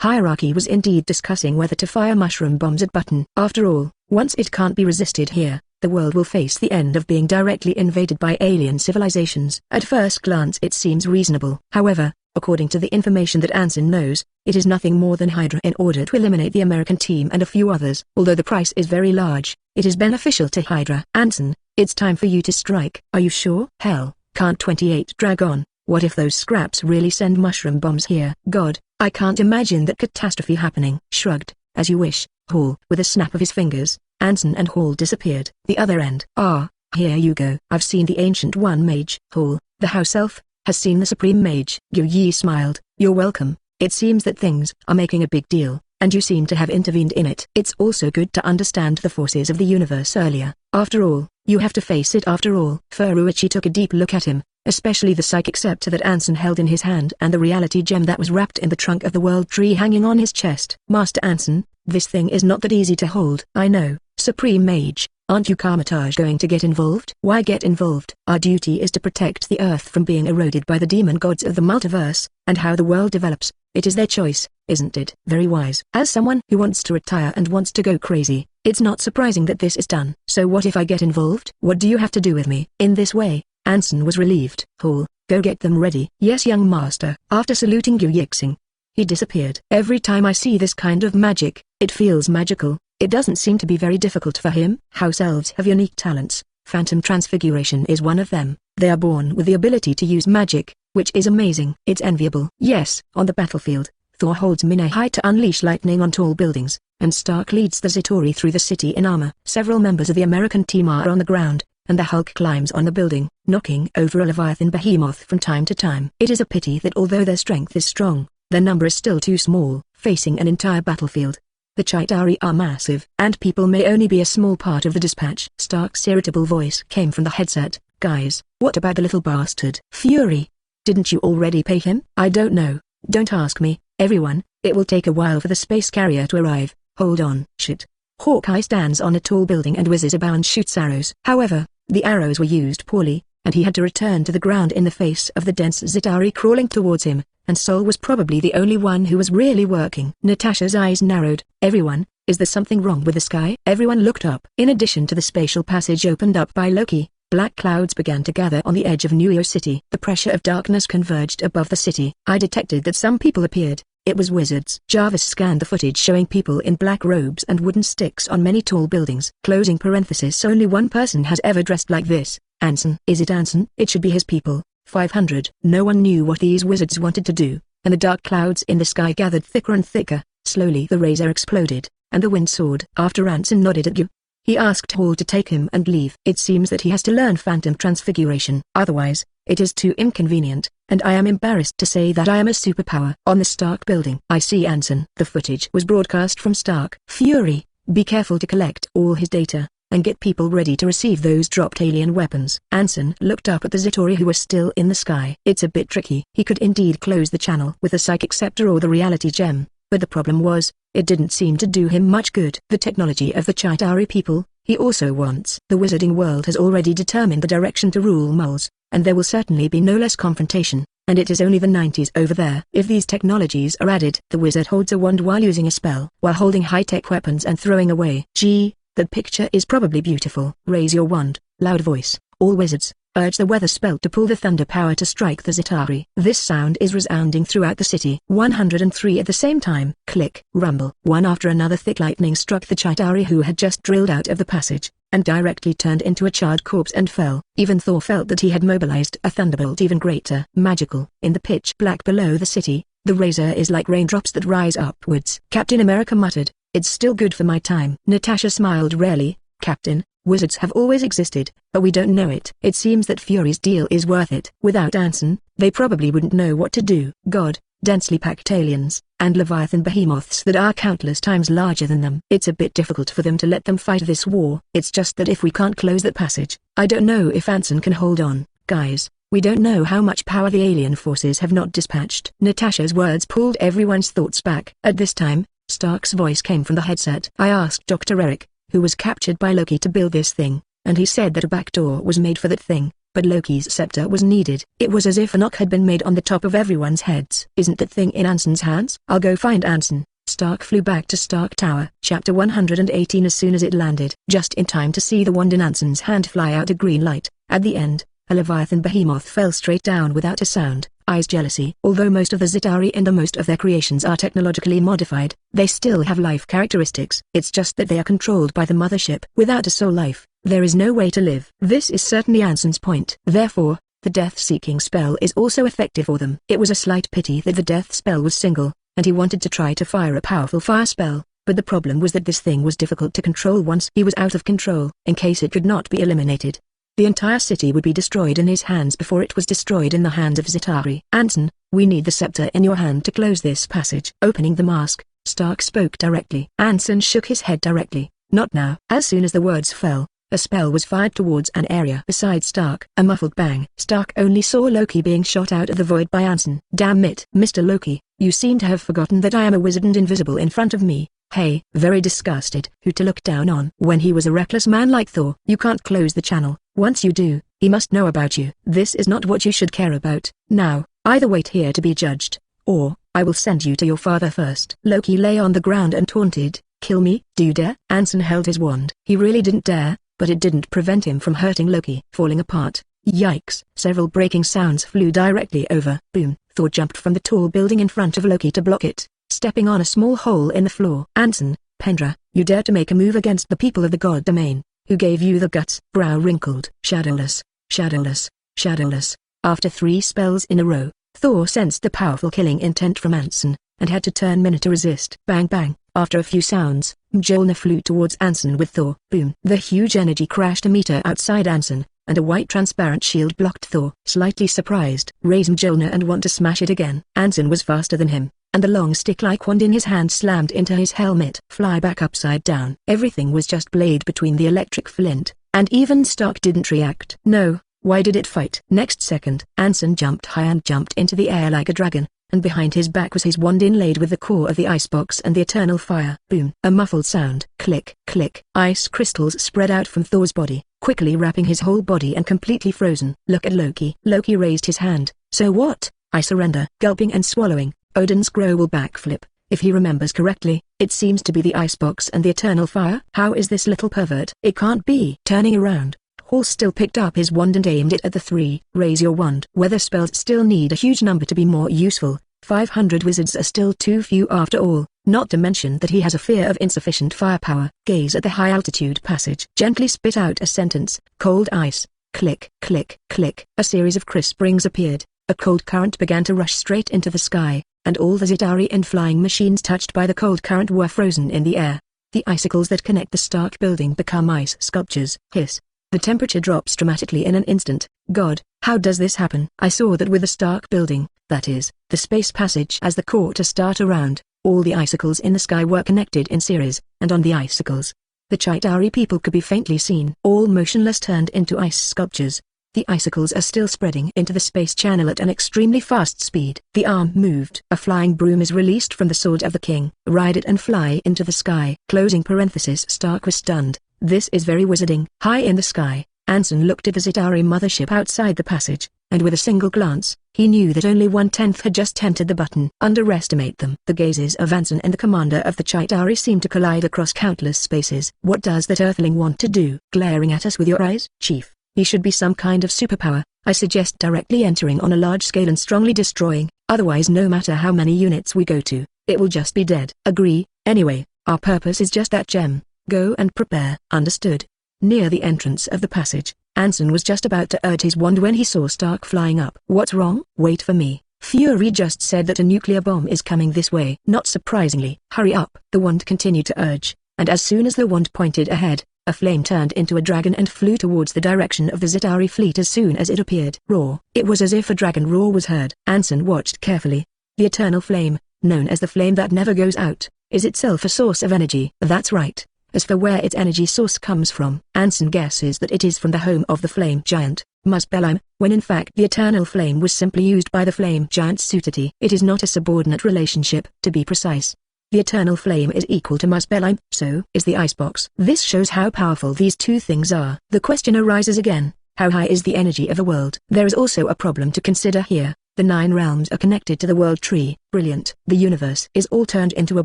hierarchy was indeed discussing whether to fire mushroom bombs at Button. After all, once it can't be resisted here, the world will face the end of being directly invaded by alien civilizations. At first glance it seems reasonable. However, according to the information that Anson knows, it is nothing more than Hydra. In order to eliminate the American team and a few others, although the price is very large, it is beneficial to Hydra. "Anson, it's time for you to strike." "Are you sure?" "Hell, can't 28 drag on? What if those scraps really send mushroom bombs here?" "God, I can't imagine that catastrophe happening." Shrugged. "As you wish, Hall." With a snap of his fingers, Anson and Hall disappeared. The other end. "Ah, here you go." "I've seen the Ancient One mage." Hall, the house elf, has seen the Supreme Mage. Yu Yi smiled. "You're welcome, It seems that things are making a big deal, and you seem to have intervened in it. It's also good to understand the forces of the universe earlier. After all, you have to face it after all. Su Rui took a deep look at him, especially the psychic scepter that Anson held in his hand and the reality gem that was wrapped in the trunk of the world tree hanging on his chest. Master Anson, this thing is not that easy to hold. I know, Supreme Mage. Aren't you Karmatage going to get involved? Why get involved? Our duty is to protect the Earth from being eroded by the demon gods of the multiverse, and how the world develops, it is their choice, isn't it? Very wise. As someone who wants to retire and wants to go crazy, it's not surprising that this is done. So what if I get involved? What do you have to do with me? In this way, Anson was relieved. Hall, go get them ready. Yes, young master. After saluting Gu Yixing, he disappeared. Every time I see this kind of magic, it feels magical. It doesn't seem to be very difficult for him. House elves have unique talents. Phantom transfiguration is one of them. They are born with the ability to use magic, which is amazing. It's enviable. Yes, on the battlefield, Thor holds Minahai to unleash lightning on tall buildings, and Stark leads the Zittori through the city in armor. Several members of the American team are on the ground, and the Hulk climbs on the building, knocking over a Leviathan behemoth from time to time. It is a pity that although their strength is strong, their number is still too small, facing an entire battlefield. The Chitauri are massive, and people may only be a small part of the dispatch. Stark's irritable voice came from the headset. Guys, what about the little bastard? Fury. Didn't you already pay him? I don't know. Don't ask me, everyone. It will take a while for the space carrier to arrive. Hold on. Shit. Hawkeye stands on a tall building and whizzes a bow and shoots arrows. However, the arrows were used poorly, and he had to return to the ground in the face of the dense Zitari crawling towards him, and Sol was probably the only one who was really working. Natasha's eyes narrowed. Everyone, is there something wrong with the sky? Everyone looked up. In addition to the spatial passage opened up by Loki, black clouds began to gather on the edge of New York City. The pressure of darkness converged above the city. I detected that some people appeared. It was wizards. Jarvis scanned the footage showing people in black robes and wooden sticks on many tall buildings. Closing parenthesis. Only one person has ever dressed like this. Anson. Is it Anson? It should be his people. 500. No one knew what these wizards wanted to do, and the dark clouds in the sky gathered thicker and thicker. Slowly the razor exploded, and the wind soared. After Anson nodded at Gu, he asked Hall to take him and leave. It seems that he has to learn phantom transfiguration. Otherwise, it is too inconvenient, and I am embarrassed to say that I am a superpower. On the Stark building. I see Anson. The footage was broadcast from Stark. Fury, be careful to collect all his data, and get people ready to receive those dropped alien weapons. Anson looked up at the Zittori who were still in the sky. It's a bit tricky. He could indeed close the channel with the psychic scepter or the reality gem, but the problem was, it didn't seem to do him much good. The technology of the Chitauri people, he also wants. The wizarding world has already determined the direction to rule moles, and there will certainly be no less confrontation, and it is only the 90s over there. If these technologies are added, the wizard holds a wand while using a spell, while holding high-tech weapons and throwing away. Gee, that picture is probably beautiful. Raise your wand, loud voice. All wizards, urge the weather spell to pull the thunder power to strike the Zitari. This sound is resounding throughout the city. 103 at the same time. Click, rumble. One after another thick lightning struck the Chitauri who had just drilled out of the passage, and directly turned into a charred corpse and fell. Even Thor felt that he had mobilized a thunderbolt even greater. Magical. In the pitch black below the city, the razor is like raindrops that rise upwards. Captain America muttered, it's still good for my time. Natasha smiled rarely. Captain, wizards have always existed, but we don't know it. It seems that Fury's deal is worth it. Without Anson, they probably wouldn't know what to do. God, densely packed aliens, and Leviathan behemoths that are countless times larger than them. It's a bit difficult for them to let them fight this war. It's just that if we can't close that passage, I don't know if Anson can hold on. Guys, we don't know how much power the alien forces have not dispatched. Natasha's words pulled everyone's thoughts back. At this time, Stark's voice came from the headset. I asked Dr. Eric, who was captured by Loki to build this thing, and he said that a backdoor was made for that thing, but Loki's scepter was needed. It was as if a knock had been made on the top of everyone's heads. Isn't that thing in Anson's hands? I'll go find Anson. Stark flew back to Stark Tower. Chapter 118. As soon as it landed, just in time to see the wand in Anson's hand fly out a green light, at the end, a Leviathan behemoth fell straight down without a sound. Eyes jealousy. Although most of the Zitari and most of their creations are technologically modified, they still have life characteristics. It's just that they are controlled by the mothership. Without a soul life, there is no way to live. This is certainly Anson's point. Therefore, the death-seeking spell is also effective for them. It was a slight pity that the death spell was single, and he wanted to try to fire a powerful fire spell, but the problem was that this thing was difficult to control once he was out of control. In case it could not be eliminated, the entire city would be destroyed in his hands before it was destroyed in the hands of Zitari. Anson, we need the scepter in your hand to close this passage. Opening the mask, Stark spoke directly. Anson shook his head directly. Not now. As soon as the words fell, a spell was fired towards an area beside Stark. A muffled bang. Stark only saw Loki being shot out of the void by Anson. Damn it, Mr. Loki, you seem to have forgotten that I am a wizard and invisible in front of me. Hey, very disgusted. Who to look down on when he was a reckless man like Thor. You can't close the channel. Once you do, he must know about you. This is not what you should care about. Now, either wait here to be judged, or I will send you to your father first. Loki lay on the ground and taunted, kill me, do you dare? Anson held his wand. He really didn't dare, but it didn't prevent him from hurting Loki. Falling apart. Yikes. Several breaking sounds flew directly over. Boom. Thor jumped from the tall building in front of Loki to block it, stepping on a small hole in the floor. Anson, Pendra, you dare to make a move against the people of the god domain. Who gave you the guts? Brow wrinkled. Shadowless, shadowless, shadowless. After 3 spells in a row, Thor sensed the powerful killing intent from Anson, and had to turn Minute to resist. Bang bang. After a few sounds, Mjolnir flew towards Anson with Thor. Boom. The huge energy crashed a meter outside Anson, and a white transparent shield blocked Thor. Slightly surprised, raise Mjolnir and want to smash it again. Anson was faster than him, and the long stick-like wand in his hand slammed into his helmet. Fly back upside down. Everything was just blade between the electric flint, and even Stark didn't react. No, why did it fight? Next second, Anson jumped high and jumped into the air like a dragon, and behind his back was his wand inlaid with the core of the icebox and the eternal fire. Boom. A muffled sound. Click, click. Ice crystals spread out from Thor's body, quickly wrapping his whole body and completely frozen. Look at Loki. Loki raised his hand. So what? I surrender. Gulping and swallowing, Odin's Grow will backflip. If he remembers correctly, it seems to be the icebox and the eternal fire. How is this little pervert? It can't be. Turning around, Hall still picked up his wand and aimed it at the 3. Raise your wand. Weather spells still need a huge number to be more useful. 500 wizards are still too few after all, not to mention that he has a fear of insufficient firepower. Gaze at the high-altitude passage. Gently spit out a sentence. Cold ice. Click, click, click. A series of crisp rings appeared. A cold current began to rush straight into the sky, and all the Zitari and flying machines touched by the cold current were frozen in the air. The icicles that connect the Stark building become ice sculptures. Hiss. The temperature drops dramatically in an instant. God, how does this happen? I saw that with the Stark building, that is, the space passage as the core to start around, all the icicles in the sky were connected in series, and on the icicles, the Chitauri people could be faintly seen. All motionless turned into ice sculptures. The icicles are still spreading into the space channel at an extremely fast speed. The arm moved. A flying broom is released from the sword of the king. Ride it and fly into the sky. Closing parenthesis. Stark was stunned. This is very wizarding. High in the sky, Anson looked at the Zitari mothership outside the passage, and with a single glance, he knew that only 1/10 had just entered the button. Underestimate them. The gazes of Anson and the commander of the Chitauri seemed to collide across countless spaces. What does that earthling want to do? Glaring at us with your eyes? Chief, he should be some kind of superpower. I suggest directly entering on a large scale and strongly destroying, otherwise no matter how many units we go to, it will just be dead. Agree. Anyway, our purpose is just that gem. Go and prepare. Understood. Near the entrance of the passage, Anson was just about to urge his wand when he saw Stark flying up. What's wrong? Wait for me. Fury just said that a nuclear bomb is coming this way. Not surprisingly. Hurry up. The wand continued to urge, and as soon as the wand pointed ahead, a flame turned into a dragon and flew towards the direction of the Zitari fleet as soon as it appeared. Roar. It was as if a dragon roar was heard. Anson watched carefully. The eternal flame, known as the flame that never goes out, is itself a source of energy. That's right. As for where its energy source comes from, Anson guesses that it is from the home of the flame giant, Muspelheim, when in fact the eternal flame was simply used by the flame giant Sutati. It is not a subordinate relationship, to be precise. The eternal flame is equal to Muspelheim, so is the icebox. This shows how powerful these two things are. The question arises again, how high is the energy of the world? There is also a problem to consider here. The 9 realms are connected to the world tree. Brilliant. The universe is all turned into a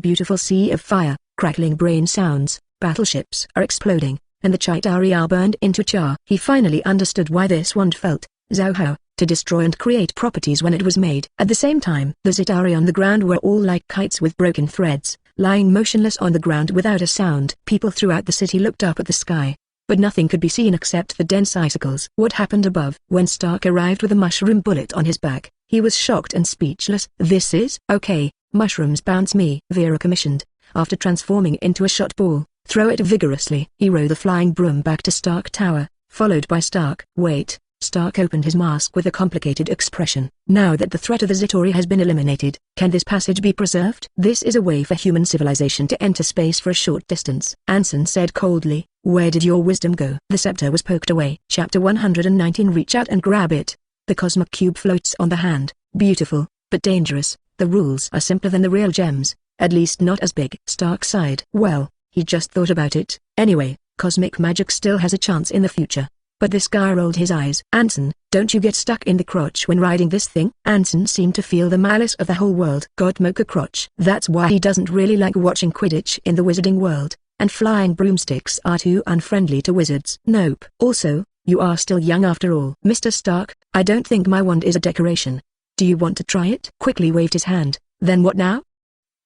beautiful sea of fire, crackling brain sounds. Battleships are exploding, and the Chitauri are burned into char. He finally understood why this wand felt, Zhao, to destroy and create properties when it was made. At the same time, the Zitari on the ground were all like kites with broken threads, lying motionless on the ground without a sound. People throughout the city looked up at the sky, but nothing could be seen except the dense icicles. What happened above? When Stark arrived with a mushroom bullet on his back, he was shocked and speechless. This is okay. Mushrooms bounce me. Vera commissioned, after transforming into a shot ball. Throw it vigorously. He rode the flying broom back to Stark Tower, followed by Stark. Wait. Stark opened his mask with a complicated expression. Now that the threat of the Zitauri has been eliminated, can this passage be preserved? This is a way for human civilization to enter space for a short distance. Anson said coldly, where did your wisdom go? The scepter was poked away. Chapter 119. Reach out and grab it. The cosmic cube floats on the hand. Beautiful, but dangerous. The rules are simpler than the real gems, at least not as big. Stark sighed. Well, he just thought about it. Anyway, cosmic magic still has a chance in the future. But this guy rolled his eyes. Anson, don't you get stuck in the crotch when riding this thing? Anson seemed to feel the malice of the whole world. God mocha crotch. That's why he doesn't really like watching Quidditch in the wizarding world, and flying broomsticks are too unfriendly to wizards. Nope. Also, you are still young after all. Mr. Stark, I don't think my wand is a decoration. Do you want to try it? Quickly waved his hand. Then what now?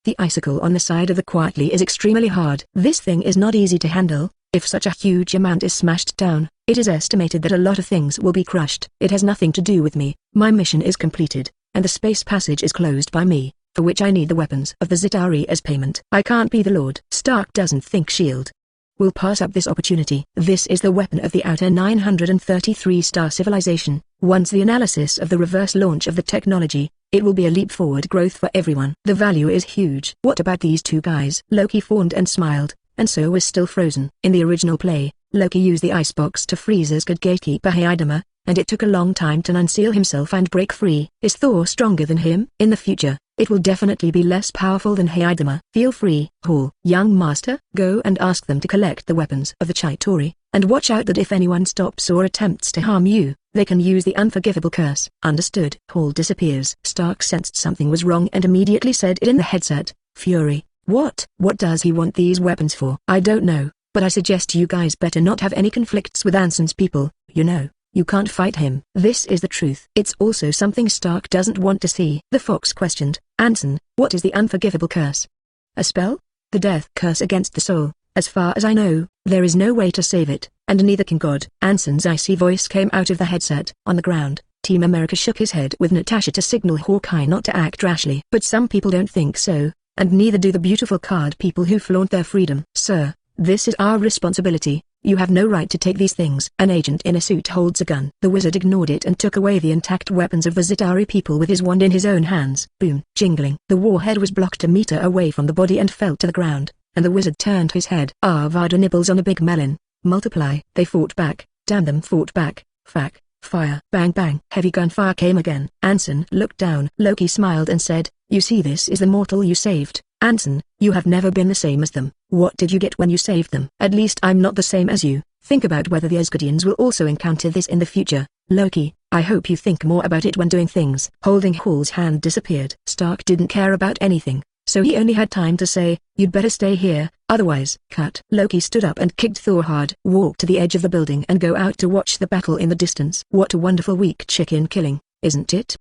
The icicle on the side of the quietly is extremely hard. This thing is not easy to handle. If such a huge amount is smashed down, it is estimated that a lot of things will be crushed. It has nothing to do with me. My mission is completed, and the space passage is closed by me, for which I need the weapons of the Zitauri as payment. I can't be the Lord. Stark doesn't think S.H.I.E.L.D. will pass up this opportunity. This is the weapon of the outer 933-star civilization. Once the analysis of the reverse launch of the technology, it will be a leap forward growth for everyone. The value is huge. What about these two guys? Loki fawned and smiled, and so was still frozen. In the original play, Loki used the icebox to freeze Asgard gatekeeper Heidama, and it took a long time to unseal himself and break free. Is Thor stronger than him? In the future, it will definitely be less powerful than Heidama. Feel free. Hall. Young master, go and ask them to collect the weapons of the Chitauri, and watch out that if anyone stops or attempts to harm you, they can use the unforgivable curse. Understood. Hall disappears. Stark sensed something was wrong and immediately said it in the headset. Fury. What does he want these weapons for? I don't know, but I suggest you guys better not have any conflicts with Anson's people. You know, you can't fight him. This is the truth. It's also something Stark doesn't want to see. The fox questioned, Anson, what is the unforgivable curse? A spell? The death curse against the soul. As far as I know, there is no way to save it, and neither can God. Anson's icy voice came out of the headset. On the ground, Team America shook his head with Natasha to signal Hawkeye not to act rashly. But some people don't think so, and neither do the beautiful card people who flaunt their freedom. Sir, this is our responsibility. You have no right to take these things. An agent in a suit holds a gun. The wizard ignored it and took away the intact weapons of the Zitauri people with his wand in his own hands. Boom. Jingling. The warhead was blocked a meter away from the body and fell to the ground, and the wizard turned his head. Avada nibbles on a big melon. Multiply. They fought back. Damn them, fought back. Fack. Fire. Bang bang. Heavy gunfire came again. Anson looked down. Loki smiled and said, you see, this is the mortal you saved. Anson, you have never been the same as them. What did you get when you saved them? At least I'm not the same as you. Think about whether the Asgardians will also encounter this in the future. Loki, I hope you think more about it when doing things. Holding Hall's hand disappeared. Stark didn't care about anything, so he only had time to say, you'd better stay here, otherwise. Cut. Loki stood up and kicked Thor hard. Walk to the edge of the building and go out to watch the battle in the distance. What a wonderful weak chicken killing, isn't it?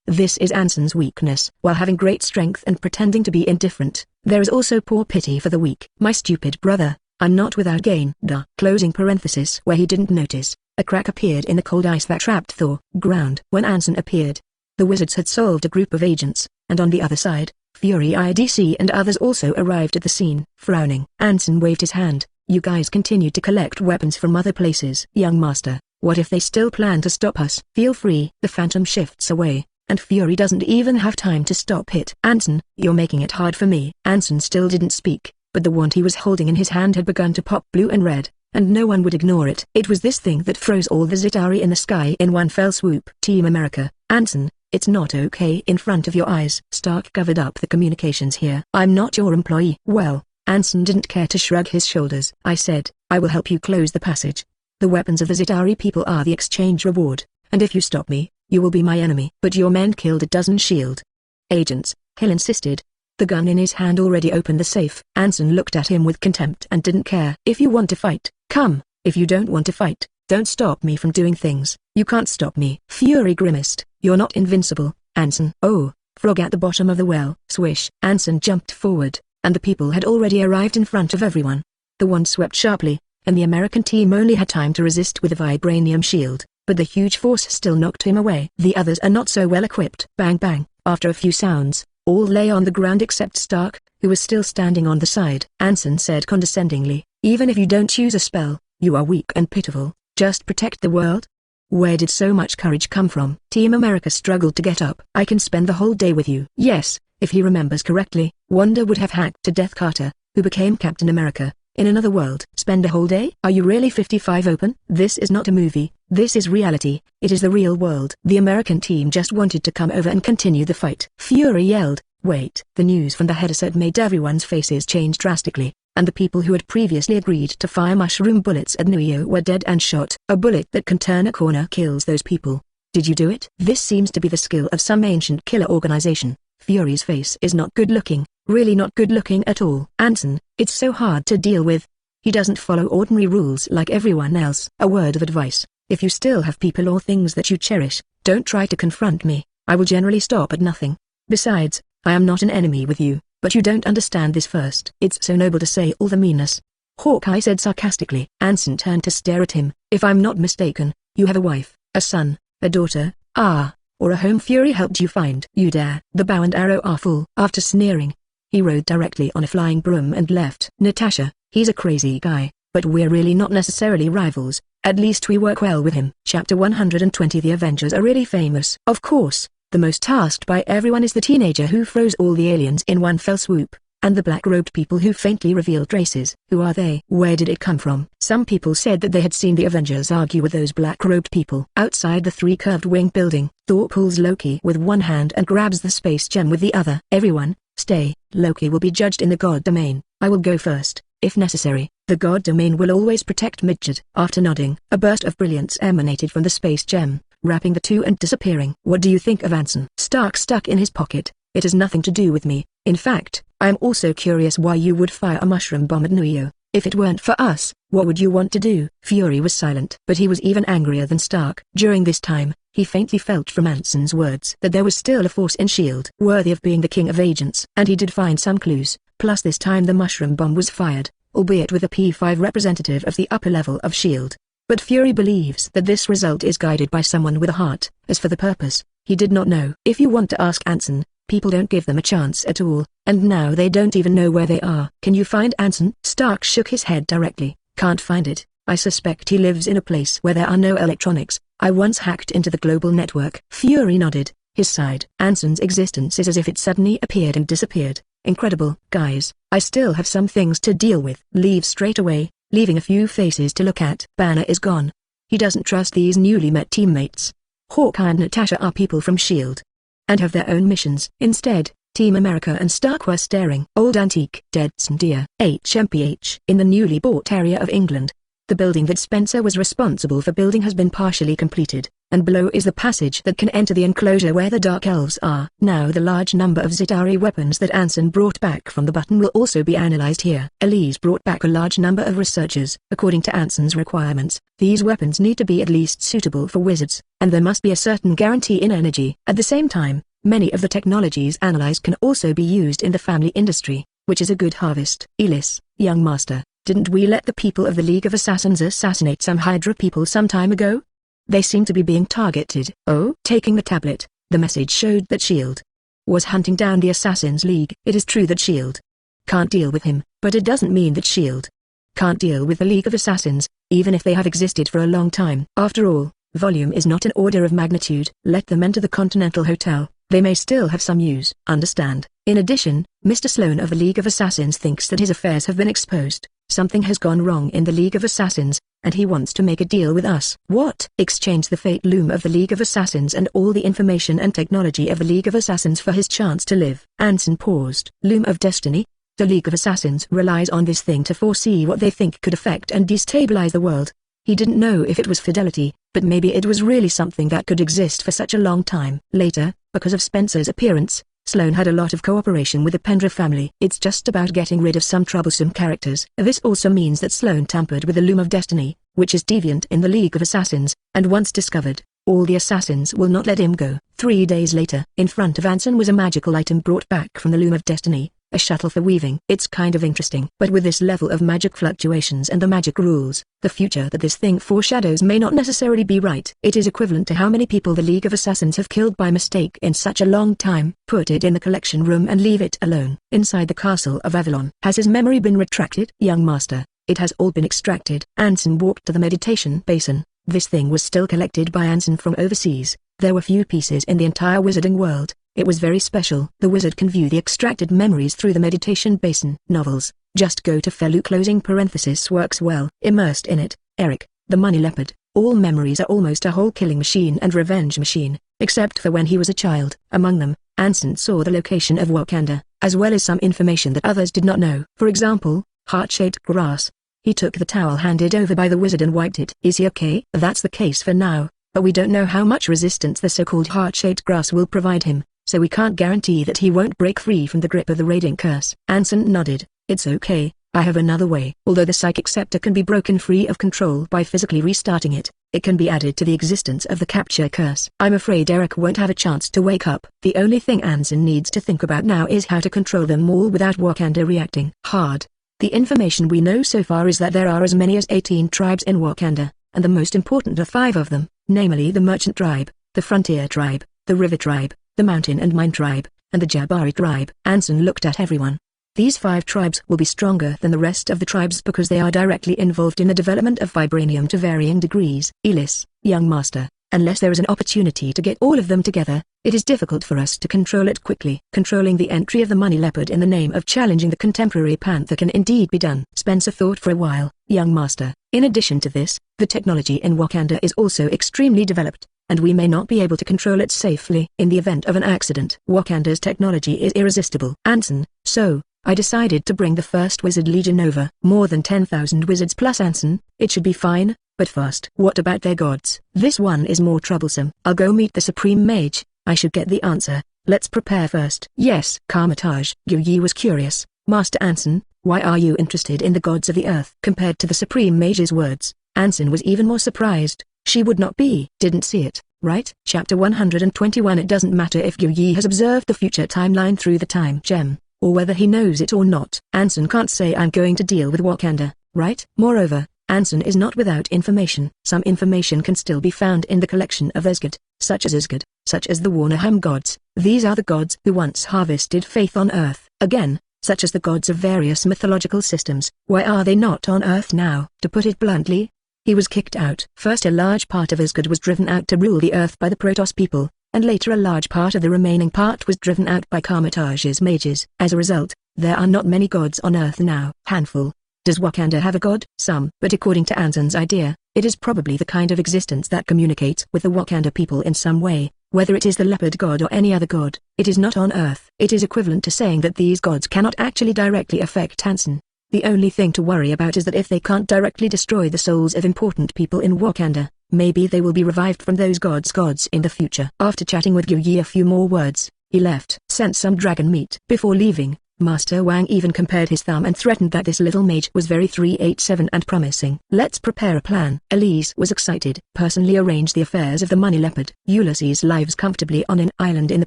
This is Anson's weakness. While having great strength and pretending to be indifferent, there is also poor pity for the weak. My stupid brother, I'm not without gain. Closing parenthesis. Where he didn't notice, a crack appeared in the cold ice that trapped Thor. Ground. When Anson appeared, the wizards had solved a group of agents, and on the other side, Fury IDC and others also arrived at the scene. Frowning, Anson waved his hand. You guys continued to collect weapons from other places. Young master, what if they still plan to stop us? Feel free. The phantom shifts away, and Fury doesn't even have time to stop it. Anson, you're making it hard for me. Anson still didn't speak, but the wand he was holding in his hand had begun to pop blue and red, and no one would ignore it. It was this thing that froze all the Zitauri in the sky in one fell swoop. Team America, Anson, it's not okay in front of your eyes. Stark covered up the communications here. I'm not your employee. Well, Anson didn't care to shrug his shoulders. I said, I will help you close the passage. The weapons of the Zitauri people are the exchange reward, and if you stop me, you will be my enemy. But your men killed a dozen S.H.I.E.L.D. agents, Hill insisted. The gun in his hand already opened the safe. Anson looked at him with contempt and didn't care. If you want to fight, come. If you don't want to fight, don't stop me from doing things. You can't stop me. Fury grimaced. You're not invincible, Anson. Oh, frog at the bottom of the well. Swish. Anson jumped forward, and the people had already arrived in front of everyone. The wand swept sharply, and the American team only had time to resist with a vibranium shield, but the huge force still knocked him away. The others are not so well equipped. Bang bang. After a few sounds, all lay on the ground except Stark, who was still standing on the side. Anson said condescendingly, even if you don't use a spell, you are weak and pitiful. Just protect the world? Where did so much courage come from? Team America struggled to get up. I can spend the whole day with you. Yes, if he remembers correctly, Wanda would have hacked to death Carter, who became Captain America, in another world. Spend a whole day? Are you really 55 open? This is not a movie, this is reality, it is the real world. The American team just wanted to come over and continue the fight. Fury yelled, wait. The news from the headset made everyone's faces change drastically, and the people who had previously agreed to fire mushroom bullets at Nuio were dead and shot. A bullet that can turn a corner kills those people. Did you do it? This seems to be the skill of some ancient killer organization. Fury's face is not good looking, really not good looking at all. Anson, it's so hard to deal with. He doesn't follow ordinary rules like everyone else. A word of advice, if you still have people or things that you cherish, don't try to confront me. I will generally stop at nothing. Besides, I am not an enemy with you, but you don't understand this first. It's so noble to say all the meanness, Hawkeye said sarcastically. Anson turned to stare at him. If I'm not mistaken, you have a wife, a son, a daughter, or a home Fury helped you find. You dare. The bow and arrow are full. After sneering, he rode directly on a flying broom and left. Natasha, he's a crazy guy, but we're really not necessarily rivals, at least we work well with him. Chapter 120. The Avengers are really famous. Of course, the most tasked by everyone is the teenager who froze all the aliens in one fell swoop, and the black-robed people who faintly revealed races. Who are they? Where did it come from? Some people said that they had seen the Avengers argue with those black-robed people. Outside the three-curved wing building, Thor pulls Loki with one hand and grabs the space gem with the other. Everyone, stay. Loki will be judged in the God Domain. I will go first, if necessary. The God Domain will always protect Midget. After nodding, a burst of brilliance emanated from the space gem, wrapping the two and disappearing. What do you think of Anson? Stark stuck in his pocket. It has nothing to do with me. In fact, I am also curious why you would fire a mushroom bomb at Nuio. If it weren't for us, what would you want to do? Fury was silent, but he was even angrier than Stark. During this time, he faintly felt from Anson's words that there was still a force in S.H.I.E.L.D. worthy of being the king of agents. And he did find some clues, plus this time the mushroom bomb was fired, albeit with a P5 representative of the upper level of S.H.I.E.L.D. But Fury believes that this result is guided by someone with a heart. As for the purpose, he did not know. If you want to ask Anson, people don't give them a chance at all, and now they don't even know where they are. Can you find Anson? Stark shook his head directly. Can't find it. I suspect he lives in a place where there are no electronics. I once hacked into the global network. Fury nodded. His sighed. Anson's existence is as if it suddenly appeared and disappeared. Incredible. Guys, I still have some things to deal with. Leave straight away, leaving a few faces to look at. Banner is gone. He doesn't trust these newly met teammates. Hawkeye and Natasha are people from S.H.I.E.L.D. and have their own missions. Instead, Team America and Stark were staring. Old Antique Deadson Deer HMPH. In the newly bought area of England, the building that Spencer was responsible for building has been partially completed, and below is the passage that can enter the enclosure where the Dark Elves are. Now the large number of starry weapons that Anson brought back from the button will also be analyzed here. Elise brought back a large number of researchers. According to Anson's requirements, these weapons need to be at least suitable for wizards, and there must be a certain guarantee in energy. At the same time, many of the technologies analyzed can also be used in the family industry, which is a good harvest. Elise, young master, didn't we let the people of the League of Assassins assassinate some Hydra people some time ago? They seem to be being targeted. Oh? Taking the tablet, the message showed that S.H.I.E.L.D. was hunting down the Assassins League. It is true that S.H.I.E.L.D. can't deal with him, but it doesn't mean that S.H.I.E.L.D. can't deal with the League of Assassins, even if they have existed for a long time. After all, volume is not an order of magnitude. Let them enter the Continental Hotel. They may still have some use. Understand. In addition, Mr. Sloan of the League of Assassins thinks that his affairs have been exposed. Something has gone wrong in the League of Assassins, and he wants to make a deal with us. What? Exchange the fate loom of the League of Assassins and all the information and technology of the League of Assassins for his chance to live. Anson paused. Loom of Destiny? The League of Assassins relies on this thing to foresee what they think could affect and destabilize the world. He didn't know if it was fidelity, but maybe it was really something that could exist for such a long time. Later, because of Spencer's appearance, Sloan had a lot of cooperation with the Pendra family. It's just about getting rid of some troublesome characters. This also means that Sloan tampered with the Loom of Destiny, which is deviant in the League of Assassins, and once discovered, all the assassins will not let him go. 3 days later, in front of Anson was a magical item brought back from the Loom of Destiny, a shuttle for weaving. It's kind of interesting. But with this level of magic fluctuations and the magic rules, the future that this thing foreshadows may not necessarily be right. It is equivalent to how many people the League of Assassins have killed by mistake in such a long time. Put it in the collection room and leave it alone. Inside the castle of Avalon. Has his memory been retracted? Young master, It has all been extracted. Anson walked to the meditation basin. This thing was still collected by Anson from overseas. There were few pieces in the entire wizarding world. It was very special. The wizard can view the extracted memories through the meditation basin. Novels. Just go to Felu closing parenthesis works well. Immersed in it. Eric, the money leopard. All memories are almost a whole killing machine and revenge machine, except for when he was a child. Among them, Anson saw the location of Wakanda, as well as some information that others did not know. For example, heart-shaped grass. He took the towel handed over by the wizard and wiped it. Is he okay? That's the case for now, but we don't know how much resistance the so-called heart-shaped grass will provide him, so we can't guarantee that he won't break free from the grip of the radiant curse. Anson nodded. It's okay, I have another way. Although the psychic scepter can be broken free of control by physically restarting it, it can be added to the existence of the capture curse. I'm afraid Eric won't have a chance to wake up. The only thing Anson needs to think about now is how to control them all without Wakanda reacting hard. The information we know so far is that there are as many as 18 tribes in Wakanda, and the most important are 5 of them, namely the Merchant Tribe, the Frontier Tribe, the River Tribe, the Mountain and Mine Tribe, and the Jabari Tribe. Anson looked at everyone. These 5 tribes will be stronger than the rest of the tribes because they are directly involved in the development of vibranium to varying degrees. Elis, young master, unless there is an opportunity to get all of them together, it is difficult for us to control it quickly. Controlling the entry of the money leopard in the name of challenging the contemporary panther can indeed be done. Spencer thought for a while. Young master, in addition to this, the technology in Wakanda is also extremely developed, and we may not be able to control it safely. In the event of an accident, Wakanda's technology is irresistible. Anson, so I decided to bring the first wizard legion over. More than 10,000 wizards plus Anson, it should be fine, but fast. What about their gods? This one is more troublesome. I'll go meet the supreme mage, I should get the answer. Let's prepare first. Yes. Karmatage. Yi was curious. Master Anson, why are you interested in the gods of the earth? Compared to the supreme mage's words, Anson was even more surprised. She would not be. Didn't see it, right? Chapter 121. It doesn't matter if Yi has observed the future timeline through the time gem, or whether he knows it or not. Anson can't say I'm going to deal with Wakanda, right? Moreover, Anson is not without information. Some information can still be found in the collection of Asgard, such as the Warnaham gods. These are the gods who once harvested faith on earth. Again, such as the gods of various mythological systems. Why are they not on earth now? To put it bluntly, he was kicked out. First a large part of Asgard was driven out to rule the earth by the Protoss people, and later a large part of the remaining part was driven out by Karmatage's mages. As a result, there are not many gods on earth now. Handful. Does Wakanda have a god? Some. But according to Anson's idea, it is probably the kind of existence that communicates with the Wakanda people in some way, whether it is the leopard god or any other god. It is not on earth. It is equivalent to saying that these gods cannot actually directly affect Anson. The only thing to worry about is that if they can't directly destroy the souls of important people in Wakanda, maybe they will be revived from those gods in the future. After chatting with Yi a few more words, he left. Sent some dragon meat. Before leaving, Master Wang even compared his thumb and threatened that this little mage was very 387 and promising. Let's prepare a plan. Elise was excited. Personally arrange the affairs of the money leopard. Ulysses lives comfortably on an island in the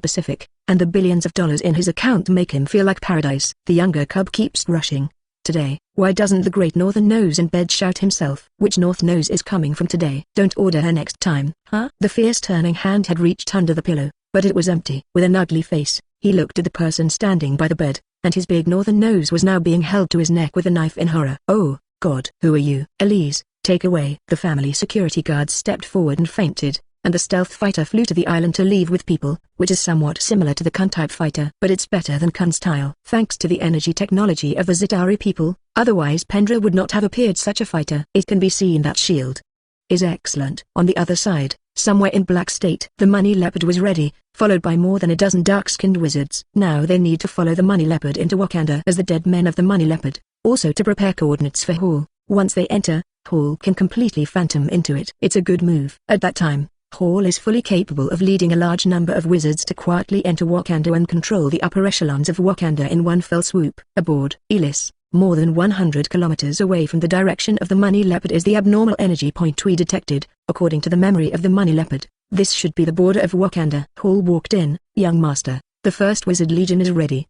Pacific, and the billions of dollars in his account make him feel like paradise. The younger cub keeps rushing. Today, why doesn't the great northern nose in bed shout himself? Which north nose is coming from today? Don't order her next time, huh? The fierce turning hand had reached under the pillow, but it was empty. With an ugly face, he looked at the person standing by the bed, and his big northern nose was now being held to his neck with a knife in horror. Oh, God. Who are you? Elise, take away. The family security guards stepped forward and fainted, and the stealth fighter flew to the island to leave with people, which is somewhat similar to the Kun-type fighter. But it's better than Kun style. Thanks to the energy technology of the Zitari people, otherwise Pendra would not have appeared such a fighter. It can be seen that shield is excellent. On the other side, somewhere in Black State, the money leopard was ready, followed by more than a dozen dark-skinned wizards. Now they need to follow the money leopard into Wakanda as the dead men of the money leopard, also to prepare coordinates for Hall. Once they enter, Hall can completely phantom into it. It's a good move. At that time, Hall is fully capable of leading a large number of wizards to quietly enter Wakanda and control the upper echelons of Wakanda in one fell swoop. Aboard Elis, more than 100 kilometers away from the direction of the money leopard is the abnormal energy point we detected, according to the memory of the money leopard. This should be the border of Wakanda. Hall walked in. Young master, the first wizard legion is ready.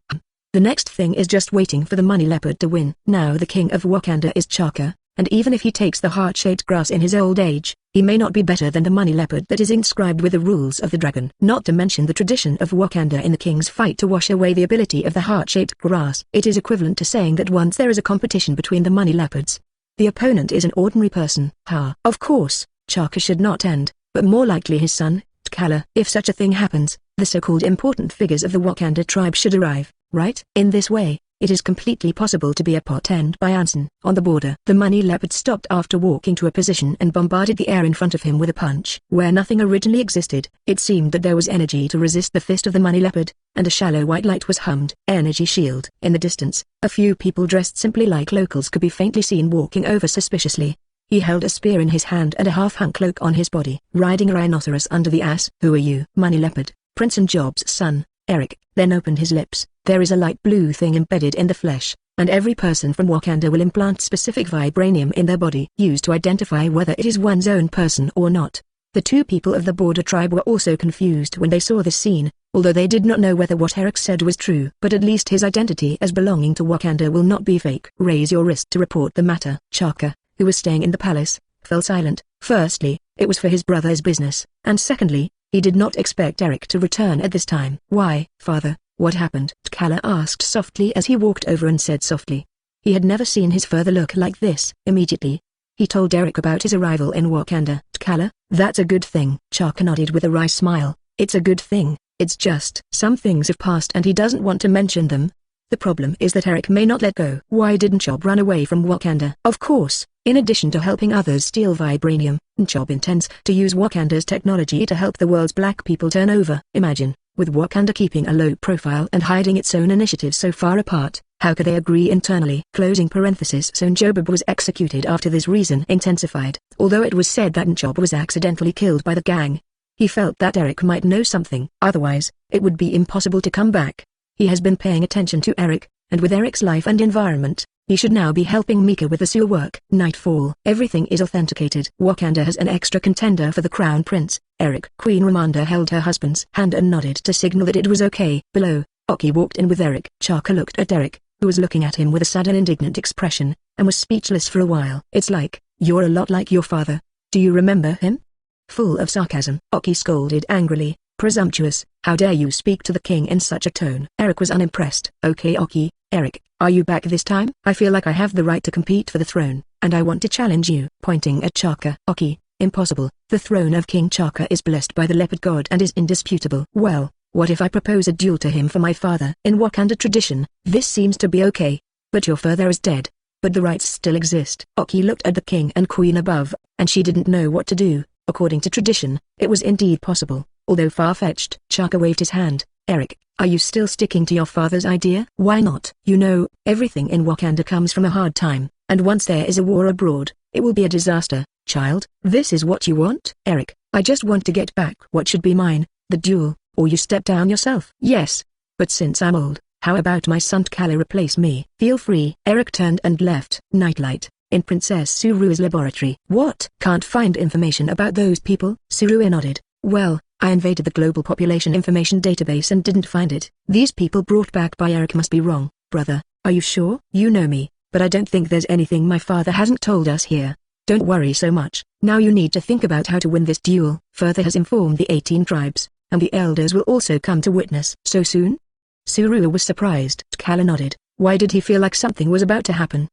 The next thing is just waiting for the money leopard to win. Now the king of Wakanda is Chaka, and even if he takes the heart-shaped grass in his old age, he may not be better than the money leopard that is inscribed with the rules of the dragon. Not to mention the tradition of Wakanda in the king's fight to wash away the ability of the heart-shaped grass. It is equivalent to saying that once there is a competition between the money leopards, The opponent is an ordinary person. Ha! Of course, Chaka should not end, but more likely his son, T'Challa. If such a thing happens, the so-called important figures of the Wakanda tribe should arrive, right? In this way, it is completely possible to be a pot end by Anson. On the border, the money leopard stopped after walking to a position and bombarded the air in front of him with a punch. Where nothing originally existed, it seemed that there was energy to resist the fist of the money leopard, and a shallow white light was hummed. Energy shield. In the distance, a few people dressed simply like locals could be faintly seen walking over suspiciously. He held a spear in his hand and a half-hung cloak on his body. Riding a rhinoceros under the ass. Who are you? Money leopard. Prince and Job's son, Eric. Then opened his lips. There is a light blue thing embedded in the flesh, and every person from Wakanda will implant specific vibranium in their body, used to identify whether it is one's own person or not. The two people of the border tribe were also confused when they saw this scene, although they did not know whether what Eric said was true. But at least his identity as belonging to Wakanda will not be fake. Raise your wrist to report the matter. Chaka, who was staying in the palace, fell silent. Firstly, it was for his brother's business, and secondly, he did not expect Eric to return at this time. Why, father? What happened? T'Challa asked softly as he walked over and said softly. He had never seen his father look like this. Immediately, he told Eric about his arrival in Wakanda. T'Challa, that's a good thing. Chaka nodded with a wry smile. It's a good thing, it's just some things have passed and he doesn't want to mention them. The problem is that Eric may not let go. Why didn't Job run away from Wakanda? Of course, in addition to helping others steal vibranium, Job intends to use Wakanda's technology to help the world's black people turn over. Imagine, with Wakanda keeping a low profile and hiding its own initiatives so far apart, how could they agree internally? Closing parenthesis. So Job was executed after this reason intensified. Although it was said that Job was accidentally killed by the gang, he felt that Eric might know something. Otherwise, it would be impossible to come back. He has been paying attention to Eric, and with Eric's life and environment, he should now be helping Mika with the sewer work. Nightfall. Everything is authenticated. Wakanda has an extra contender for the crown prince, Eric. Queen Ramonda held her husband's hand and nodded to signal that it was okay. Below, Oki walked in with Eric. Chaka looked at Eric, who was looking at him with a sudden indignant expression, and was speechless for a while. It's like, you're a lot like your father. Do you remember him? Full of sarcasm, Oki scolded angrily. Presumptuous, how dare you speak to the king in such a tone? Eric was unimpressed. Okay Oki, Eric, are you back this time? I feel like I have the right to compete for the throne, and I want to challenge you. Pointing at Chaka. Oki, impossible, the throne of King Chaka is blessed by the leopard god and is indisputable. Well, what if I propose a duel to him for my father? In Wakanda tradition, this seems to be okay, but your father is dead. But the rights still exist. Oki looked at the king and queen above, and she didn't know what to do. According to tradition, it was indeed possible, although far-fetched. Chaka waved his hand. Eric, are you still sticking to your father's idea? Why not? You know, everything in Wakanda comes from a hard time, and once there is a war abroad, it will be a disaster. Child, this is what you want? Eric, I just want to get back what should be mine, the duel, or you step down yourself. Yes, but since I'm old, how about my son T'Challa replace me? Feel free. Eric turned and left. Nightlight. In Princess Su Rui's laboratory. What? Can't find information about those people? Su Rui nodded. Well, I invaded the global population information database and didn't find it. These people brought back by Eric must be wrong. Brother, are you sure? You know me, but I don't think there's anything my father hasn't told us here. Don't worry so much. Now you need to think about how to win this duel. Further has informed the 18 tribes, and the elders will also come to witness. So soon? Su Rui was surprised. T'Challa nodded. Why did he feel like something was about to happen?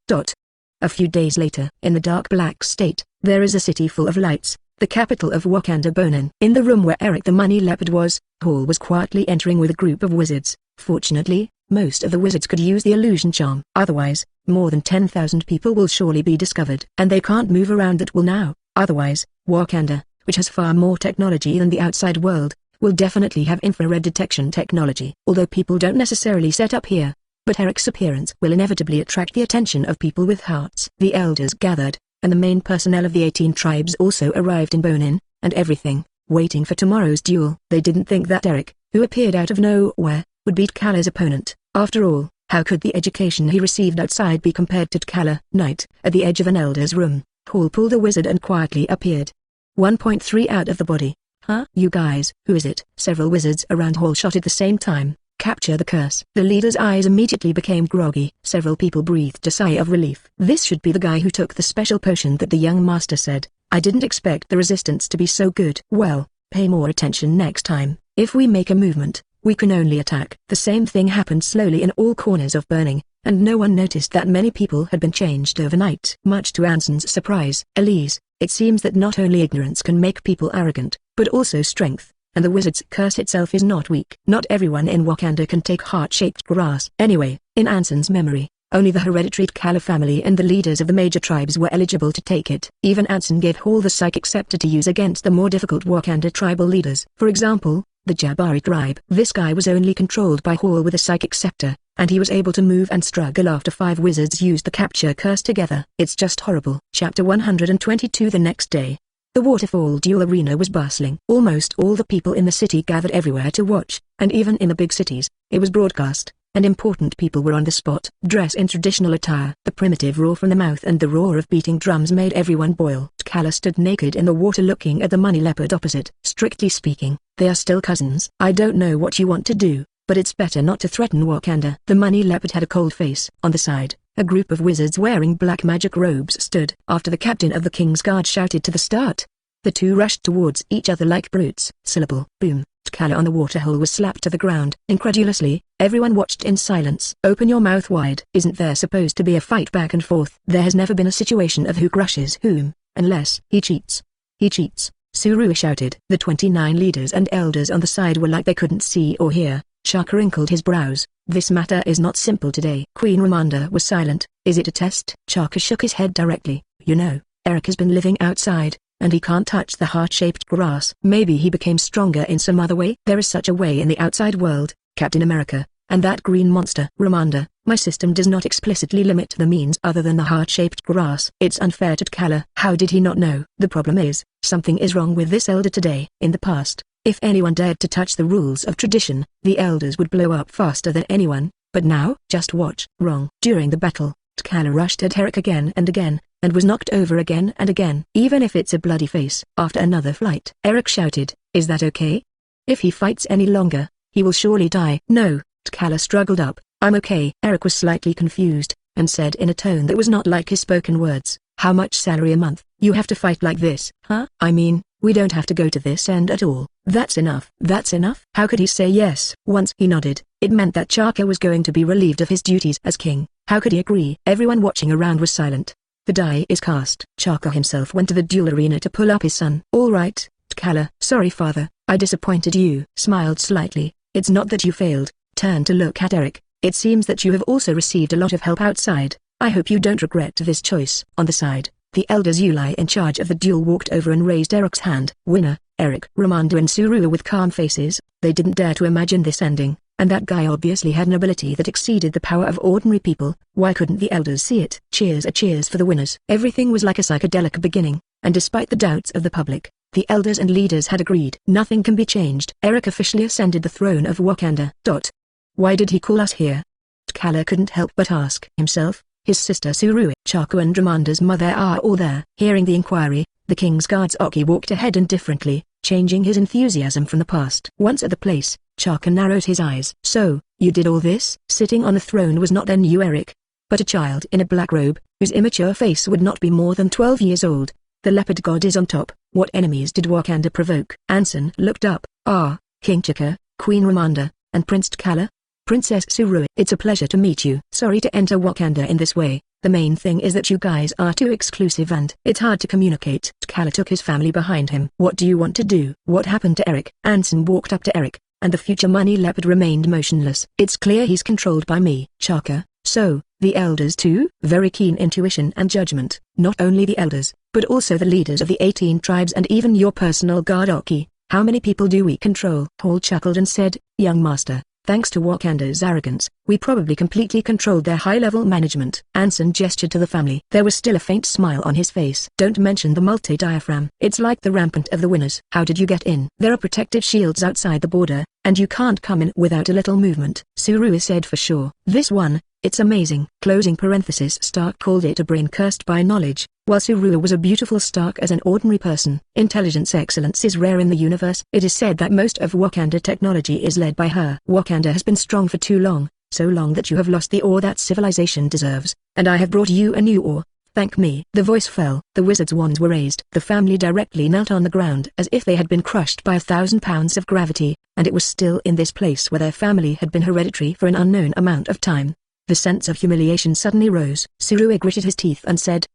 A few days later, in the dark black state, there is a city full of lights, the capital of Wakanda Bonin. In the room where Eric the Money Leopard was, Hall was quietly entering with a group of wizards. Fortunately, most of the wizards could use the illusion charm. Otherwise, more than 10,000 people will surely be discovered. And they can't move around that will now. Otherwise, Wakanda, which has far more technology than the outside world, will definitely have infrared detection technology. Although people don't necessarily set up here, but Eric's appearance will inevitably attract the attention of people with hearts. The elders gathered, and the main personnel of the 18 tribes also arrived in Bonin, and everything, waiting for tomorrow's duel. They didn't think that Eric, who appeared out of nowhere, would beat T'Challa's opponent. After all, how could the education he received outside be compared to T'Challa? Night, at the edge of an elder's room, Hall pulled a wizard and quietly appeared. 1.3 out of the body. Huh? You guys, who is it? Several wizards around Hall shot at the same time. Capture the curse. The leader's eyes immediately became groggy. Several people breathed a sigh of relief. This should be the guy who took the special potion that the young master said. I didn't expect the resistance to be so good. Well, pay more attention next time. If we make a movement, we can only attack. The same thing happened slowly in all corners of Burning, and no one noticed that many people had been changed overnight. Much to Anson's surprise, Elise, it seems that not only ignorance can make people arrogant, but also strength, and the wizard's curse itself is not weak. Not everyone in Wakanda can take heart-shaped grass. Anyway, in Anson's memory, only the hereditary T'Challa family and the leaders of the major tribes were eligible to take it. Even Anson gave Hall the psychic scepter to use against the more difficult Wakanda tribal leaders. For example, the Jabari tribe. This guy was only controlled by Hall with a psychic scepter, and he was able to move and struggle after 5 wizards used the capture curse together. It's just horrible. Chapter 122. The next day, the waterfall duel arena was bustling. Almost all the people in the city gathered everywhere to watch, and even in the big cities, it was broadcast, and important people were on the spot. Dressed in traditional attire, the primitive roar from the mouth and the roar of beating drums made everyone boil. T'Challa stood naked in the water looking at the money leopard opposite. Strictly speaking, they are still cousins. I don't know what you want to do, but it's better not to threaten Wakanda. The money leopard had a cold face. On the side, a group of wizards wearing black magic robes stood. After the captain of the King's Guard shouted to the start, the two rushed towards each other like brutes. Syllable, boom. T'Challa on the waterhole was slapped to the ground. Incredulously, everyone watched in silence. Open your mouth wide. Isn't there supposed to be a fight back and forth? There has never been a situation of who crushes whom, unless he cheats. He cheats, Su Rui shouted. The 29 leaders and elders on the side were like they couldn't see or hear. Chaka wrinkled his brows. This matter is not simple today. Queen Ramonda was silent. Is it a test? Chaka shook his head directly. You know, Eric has been living outside, and he can't touch the heart-shaped grass. Maybe he became stronger in some other way. There is such a way in the outside world, Captain America, and that green monster. Ramonda, my system does not explicitly limit the means other than the heart-shaped grass. It's unfair to T'Challa. How did he not know? The problem is, something is wrong with this elder today. In the past, if anyone dared to touch the rules of tradition, the elders would blow up faster than anyone, but now, just watch. Wrong. During the battle, T'Challa rushed at Eric again and again, and was knocked over again and again. Even if it's a bloody face. After another flight, Eric shouted, is that okay? If he fights any longer, he will surely die. No, T'Challa struggled up. I'm okay. Eric was slightly confused, and said in a tone that was not like his spoken words, how much salary a month? You have to fight like this, huh? I mean, we don't have to go to this end at all. That's enough. That's enough? How could he say yes? Once he nodded, it meant that Chaka was going to be relieved of his duties as king. How could he agree? Everyone watching around was silent. The die is cast. Chaka himself went to the duel arena to pull up his son. All right, T'Challa. Sorry father, I disappointed you. Smiled slightly. It's not that you failed. Turned to look at Eric. It seems that you have also received a lot of help outside. I hope you don't regret this choice. On the side, the elders Uli in charge of the duel walked over and raised Eric's hand. Winner, Eric. Ramonda and Su Rui with calm faces. They didn't dare to imagine this ending, and that guy obviously had an ability that exceeded the power of ordinary people. Why couldn't the elders see it? Cheers, a cheers for the winners. Everything was like a psychedelic beginning, and despite the doubts of the public, the elders and leaders had agreed. Nothing can be changed. Eric officially ascended the throne of Wakanda. Why did he call us here? T'Challa couldn't help but ask himself. His sister Su Rui, Chaka and Ramonda's mother are all there. Hearing the inquiry, the King's Guard's Oki walked ahead indifferently, changing his enthusiasm from the past. Once at the place, Chaka narrowed his eyes. So, you did all this? Sitting on the throne was not then you Eric, but a child in a black robe, whose immature face would not be more than 12 years old. The leopard god is on top. What enemies did Wakanda provoke? Anson looked up. King Chaka, Queen Ramonda, and Prince T'Challa? Princess Su Rui. It's a pleasure to meet you. Sorry to enter Wakanda in this way. The main thing is that you guys are too exclusive and it's hard to communicate. T'Challa took his family behind him. What do you want to do? What happened to Eric? Anson walked up to Eric, and the future money leopard remained motionless. It's clear he's controlled by me. Chaka, so, the elders too? Very keen intuition and judgment. Not only the elders, but also the leaders of the 18 tribes and even your personal guard Oki. How many people do we control? Hall chuckled and said, young master, thanks to Wakanda's arrogance, we probably completely controlled their high-level management. Anson gestured to the family. There was still a faint smile on his face. Don't mention the multi-diaphragm. It's like the rampant of the winners. How did you get in? There are protective shields outside the border, and you can't come in without a little movement. Su Rui said for sure. This one, it's amazing. Closing parenthesis. Stark called it a brain cursed by knowledge, while Su Rui was a beautiful Stark as an ordinary person. Intelligence excellence is rare in the universe. It is said that most of Wakanda technology is led by her. Wakanda has been strong for too long, so long that you have lost the awe that civilization deserves, and I have brought you a new awe. Thank me. The voice fell. The wizard's wands were raised. The family directly knelt on the ground as if they had been crushed by 1,000 pounds of gravity. and it was still in this place where their family had been hereditary for an unknown amount of time. The sense of humiliation suddenly rose. Su Rui gritted his teeth and said,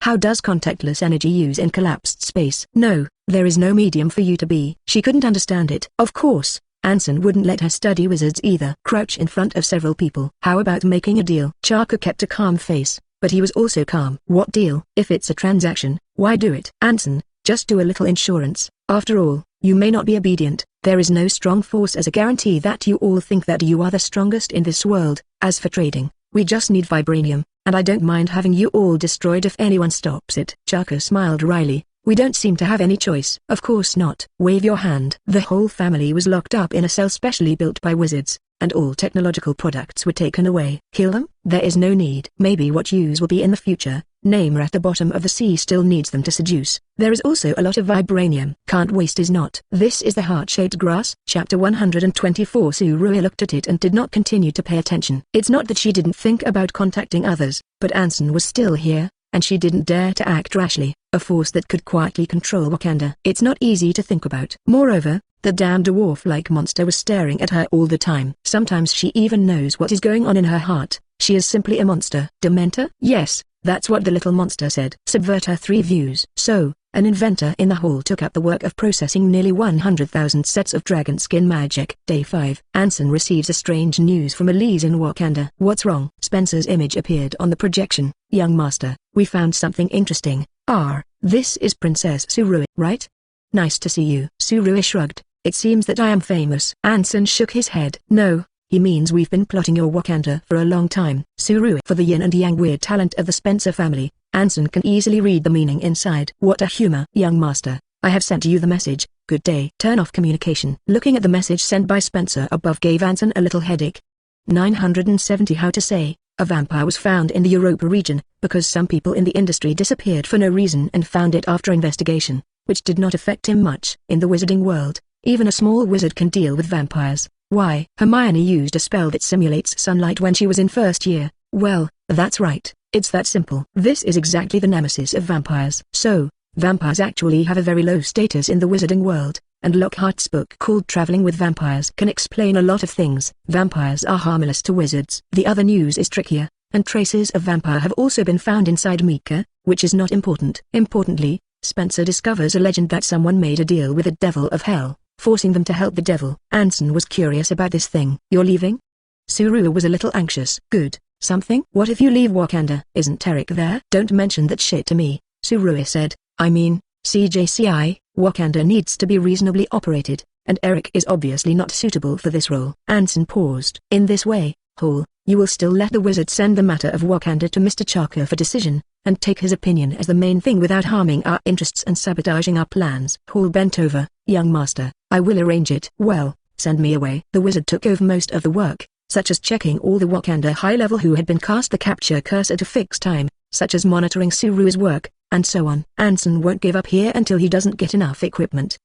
how does contactless energy use in collapsed space? No, there is no medium for you to be. She couldn't understand it. Of course, Anson wouldn't let her study wizards either. Crouch in front of several people. How about making a deal? Chaka kept a calm face, but he was also calm. What deal? If it's a transaction, why do it? Anson, just do a little insurance. After all, you may not be obedient. There is no strong force as a guarantee that you all think that you are the strongest in this world. As for trading, we just need vibranium, and I don't mind having you all destroyed if anyone stops it. Chaka smiled wryly. We don't seem to have any choice. Of course not. Wave your hand. The whole family was locked up in a cell specially built by wizards, and all technological products were taken away. Kill them? There is no need. Maybe what use will be in the future. Namer at the bottom of the sea still needs them to seduce. There is also a lot of vibranium. Can't waste is not. This is the heart-shaped grass. Chapter 124. Su Rui looked at it and did not continue to pay attention. It's not that she didn't think about contacting others, but Anson was still here, and she didn't dare to act rashly. A force that could quietly control Wakanda. It's not easy to think about. Moreover, the damn dwarf-like monster was staring at her all the time. Sometimes she even knows what is going on in her heart. She is simply a monster. Dementor? Yes, that's what the little monster said. Subvert her 3 views. So, an inventor in the hall took up the work of processing nearly 100,000 sets of dragon skin magic. Day 5. Anson receives a strange news from Elise in Wakanda. What's wrong? Spencer's image appeared on the projection. Young master, we found something interesting. This is Princess Su Rui, right? Nice to see you. Su Rui shrugged. It seems that I am famous. Anson shook his head. No, he means we've been plotting your Wakanda for a long time. Su Rui. For the yin and yang weird talent of the Spencer family, Anson can easily read the meaning inside. What a humor. Young master, I have sent you the message. Good day. Turn off communication. Looking at the message sent by Spencer above gave Anson a little headache. 970. How to say, a vampire was found in the Europa region, because some people in the industry disappeared for no reason and found it after investigation, which did not affect him much. In the wizarding world, even a small wizard can deal with vampires. Why? Hermione used a spell that simulates sunlight when she was in first year. Well, that's right, it's that simple. This is exactly the nemesis of vampires. So, vampires actually have a very low status in the wizarding world, and Lockhart's book called Traveling with Vampires can explain a lot of things. Vampires are harmless to wizards. The other news is trickier, and traces of vampire have also been found inside Mika, which is not important. Importantly, Spencer discovers a legend that someone made a deal with the devil of hell, forcing them to help the devil. Anson was curious about this thing. You're leaving? Su Rui was a little anxious. Good. Something? What if you leave Wakanda? Isn't Eric there? Don't mention that shit to me, Su Rui said. I mean, CJCI, Wakanda needs to be reasonably operated, and Eric is obviously not suitable for this role. Anson paused. In this way, Hall, you will still let the wizard send the matter of Wakanda to Mr. Chaka for decision, and take his opinion as the main thing without harming our interests and sabotaging our plans. Hall bent over. Young master, I will arrange it. Well, send me away. The wizard took over most of the work, such as checking all the Wakanda high-level who had been cast the capture curse at a fixed time, such as monitoring Su Rui's work, and so on. Anson won't give up here until he doesn't get enough equipment.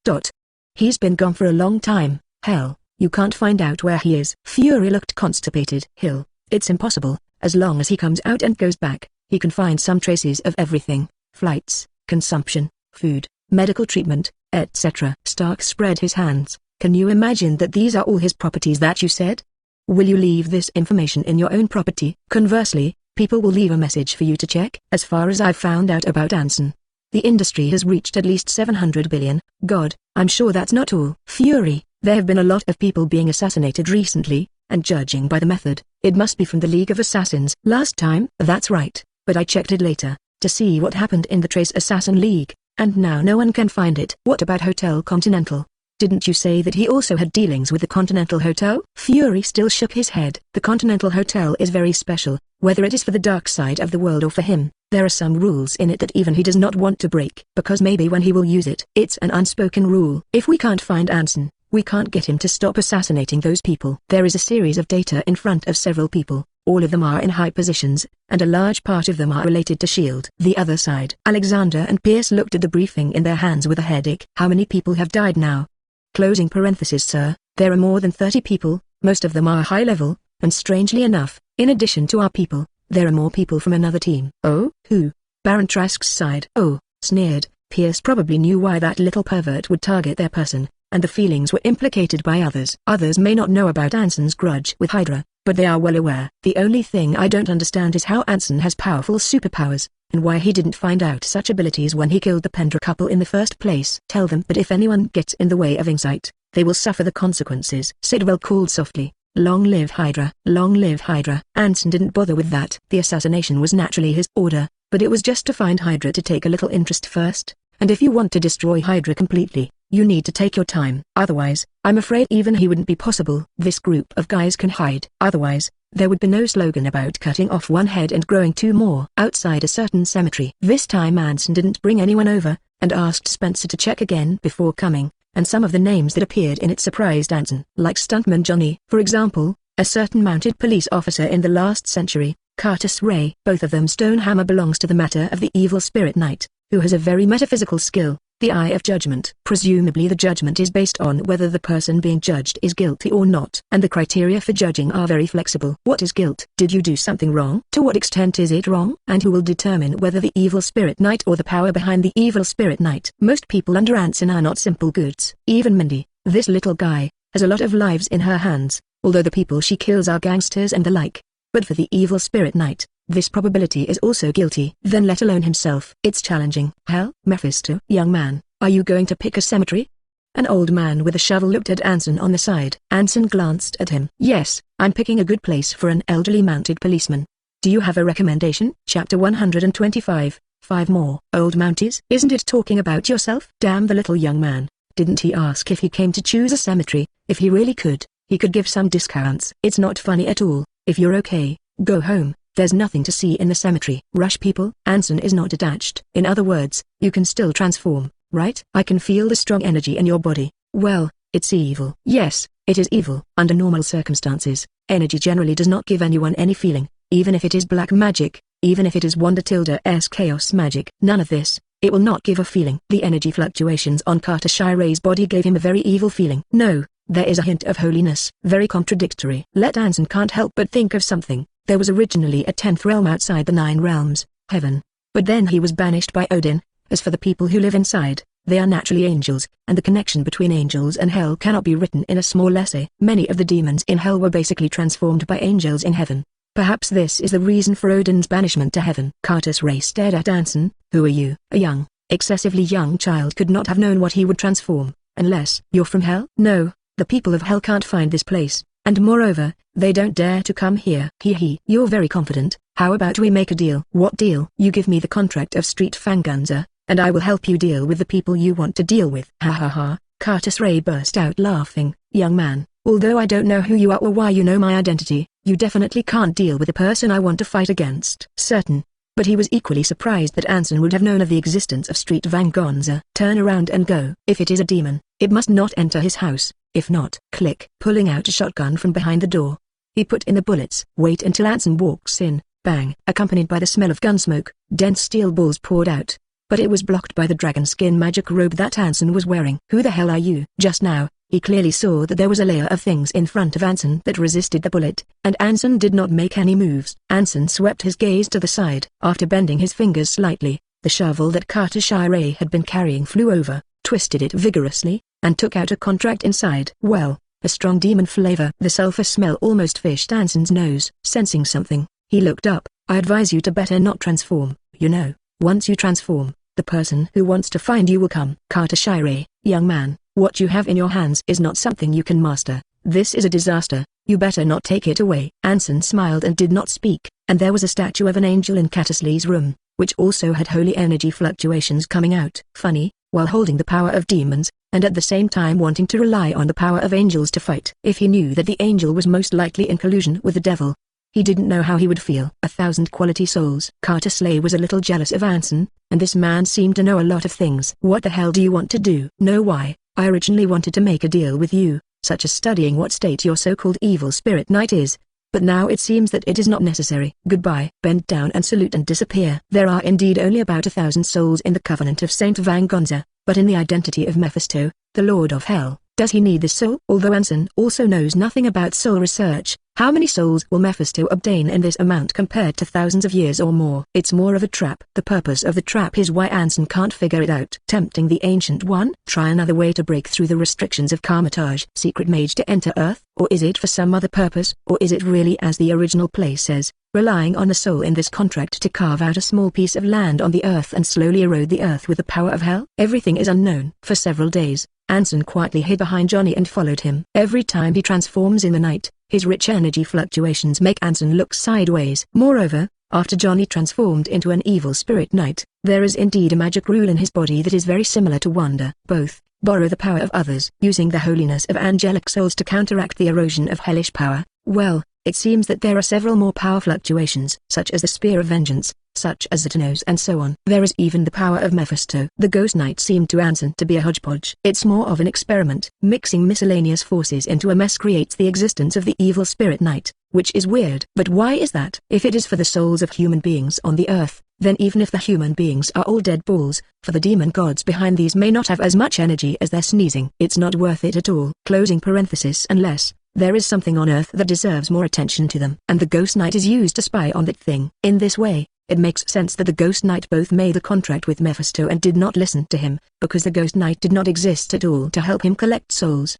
He's been gone for a long time. Hell, you can't find out where he is. Fury looked constipated. Hill, it's impossible. As long as he comes out and goes back, he can find some traces of everything. Flights, consumption, food, medical treatment, etc. Stark spread his hands. Can you imagine that these are all his properties that you said? Will you leave this information in your own property? Conversely, people will leave a message for you to check. As far as I've found out about Anson, the industry has reached at least 700 billion. God, I'm sure that's not all. Fury, there have been a lot of people being assassinated recently, and judging by the method, it must be from the League of Assassins. Last time? That's right, but I checked it later, to see what happened in the Trace Assassin League, and now no one can find it. What about Hotel Continental? Didn't you say that he also had dealings with the Continental Hotel? Fury still shook his head. The Continental Hotel is very special, whether it is for the dark side of the world or for him. There are some rules in it that even he does not want to break, because maybe when he will use it. It's an unspoken rule. If we can't find Anson, we can't get him to stop assassinating those people. There is a series of data in front of several people. All of them are in high positions, and a large part of them are related to S.H.I.E.L.D. The other side. Alexander and Pierce looked at the briefing in their hands with a headache. How many people have died now? Closing parenthesis, sir, there are more than 30 people, most of them are high level, and strangely enough, in addition to our people, there are more people from another team. Oh? Who? Baron Trask sighed. Oh, sneered, Pierce probably knew why that little pervert would target their person, and the feelings were implicated by others. Others may not know about Anson's grudge with Hydra, but they are well aware. The only thing I don't understand is how Anson has powerful superpowers, and why he didn't find out such abilities when he killed the Pendra couple in the first place. Tell them that if anyone gets in the way of insight, they will suffer the consequences. Sidwell called softly, "Long live Hydra, long live Hydra." Anson didn't bother with that. The assassination was naturally his order, but it was just to find Hydra to take a little interest first, and if you want to destroy Hydra completely, you need to take your time. Otherwise, I'm afraid even he wouldn't be possible. This group of guys can hide. Otherwise, there would be no slogan about cutting off one head and growing two more outside a certain cemetery. This time Anson didn't bring anyone over, and asked Spencer to check again before coming, and some of the names that appeared in it surprised Anson. Like Stuntman Johnny, for example, a certain mounted police officer in the last century, Curtis Ray. Both of them Stonehammer belongs to the matter of the evil spirit knight, who has a very metaphysical skill, the eye of judgment. Presumably the judgment is based on whether the person being judged is guilty or not, and the criteria for judging are very flexible. What is guilt? Did you do something wrong? To what extent is it wrong? And who will determine whether the evil spirit knight or the power behind the evil spirit knight? Most people under Anson are not simple goods. Even Mindy, this little guy, has a lot of lives in her hands, although the people she kills are gangsters and the like. But for the evil spirit knight, this probability is also guilty. Then let alone himself. It's challenging. Hell, Mephisto. Young man, are you going to pick a cemetery? An old man with a shovel looked at Anson on the side. Anson glanced at him. Yes, I'm picking a good place for an elderly mounted policeman. Do you have a recommendation? Chapter 125, 5 more. Old Mounties? Isn't it talking about yourself? Damn the little young man. Didn't he ask if he came to choose a cemetery? If he really could, he could give some discounts. It's not funny at all. If you're okay, go home. There's nothing to see in the cemetery. Rush people. Anson is not detached. In other words, you can still transform, right? I can feel the strong energy in your body. Well, it's evil. Yes, it is evil. Under normal circumstances, energy generally does not give anyone any feeling, even if it is black magic, even if it is Wanda-S chaos magic. None of this. It will not give a feeling. The energy fluctuations on Carter Shire's body gave him a very evil feeling. No, there is a hint of holiness. Very contradictory. Anson can't help but think of something. There was originally a 10th realm outside the 9 realms, heaven. But then he was banished by Odin. As for the people who live inside, they are naturally angels, and the connection between angels and hell cannot be written in a small essay. Many of the demons in hell were basically transformed by angels in heaven. Perhaps this is the reason for Odin's banishment to heaven. Curtis Ray stared at Anson. Who are you? A young, excessively young child could not have known what he would transform, unless you're from hell? No, the people of hell can't find this place. And moreover, they don't dare to come here. You're very confident. How about we make a deal? What deal? You give me the contract of Street Fangunza, and I will help you deal with the people you want to deal with. Ha ha ha. Curtis Ray burst out laughing. Young man, although I don't know who you are or why you know my identity, you definitely can't deal with the person I want to fight against. Certain. But he was equally surprised that Anson would have known of the existence of Street Fangunza. Turn around and go. If it is a demon, it must not enter his house. If not, click. Pulling out a shotgun from behind the door, he put in the bullets. Wait until Anson walks in. Bang. Accompanied by the smell of gun smoke, dense steel balls poured out. But it was blocked by the dragon skin magic robe that Anson was wearing. Who the hell are you? Just now, he clearly saw that there was a layer of things in front of Anson that resisted the bullet, and Anson did not make any moves. Anson swept his gaze to the side. After bending his fingers slightly, the shovel that Carter Shire had been carrying flew over, twisted it vigorously, and took out a contract inside. Well, a strong demon flavor. The sulfur smell almost fished Anson's nose. Sensing something, he looked up. I advise you to better not transform. You know, once you transform, the person who wants to find you will come. Carter Shire, young man, what you have in your hands is not something you can master. This is a disaster. You better not take it away. Anson smiled and did not speak, and there was a statue of an angel in Cattersley's room, which also had holy energy fluctuations coming out. Funny, while holding the power of demons, and at the same time wanting to rely on the power of angels to fight. If he knew that the angel was most likely in collusion with the devil, he didn't know how he would feel. 1,000 quality souls. Carter Slay was a little jealous of Anson, and this man seemed to know a lot of things. What the hell do you want to do? Know why? I originally wanted to make a deal with you, such as studying what state your so-called evil spirit knight is. But now it seems that it is not necessary. Goodbye. Bend down and salute and disappear. There are indeed only about 1,000 souls in the Covenant of Saint Vangonza, but in the identity of Mephisto, the Lord of Hell, does he need this soul? Although Anson also knows nothing about soul research, How many souls will Mephisto obtain in this amount compared to thousands of years or more? It's more of a trap. The purpose of the trap is why Anson can't figure it out. Tempting the Ancient One? Try another way to break through the restrictions of Karmatage. Secret mage to enter Earth? Or is it for some other purpose? Or is it really as the original play says, relying on a soul in this contract to carve out a small piece of land on the Earth and slowly erode the Earth with the power of hell? Everything is unknown. For several days, Anson quietly hid behind Johnny and followed him. Every time he transforms in the night, his rich energy fluctuations make Anson look sideways. Moreover, after Johnny transformed into an evil spirit knight, there is indeed a magic rule in his body that is very similar to Wanda. Both borrow the power of others, using the holiness of angelic souls to counteract the erosion of hellish power. Well, it seems that there are several more power fluctuations, such as the Spear of Vengeance, such as Zetanos and so on. There is even the power of Mephisto. The Ghost Knight seemed to Anson to be a hodgepodge. It's more of an experiment. Mixing miscellaneous forces into a mess creates the existence of the evil spirit knight, which is weird. But why is that? If it is for the souls of human beings on the Earth, then even if the human beings are all dead balls, for the demon gods behind these may not have as much energy as their sneezing. It's not worth it at all. Closing parenthesis unless there is something on Earth that deserves more attention to them. And the Ghost Knight is used to spy on that thing. In this way, it makes sense that the Ghost Knight both made a contract with Mephisto and did not listen to him, because the Ghost Knight did not exist at all to help him collect souls.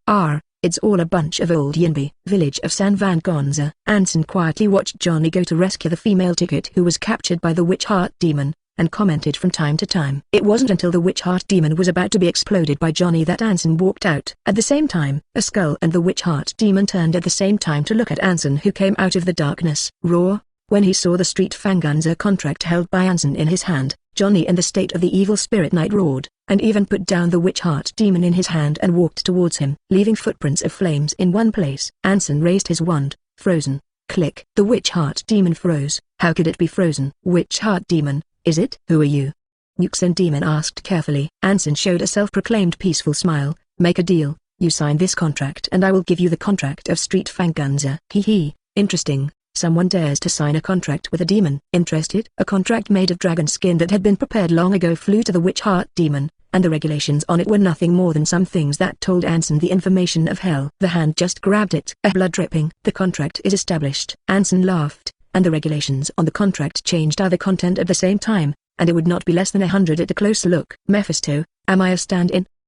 It's all a bunch of old Yinbi. Village of San Van Gonza. Anson quietly watched Johnny go to rescue the female ticket who was captured by the witch heart demon, and commented from time to time. It wasn't until the witch heart demon was about to be exploded by Johnny that Anson walked out. At the same time, a skull and the witch heart demon turned at the same time to look at Anson, who came out of the darkness. Roar. When he saw the Street Fanganza contract held by Anson in his hand, Johnny in the state of the evil spirit knight roared, and even put down the witch heart demon in his hand and walked towards him, leaving footprints of flames in one place. Anson raised his wand. Frozen. Click. The witch heart demon froze. How could it be frozen? Witch heart demon, is it? Who are you? Yuxin demon asked carefully. Anson showed a self-proclaimed peaceful smile. Make a deal. You sign this contract and I will give you the contract of Street Fanganza. Hee. Interesting. Someone dares to sign a contract with a demon. Interested? A contract made of dragon skin that had been prepared long ago flew to the witch heart demon, and the regulations on it were nothing more than some things that told Anson the information of hell. The hand just grabbed it. Blood dripping. The contract is established. Anson laughed, and the regulations on the contract changed other content at the same time, and it would not be less than 100 at a close look. Mephisto, am I a stand-in?